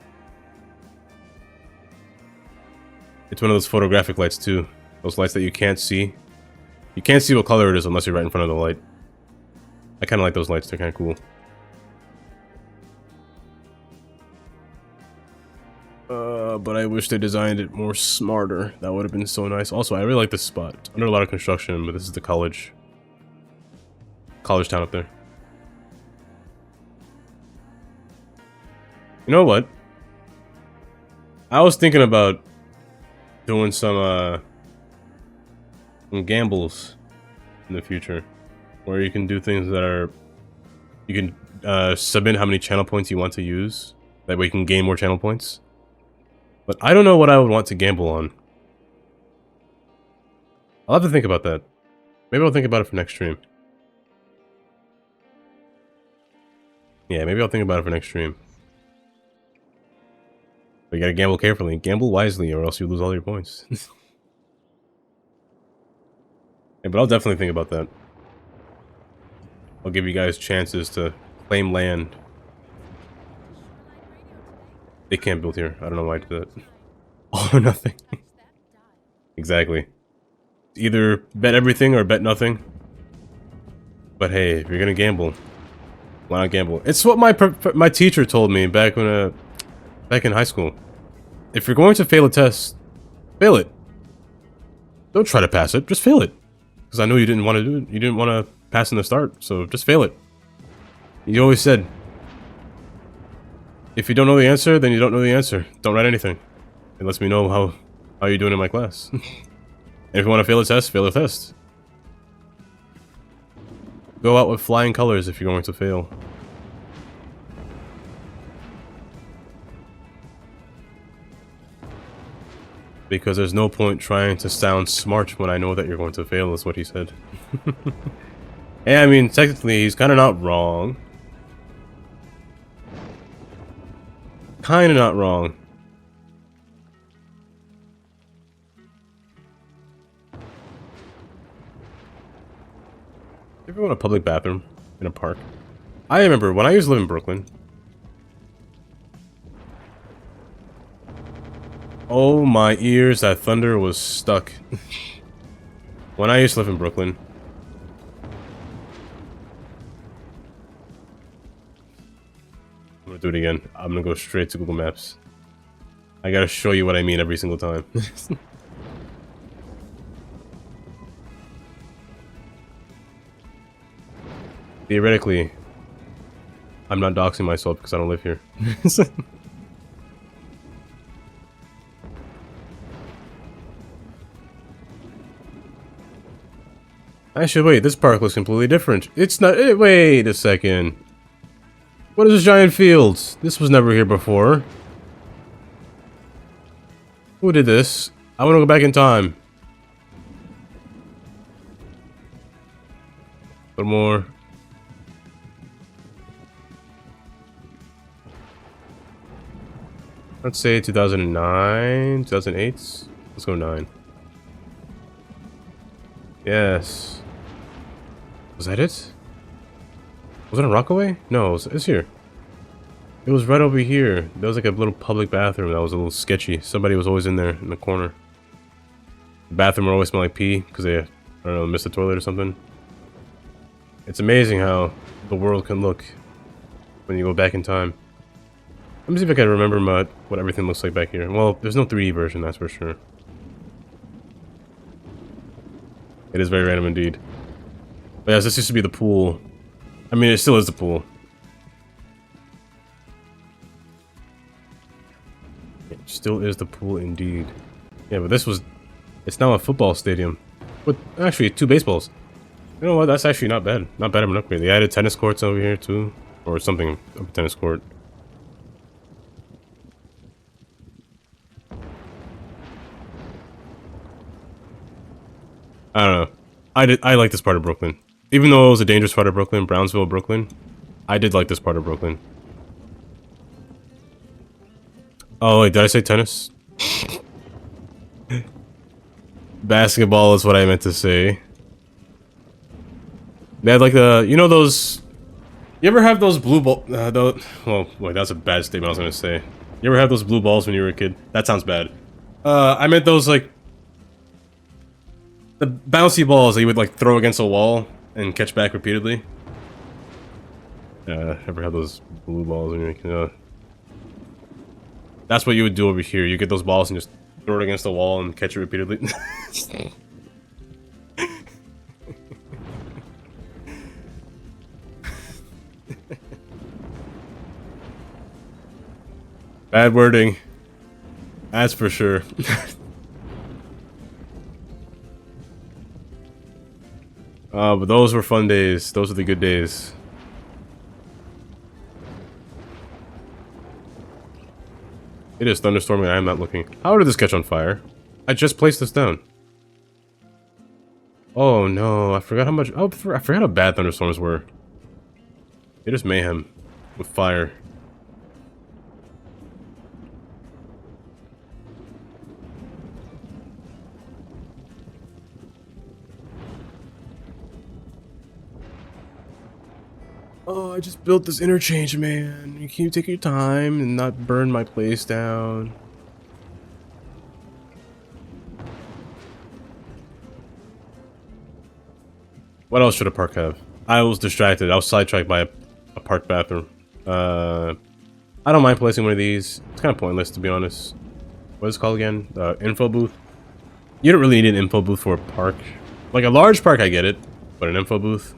It's one of those photographic lights too. Those lights that you can't see. You can't see what color it is unless you're right in front of the light. I kind of like those lights. They're kind of cool. But I wish they designed it more smarter. That would have been so nice. Also, I really like this spot. It's under a lot of construction, but this is the college town up there. You know what? I was thinking about doing some gambles in the future, where you can do things that are, you can submit how many channel points you want to use. That way you can gain more channel points. But I don't know what I would want to gamble on. I'll have to think about that. Maybe I'll think about it for next stream. Yeah, maybe I'll think about it for next stream. But you gotta gamble carefully. Gamble wisely or else you lose all your points. Yeah, but I'll definitely think about that. I'll give you guys chances to claim land. They can't build here. I don't know why I did that. All or nothing. Exactly. Either bet everything or bet nothing. But hey, if you're gonna gamble, why not gamble? It's what my teacher told me back when back in high school. If you're going to fail a test, fail it. Don't try to pass it. Just fail it. Because I know you didn't want to do it. You didn't want to pass in the start, so just fail it. You always said, if you don't know the answer, then you don't know the answer. Don't write anything. It lets me know how you're doing in my class. And if you want to fail a test, fail a test. Go out with flying colors if you're going to fail. Because there's no point trying to sound smart when I know that you're going to fail, is what he said. And I mean, technically, he's kind of not wrong. Kind of not wrong. Ever want a public bathroom in a park? I remember when I used to live in Brooklyn. Oh my ears, that thunder was stuck. When I used to live in Brooklyn. I'm gonna do it again. I'm gonna go straight to Google Maps. I gotta show you what I mean every single time. Theoretically, I'm not doxing myself because I don't live here. Actually, wait, this park looks completely different. It's not- wait a second. What is this giant field? This was never here before. Who did this? I want to go back in time. A little more. Let's say 2009, 2008. Let's go 9. Yes. Was that it? Was it in Rockaway? No, it's here. It was right over here. There was like a little public bathroom that was a little sketchy. Somebody was always in there in the corner. The bathroom would always smell like pee because they, I don't know, missed the toilet or something. It's amazing how the world can look when you go back in time. Let me see if I can remember what everything looks like back here. Well, there's no 3D version, that's for sure. It is very random indeed. But yes, this used to be the pool. I mean, it still is the pool. It still is the pool indeed. Yeah, but this was... It's now a football stadium. With actually 2 baseballs. You know what? That's actually not bad. Not bad of an upgrade. They added tennis courts over here too. Or something of a tennis court. I don't know. I like this part of Brooklyn. Even though it was a dangerous part of Brooklyn, Brownsville, Brooklyn, I did like this part of Brooklyn. Oh, wait, did I say tennis? Basketball is what I meant to say. They had like the, you know those... You ever have those blue ball... well, wait, that's a bad statement I was gonna say. You ever have those blue balls when you were a kid? That sounds bad. I meant those like... The bouncy balls that you would like throw against a wall and catch back repeatedly. Ever had those blue balls when you were a kid? That's what you would do over here. You get those balls and just throw it against the wall and catch it repeatedly. Bad wording. That's for sure. But those were fun days. Those are the good days. It is thunderstorming. I am not looking. How did this catch on fire? I just placed this down. Oh no, I forgot how much... Oh, I forgot how bad thunderstorms were. It is mayhem. with fire. Oh, I just built this interchange, man. Can you take your time and not burn my place down? What else should a park have? I was distracted. I was sidetracked by a park bathroom. I don't mind placing one of these. It's kind of pointless, to be honest. What is it called again? Info booth. You don't really need an info booth for a park. Like a large park, I get it. But an info booth?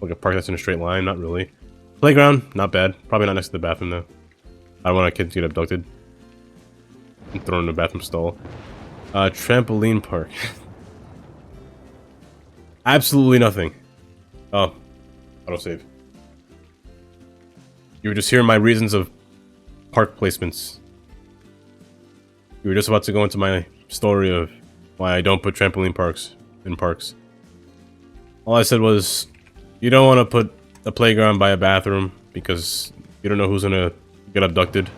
Like a park that's in a straight line? Not really. Playground? Not bad. Probably not next to the bathroom, though. I don't want our kids to get abducted and thrown in a bathroom stall. Trampoline park. Absolutely nothing. Oh. Autosave. You were just hearing my reasons of park placements. You were just about to go into my story of why I don't put trampoline parks in parks. All I said was, you don't want to put a playground by a bathroom because you don't know who's gonna get abducted.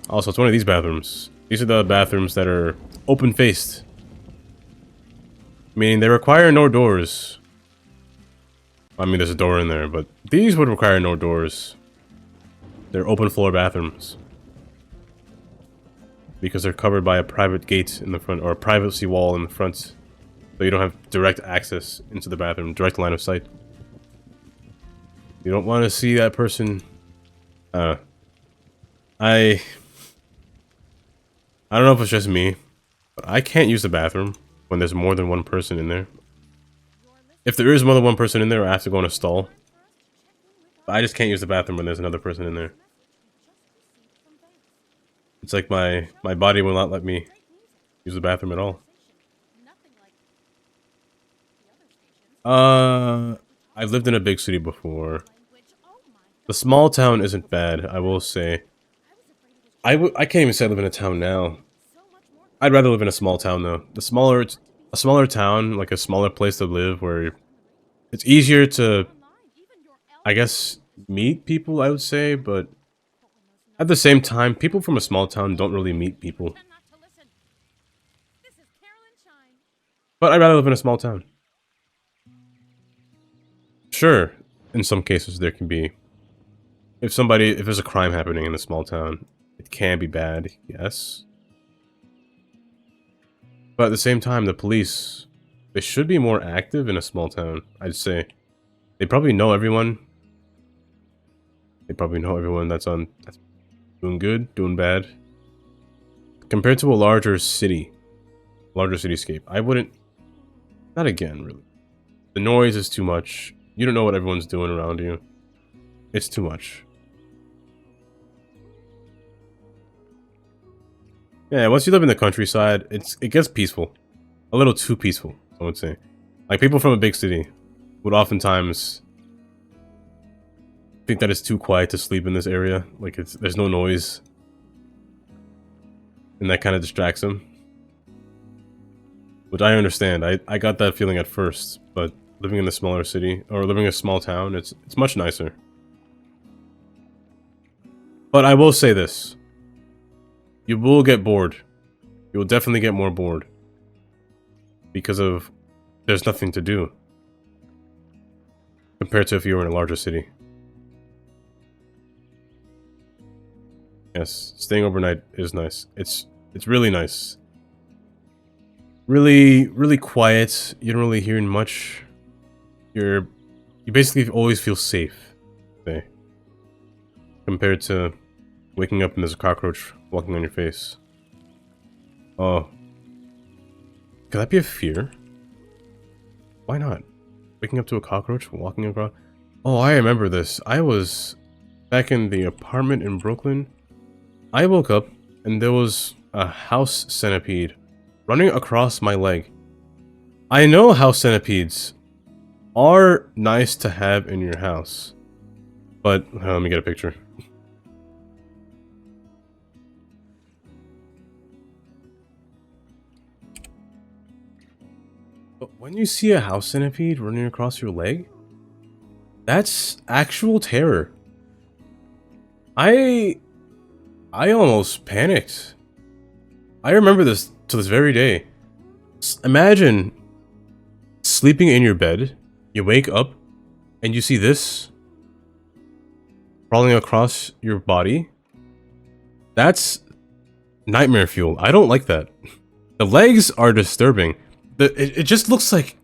Also, it's one of these bathrooms. These are the bathrooms that are open-faced. Meaning they require no doors. I mean, there's a door in there, but these would require no doors. They're open floor bathrooms. Because they're covered by a private gate in the front, or a privacy wall in the front. So you don't have direct access into the bathroom, direct line of sight. You don't want to see that person. I don't know if it's just me, but I can't use the bathroom when there's more than one person in there. If there is more than one person in there, I have to go in a stall. But I just can't use the bathroom when there's another person in there. It's like my body will not let me use the bathroom at all. I've lived in a big city before. The small town isn't bad, I will say. I can't even say I live in a town now. I'd rather live in a small town though. A smaller town, like a smaller place to live where it's easier to, I guess, meet people, I would say, but at the same time, people from a small town don't really meet people. But I'd rather live in a small town. Sure, in some cases there can be. If there's a crime happening in a small town, it can be bad, yes. But at the same time, the police, they should be more active in a small town, I'd say. They probably know everyone. They probably know everyone that's doing good, doing bad. Compared to a larger cityscape, I wouldn't... Not again, really. The noise is too much. You don't know what everyone's doing around you. It's too much. Yeah, once you live in the countryside, it gets peaceful. A little too peaceful, I would say. Like, people from a big city would oftentimes think that it's too quiet to sleep in this area. Like, there's no noise. And that kind of distracts them. Which I understand. I got that feeling at first, but living in a smaller city, or living in a small town, it's much nicer. But I will say this. You will get bored. You will definitely get more bored. Because there's nothing to do. Compared to if you were in a larger city. Yes, staying overnight is nice. It's really nice. Really quiet. You don't really hear much. You basically always feel safe. Okay. Compared to waking up and there's a cockroach walking on your face. Oh. Could that be a fear? Why not? Waking up to a cockroach walking across... Oh, I remember this. I was back in the apartment in Brooklyn. I woke up and there was a house centipede running across my leg. I know house centipedes are nice to have in your house. But, let me get a picture. But when you see a house centipede running across your leg, That's actual terror. I almost panicked. I remember this to this very day. Imagine sleeping in your bed, you wake up, and you see this crawling across your body. That's nightmare fuel. I don't like that. The legs are disturbing. It just looks like...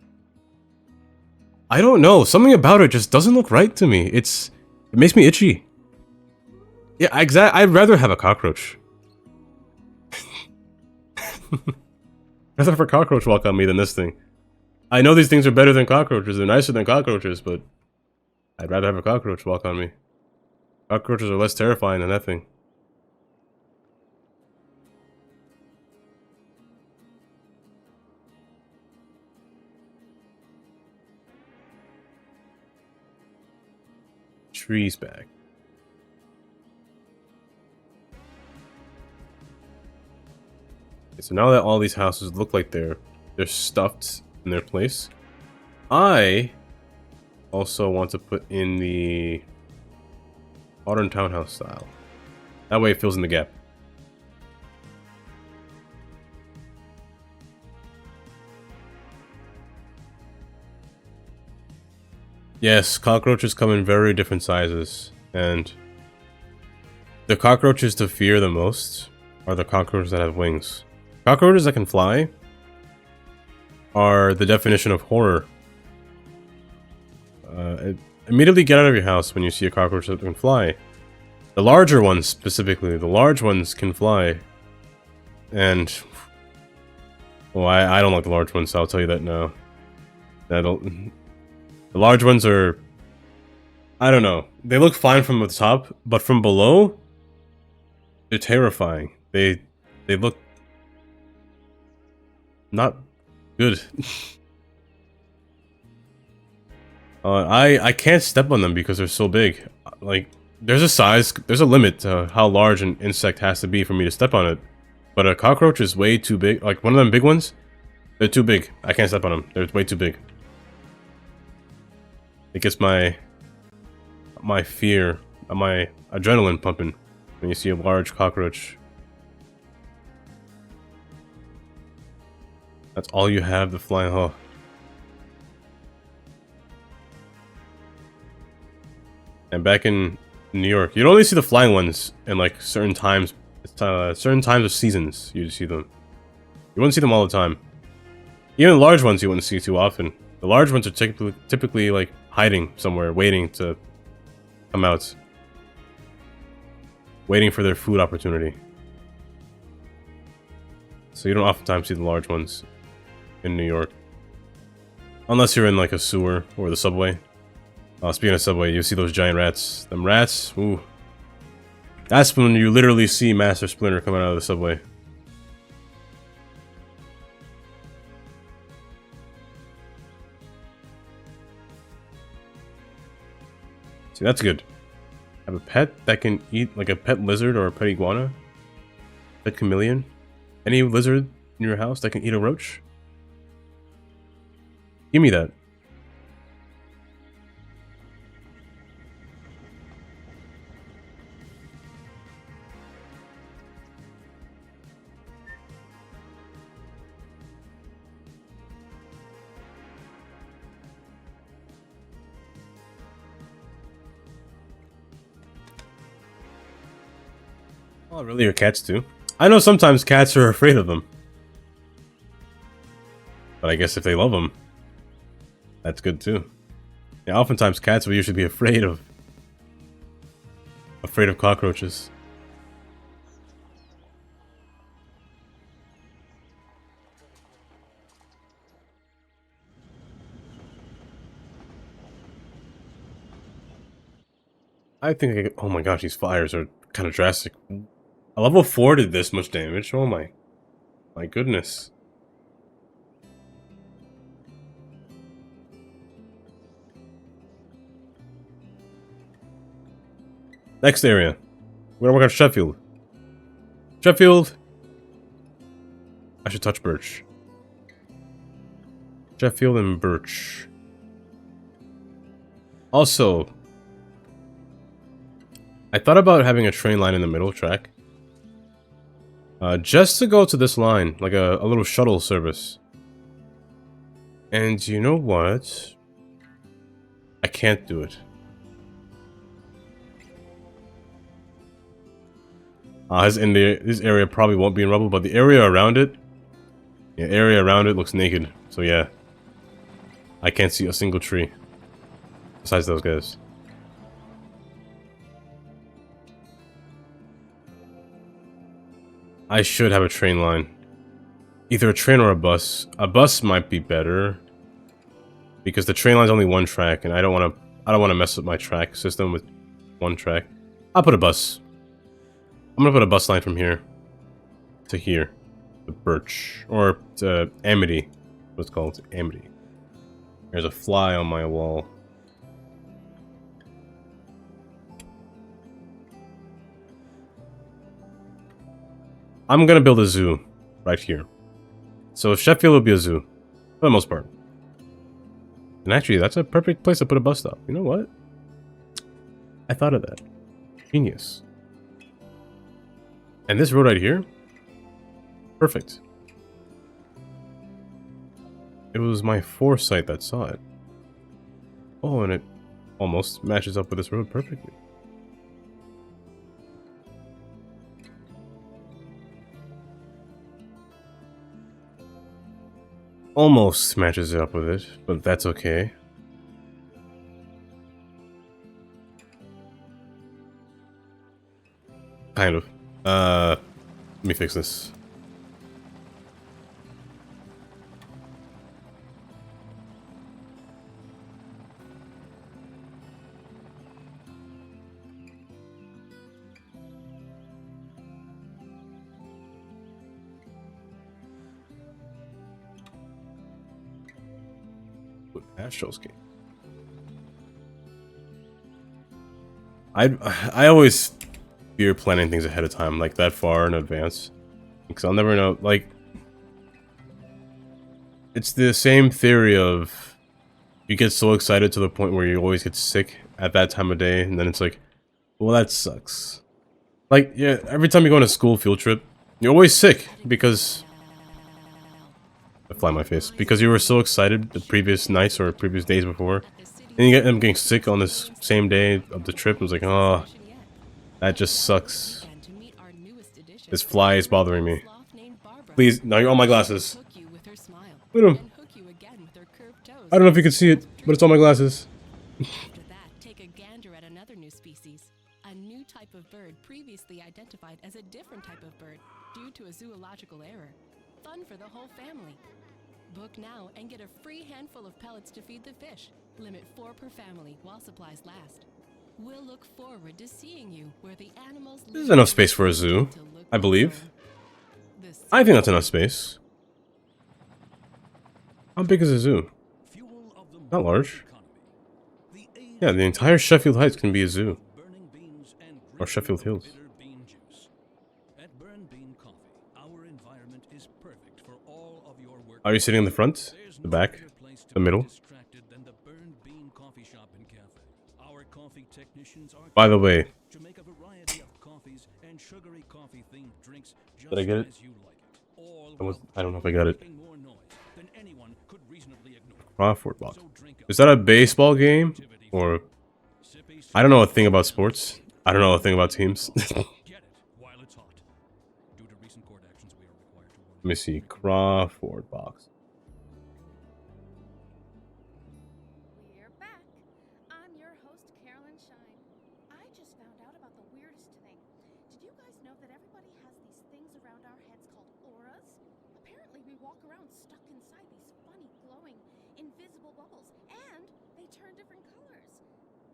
I don't know. Something about it just doesn't look right to me. It makes me itchy. Yeah, exactly. I'd rather have a cockroach. I'd rather have a cockroach walk on me than this thing. I know these things are better than cockroaches. They're nicer than cockroaches, but I'd rather have a cockroach walk on me. Cockroaches are less terrifying than that thing. Trees back. Okay, so now that all these houses look like they're stuffed in their place, I also want to put in the modern townhouse style. That way it fills in the gap. Yes, cockroaches come in very different sizes, and the cockroaches to fear the most are the cockroaches that have wings. Cockroaches that can fly are the definition of horror. Immediately get out of your house when you see a cockroach that can fly. The larger ones, specifically, the large ones can fly. And... well, I don't like the large ones, so I'll tell you that now. The large ones are... I don't know. They look fine from the top, but from below, they're terrifying. They look... not good. I can't step on them because they're so big. Like, there's a limit to how large an insect has to be for me to step on it. But a cockroach is way too big. Like, one of them big ones, they're too big. I can't step on them. They're way too big. It gets my fear, my adrenaline pumping when you see a large cockroach. That's all you have, the flying hole. And back in New York, you'd only see the flying ones in like certain times of seasons. You'd see them. You wouldn't see them all the time. Even large ones you wouldn't see too often. The large ones are typically like hiding somewhere, waiting to come out. Waiting for their food opportunity. So you don't oftentimes see the large ones in New York. Unless you're in like a sewer or the subway. Speaking of subway, you see those giant rats. Them rats, ooh. That's when you literally see Master Splinter coming out of the subway. See, that's good. Have a pet that can eat, like a pet lizard or a pet iguana? Pet chameleon? Any lizard in your house that can eat a roach? Give me that. Oh, really? Your cats too? I know sometimes cats are afraid of them. But I guess if they love them, that's good too. Yeah, oftentimes cats will usually be afraid of cockroaches. I think oh my gosh, these fires are kind of drastic. A level 4 did this much damage. Oh my goodness. Next area. We're gonna work on Sheffield. Sheffield. I should touch Birch. Sheffield and Birch. Also, I thought about having a train line in the middle track. Just to go to this line, like a little shuttle service. And you know what? I can't do it. This area probably won't be in rubble, but the area around it, looks naked. So yeah, I can't see a single tree besides those guys. I should have a train line, either a train or a bus. A bus might be better because the train line's only one track, and I don't want to mess up my track system with one track. I'll put a bus. I'm gonna put a bus line from here to here, to Birch, or to Amity. What's it called? Amity. There's a fly on my wall. I'm gonna build a zoo right here. So Sheffield will be a zoo, for the most part. And actually, that's a perfect place to put a bus stop. You know what? I thought of that. Genius. And this road right here? Perfect. It was my foresight that saw it. Oh, and it almost matches up with this road perfectly. Almost matches up with it, but that's okay. Kind of. Let me fix this. Astro's game. I always fear planning things ahead of time, like that far in advance, because I'll never know. Like, it's the same theory of you get so excited to the point where you always get sick at that time of day, and then it's like, well, that sucks. Like, yeah, every time you go on a school field trip, you're always sick because I fly my face because you were so excited the previous nights or previous days before, and you get them getting sick on this same day of the trip. It was like, oh, that just sucks. This fly is bothering me. Please, now you're on my glasses. Look at him. I don't know if you can see it, but it's on my glasses. After that, take a gander at another new species. A new type of bird previously identified as a different type of bird due to a zoological error. Fun for the whole family. Book now and get a free handful of pellets to feed the fish. Limit 4 per family while supplies last. We'll look forward to seeing you where the animals live. There's enough space for a zoo, I believe. I think that's enough space. How big is a zoo? Not large. Yeah, the entire Sheffield Heights can be a zoo. Or Sheffield Hills. Are you sitting in the front? The back? The middle? By the way, did I get it? I don't know if I got it. Crawford box. Is that a baseball game? Or... I don't know a thing about sports. I don't know a thing about teams. Let me see. Crawford box. We're back. I'm your host, Carolyn Shine. I just found out about the weirdest thing. Did you guys know that everybody has these things around our heads called auras? Apparently we walk around stuck inside these funny, glowing, invisible bubbles, and they turn different colors.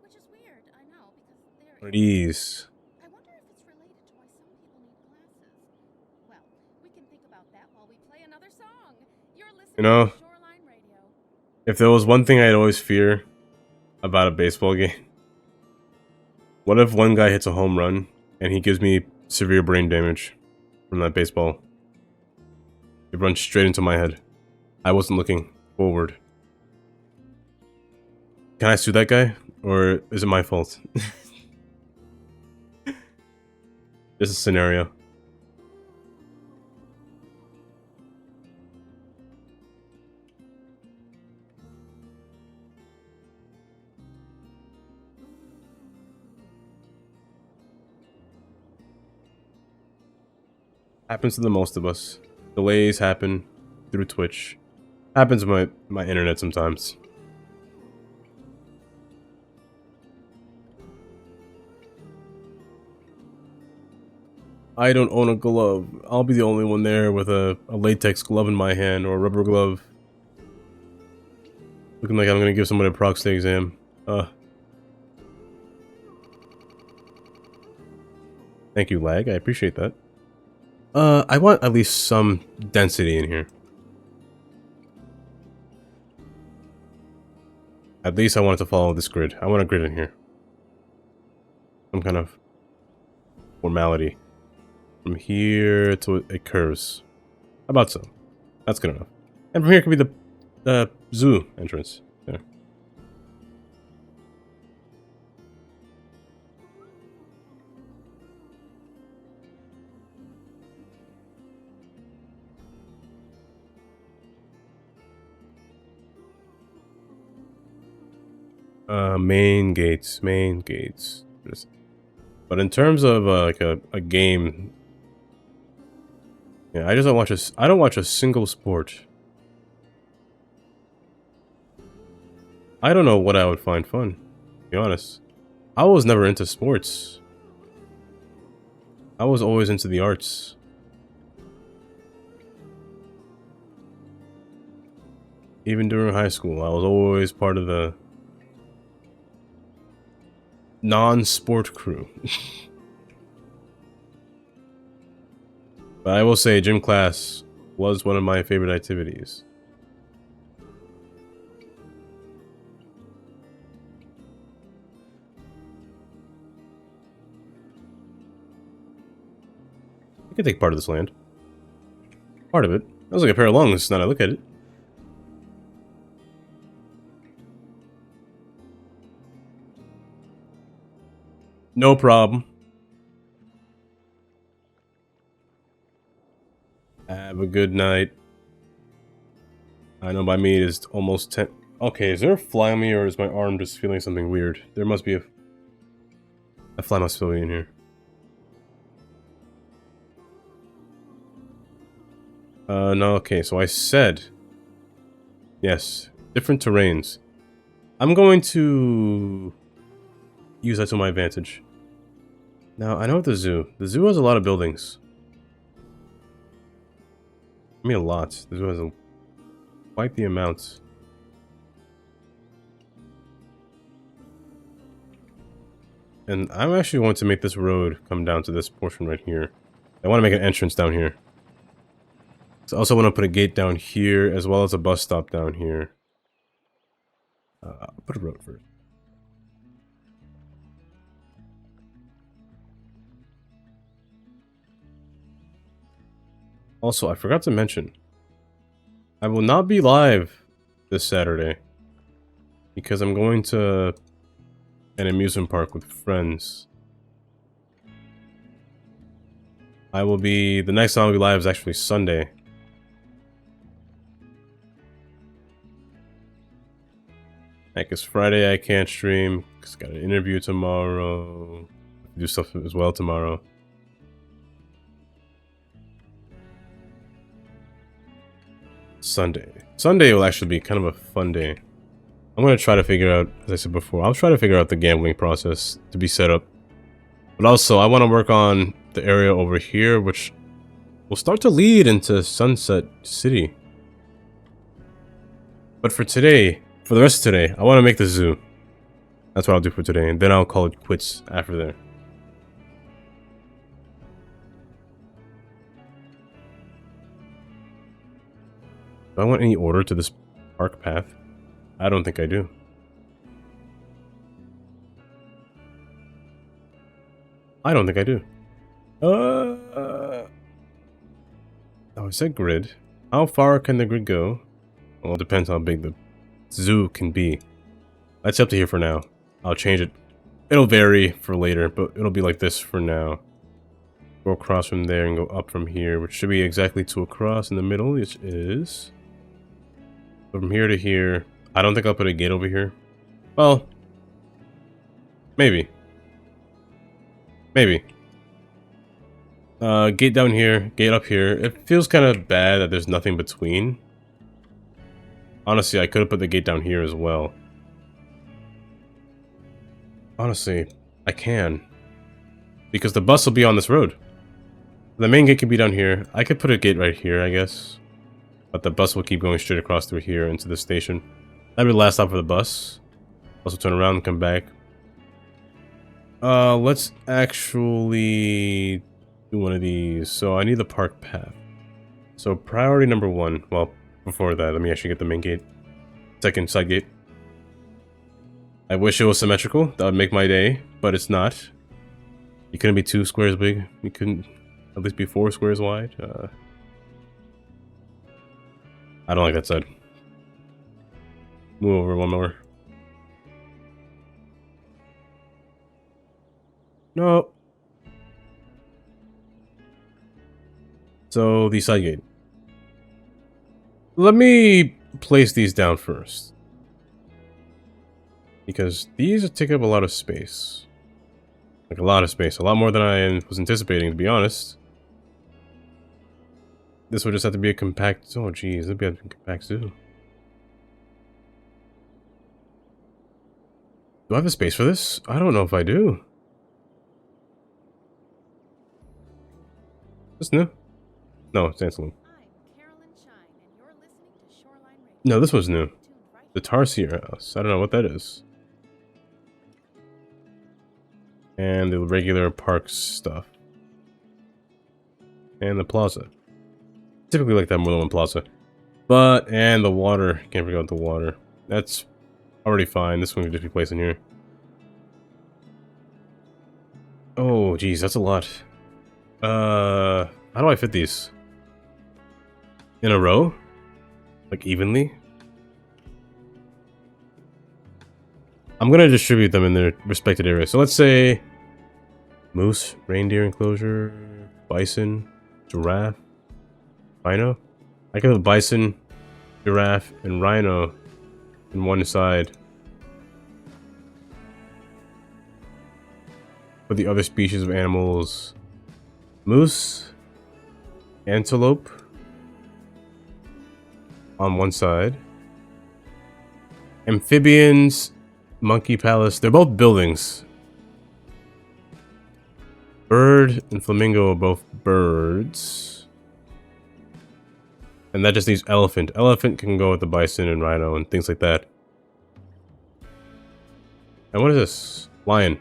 Which is weird, I know, because they're... What are these? I wonder if it's related to why some people need glasses. Well, we can think about that while we play another song. You're listening You know, to Shoreline Radio. if there was one thing I'd always fear about a baseball game, what if one guy hits a home run and he gives me severe brain damage from that baseball? It runs straight into my head. I wasn't looking forward. Can I sue that guy? Or is it my fault? Just a scenario. Happens to the most of us. Delays happen through Twitch. Happens with my internet sometimes. I don't own a glove. I'll be the only one there with a latex glove in my hand or a rubber glove. Looking like I'm gonna give somebody a prostate exam. Thank you, lag. I appreciate that. I want at least some density in here. At least I want it to follow this grid. I want a grid in here. Some kind of formality. From here to it curves. How about so? That's good enough. And from here could be the zoo entrance. There. Main gates. But in terms of like a game, yeah, I don't watch a single sport. I don't know what I would find fun, to be honest. I was never into sports. I was always into the arts. Even during high school, I was always part of the non-sport crew. But I will say gym class was one of my favorite activities. I could take part of this land. Part of it. That was like a pair of lungs, now that I look at it. No problem. Have a good night. I know by me it is almost 10. Okay, is there a fly on me or is my arm just feeling something weird? There must be a fly must be in here. No, okay, so I said... Yes, different terrains. I'm going to use that to my advantage. Now, I know the zoo. The zoo has a lot of buildings. I mean a lot. The zoo has quite the amount. And I'm actually going to make this road come down to this portion right here. I want to make an entrance down here. So I also want to put a gate down here, as well as a bus stop down here. I'll put a road first. Also, I forgot to mention, I will not be live this Saturday because I'm going to an amusement park with friends. The next time I'll be live is actually Sunday. Like, it's Friday I can't stream, because I got an interview tomorrow, do stuff as well tomorrow. Sunday will actually be kind of a fun day. I'm going to try to figure out, as I said before, I'll try to figure out the gambling process to be set up. But also, I want to work on the area over here, which will start to lead into Sunset City. But for today, for the rest of today, I want to make the zoo. That's what I'll do for today, and then I'll call it quits after there. Do I want any order to this park path? I don't think I do. I don't think I do. Oh, I said grid. How far can the grid go? Well, it depends how big the zoo can be. That's up to here for now. I'll change it. It'll vary for later, but it'll be like this for now. Go across from there and go up from here, which should be exactly 2 across in the middle, which is... From here to here. I don't think I'll put a gate over here. Well, maybe. Maybe. Gate down here, gate up here. It feels kind of bad that there's nothing between. Honestly, I could have put the gate down here as well. Honestly, I can. Because the bus will be on this road. The main gate can be down here. I could put a gate right here, I guess. But the bus will keep going straight across through here into the station. That'll be the last stop for the bus. Also turn around and come back. Let's actually do one of these. So I need the park path. So priority number 1. Well, before that, let me actually get the main gate. Second side gate. I wish it was symmetrical. That would make my day, but it's not. You couldn't be 2 squares big. You couldn't at least be 4 squares wide. I don't like that side. Move over one more. No. So the side gate. Let me place these down first. Because these take up a lot of space. Like a lot of space. A lot more than I was anticipating, to be honest. This would just have to be a compact... Oh, geez. It'd be a compact too. Do I have a space for this? I don't know if I do. Is this new? No, it's Anselm. No, this one's new. The Tarsier House. I don't know what that is. And the regular park stuff. And the plaza. Typically like that more than one plaza. But, and the water. Can't forget about the water. That's already fine. This one could just be placed in here. Oh, geez, that's a lot. How do I fit these? In a row? Like evenly? I'm gonna distribute them in their respected areas. So let's say moose, reindeer enclosure, bison, giraffe, rhino. I can have bison, giraffe, and rhino in one side. For the other species of animals, moose, antelope on one side, amphibians, monkey palace. They're both buildings. Bird and flamingo are both birds. And that just leaves elephant. Elephant can go with the bison and rhino and things like that. And what is this? Lion.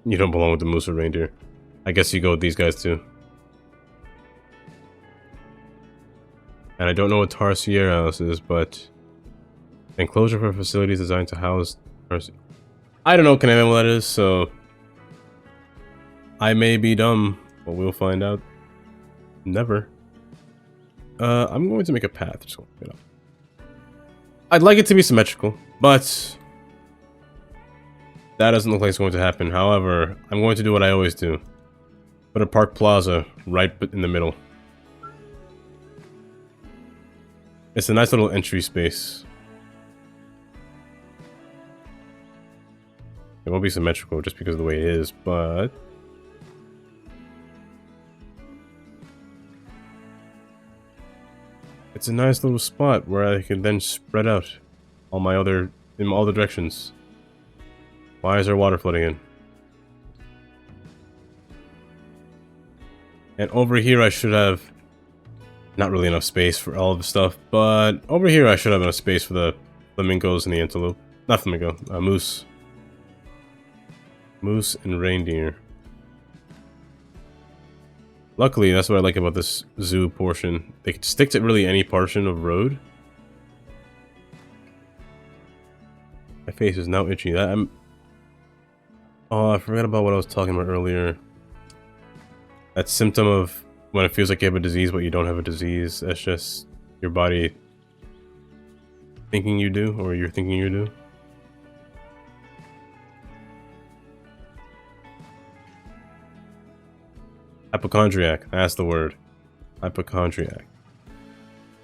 You don't belong with the moose or reindeer. I guess you go with these guys too. And I don't know what Tarsier House is, but enclosure for facilities designed to house Tarsier. I don't know what kind of animal that is, so I may be dumb, but we'll find out. Never. I'm going to make a path. Just look it up. I'd like it to be symmetrical, but that doesn't look like it's going to happen. However, I'm going to do what I always do. Put a park plaza right in the middle. It's a nice little entry space. It won't be symmetrical just because of the way it is, but it's a nice little spot where I can then spread out all my other in all the directions. Why is there water flooding in? And over here I should have not really enough space for all of the stuff, but over here I should have enough space for the flamingos and the antelope. Not flamingo, moose. Moose and reindeer. Luckily, that's what I like about this zoo portion. They can stick to really any portion of road. My face is now itchy. Oh, I forgot about what I was talking about earlier. That symptom of when it feels like you have a disease but you don't have a disease. That's just your body thinking you do, or you're thinking you do. Hypochondriac, that's the word. Hypochondriac.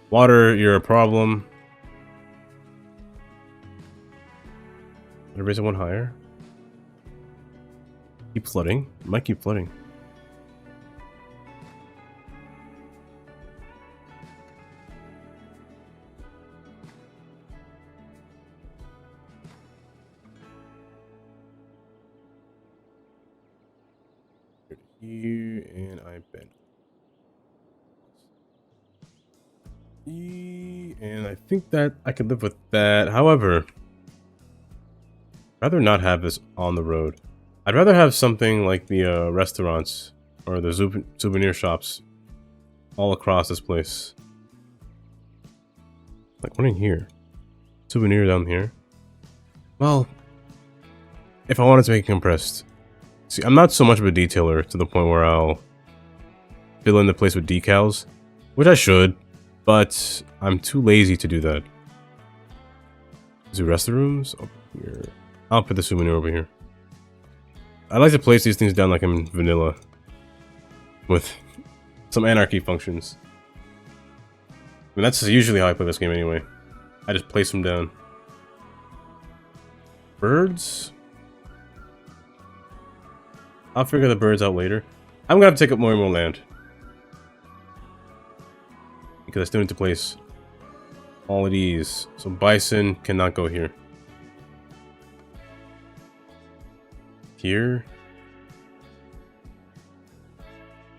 Water, you're a problem. Did I raise it one higher? Keep flooding. Might keep flooding. Here, and I bend. And I think that I could live with that. However, I'd rather not have this on the road. I'd rather have something like the restaurants or the souvenir shops all across this place. Like one in here. Souvenir down here. Well, if I wanted to make it compressed. See, I'm not so much of a detailer to the point where I'll fill in the place with decals, which I should, but I'm too lazy to do that. Is there restrooms over here? I'll put the souvenir over here. I like to place these things down like I'm vanilla, with some anarchy functions. I mean, that's usually how I play this game anyway. I just place them down. Birds? I'll figure the birds out later. I'm gonna have to take up more and more land. Because I still need to place all of these. So bison cannot go here. Here.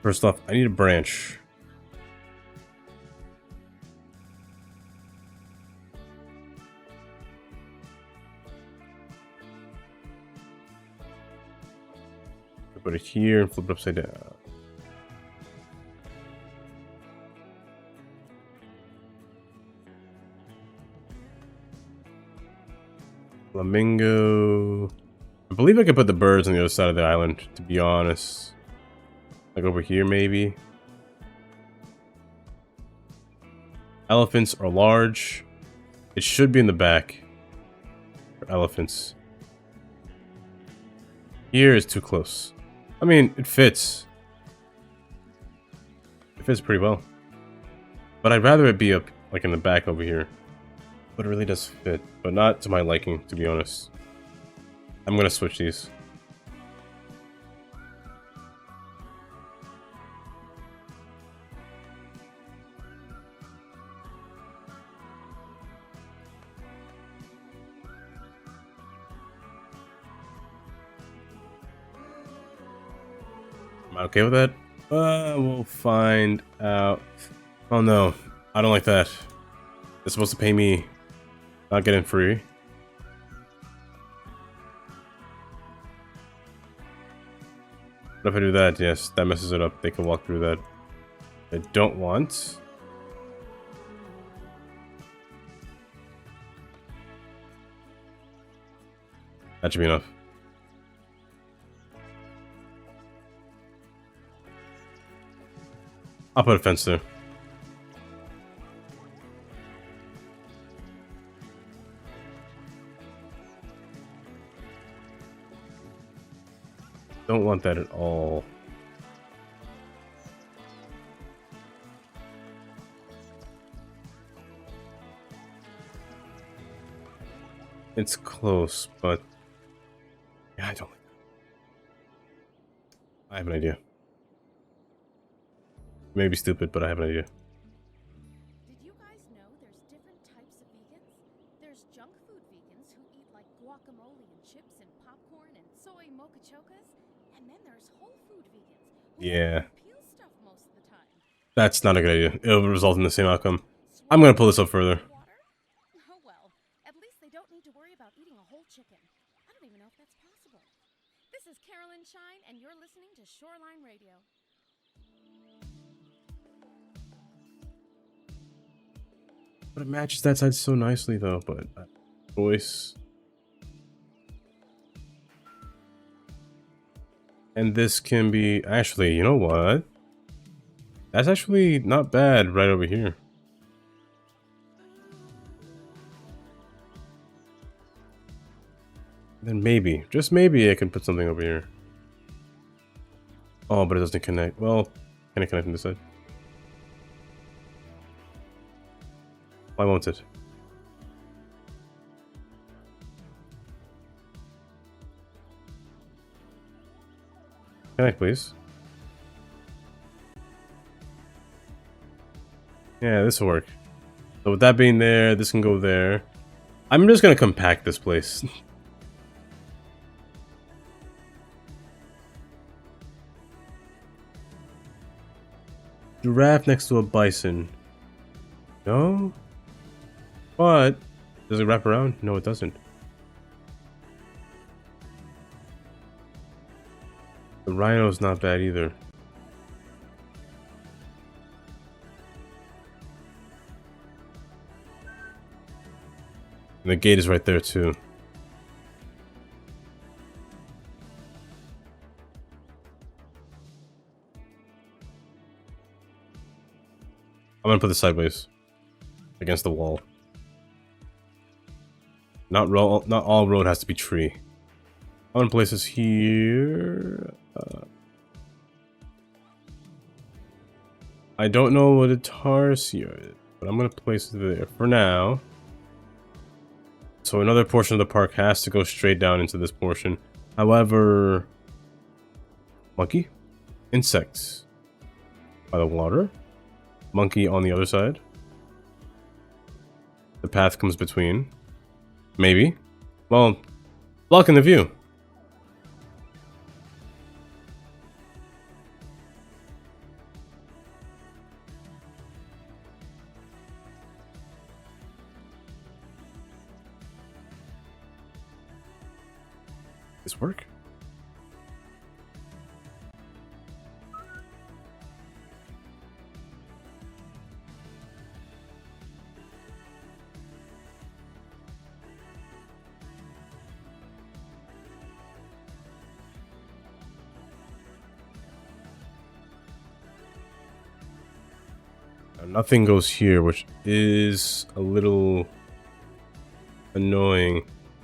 First off, I need a branch. Put it here and flip it upside down. Flamingo. I believe I could put the birds on the other side of the island, to be honest. Like over here, maybe. Elephants are large. It should be in the back for elephants. Here is too close. I mean, it fits. It fits pretty well. But I'd rather it be up, like in the back over here. But it really does fit. But not to my liking, to be honest. I'm gonna switch these. Am I okay with that? We'll find out. Oh no, I don't like that. They're supposed to pay me, not get in free. What if I do that? Yes, that messes it up. They can walk through that. I don't want. That should be enough. I'll put a fence there. Don't want that at all. It's close, but yeah, I don't like that. I have an idea. Maybe stupid, but I have an idea. Did you guys know there's different types of vegans? There's junk food vegans who eat like guacamole and chips and popcorn and soy mochachokas, and then there's whole food vegans who Yeah. peel stuff most of the time. That's not a good idea. It'll result in the same outcome. I'm gonna pull this up further. Water? Oh well, at least they don't need to worry about eating a whole chicken. I don't even know if that's possible. This is Carolyn Shine, and you're listening to Shoreline Radio. But it matches that side so nicely, though. But voice. And this can be actually. You know what? That's actually not bad right over here. Then maybe, just maybe, I can put something over here. Oh, but it doesn't connect. Well, can it connect on this side? Why won't it? Connect, please. Yeah, this will work. So with that being there, this can go there. I'm just gonna compact this place. Giraffe next to a bison. No? But, does it wrap around? No, it doesn't. The rhino's not bad either. And the gate is right there too. I'm gonna put this sideways against the wall. Not all road has to be tree. I'm gonna place this here. I don't know what a tarsier is, but I'm gonna place it there for now. So another portion of the park has to go straight down into this portion. However, monkey, insects by the water, monkey on the other side. The path comes between. Maybe. Well, blocking the view. This work? Now, nothing goes here, which is a little annoying.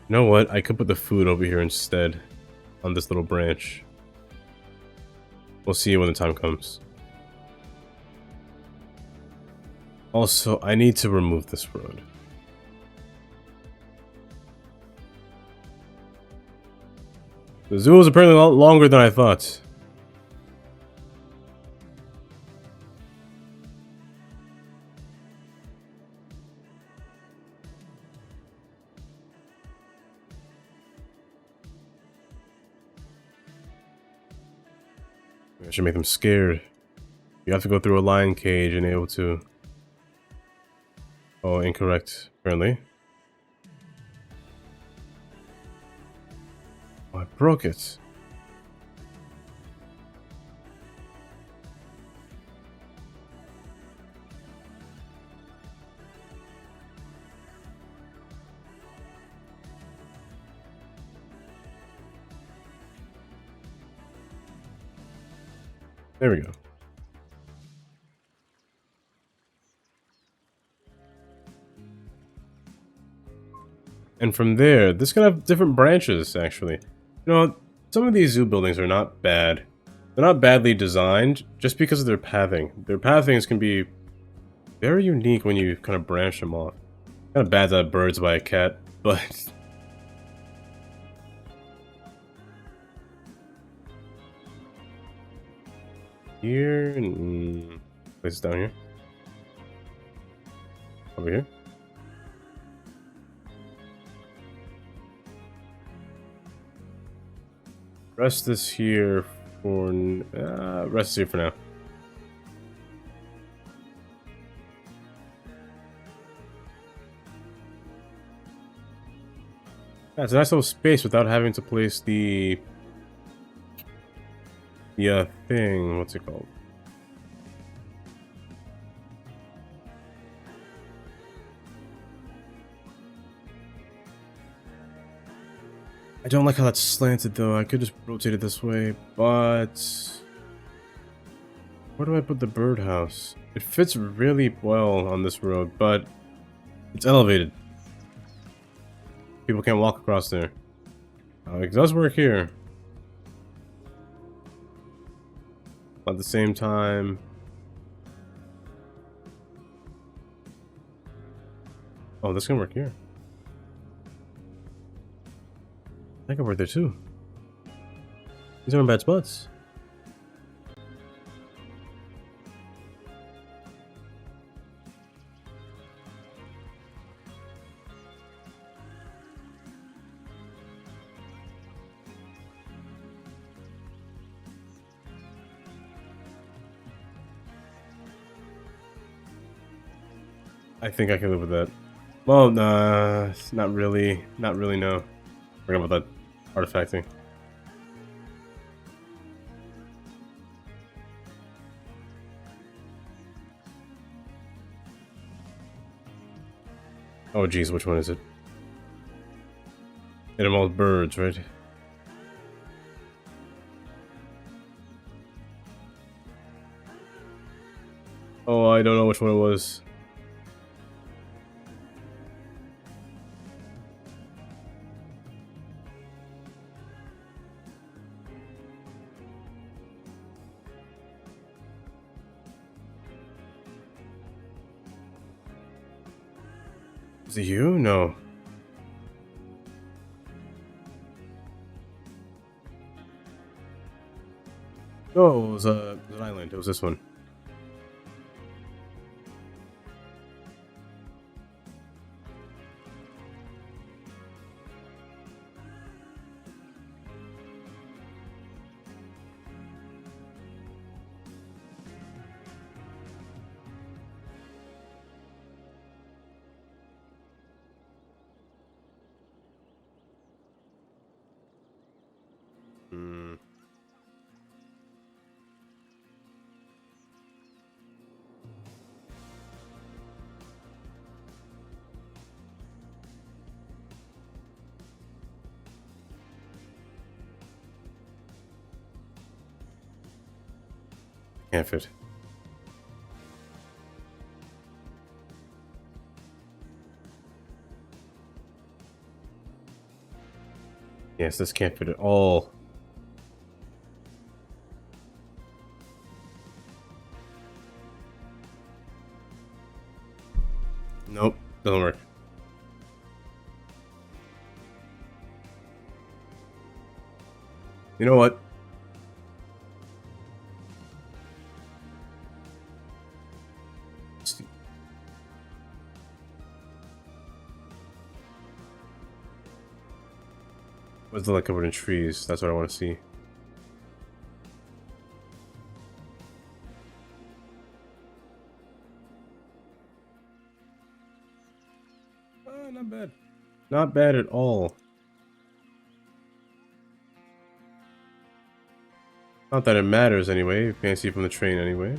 You know what? I could put the food over here instead on this little branch. We'll see when the time comes. Also, I need to remove this road. The zoo is apparently a lot longer than I thought. I should make them scared. You have to go through a lion cage and able to... Oh, incorrect, apparently. Oh, I broke it. There we go. And from there, this can have different branches, actually. You know, some of these zoo buildings are not bad. They're not badly designed, just because of their pathing. Their pathings can be very unique when you kind of branch them off. Kind of bad that bird's by a cat, but... Here, and place it down here. Over here. Rest this here for rest here for now. Yeah, it's a nice little space without having to place the thing. What's it called? I don't like how that's slanted though. I could just rotate it this way, but where do I put the birdhouse? It fits really well on this road, but it's elevated. People can't walk across there. It does work here. At the same time... Oh, this can work here. I can work there too. These aren't bad spots. I think I can live with that. Well, nah, not really. Not really, no. Forgot about that artifact thing. Oh, geez, which one is it? Hit them all with birds, right? Oh, I don't know which one it was. Is it you? No. Oh, it was an island. It was this one. Hmm. Can't fit. Yes, this can't fit at all. Nope, doesn't work. You know what? What's the like covered in trees? That's what I want to see. Not bad. Not bad at all. Not that it matters anyway. You can't see from the train anyway.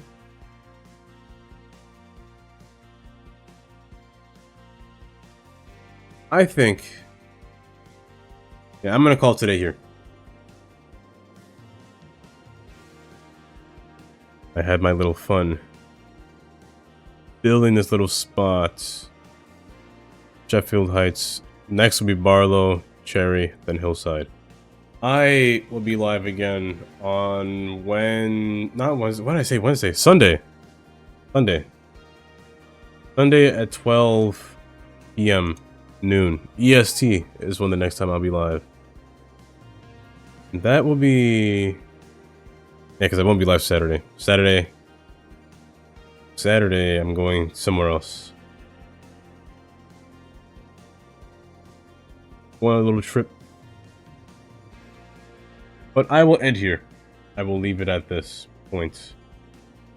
I think... Yeah, I'm gonna call today here. I had my little fun. Building this little spot. Sheffield Heights. Next will be Barlow, Cherry, then Hillside. I will be live again on not Wednesday. What did I say? Wednesday. Sunday. Sunday at 12 p.m. noon. EST is when the next time I'll be live. That will be... Yeah, because I won't be live Saturday. Saturday, I'm going somewhere else. One little trip. But I will end here. I will leave it at this point.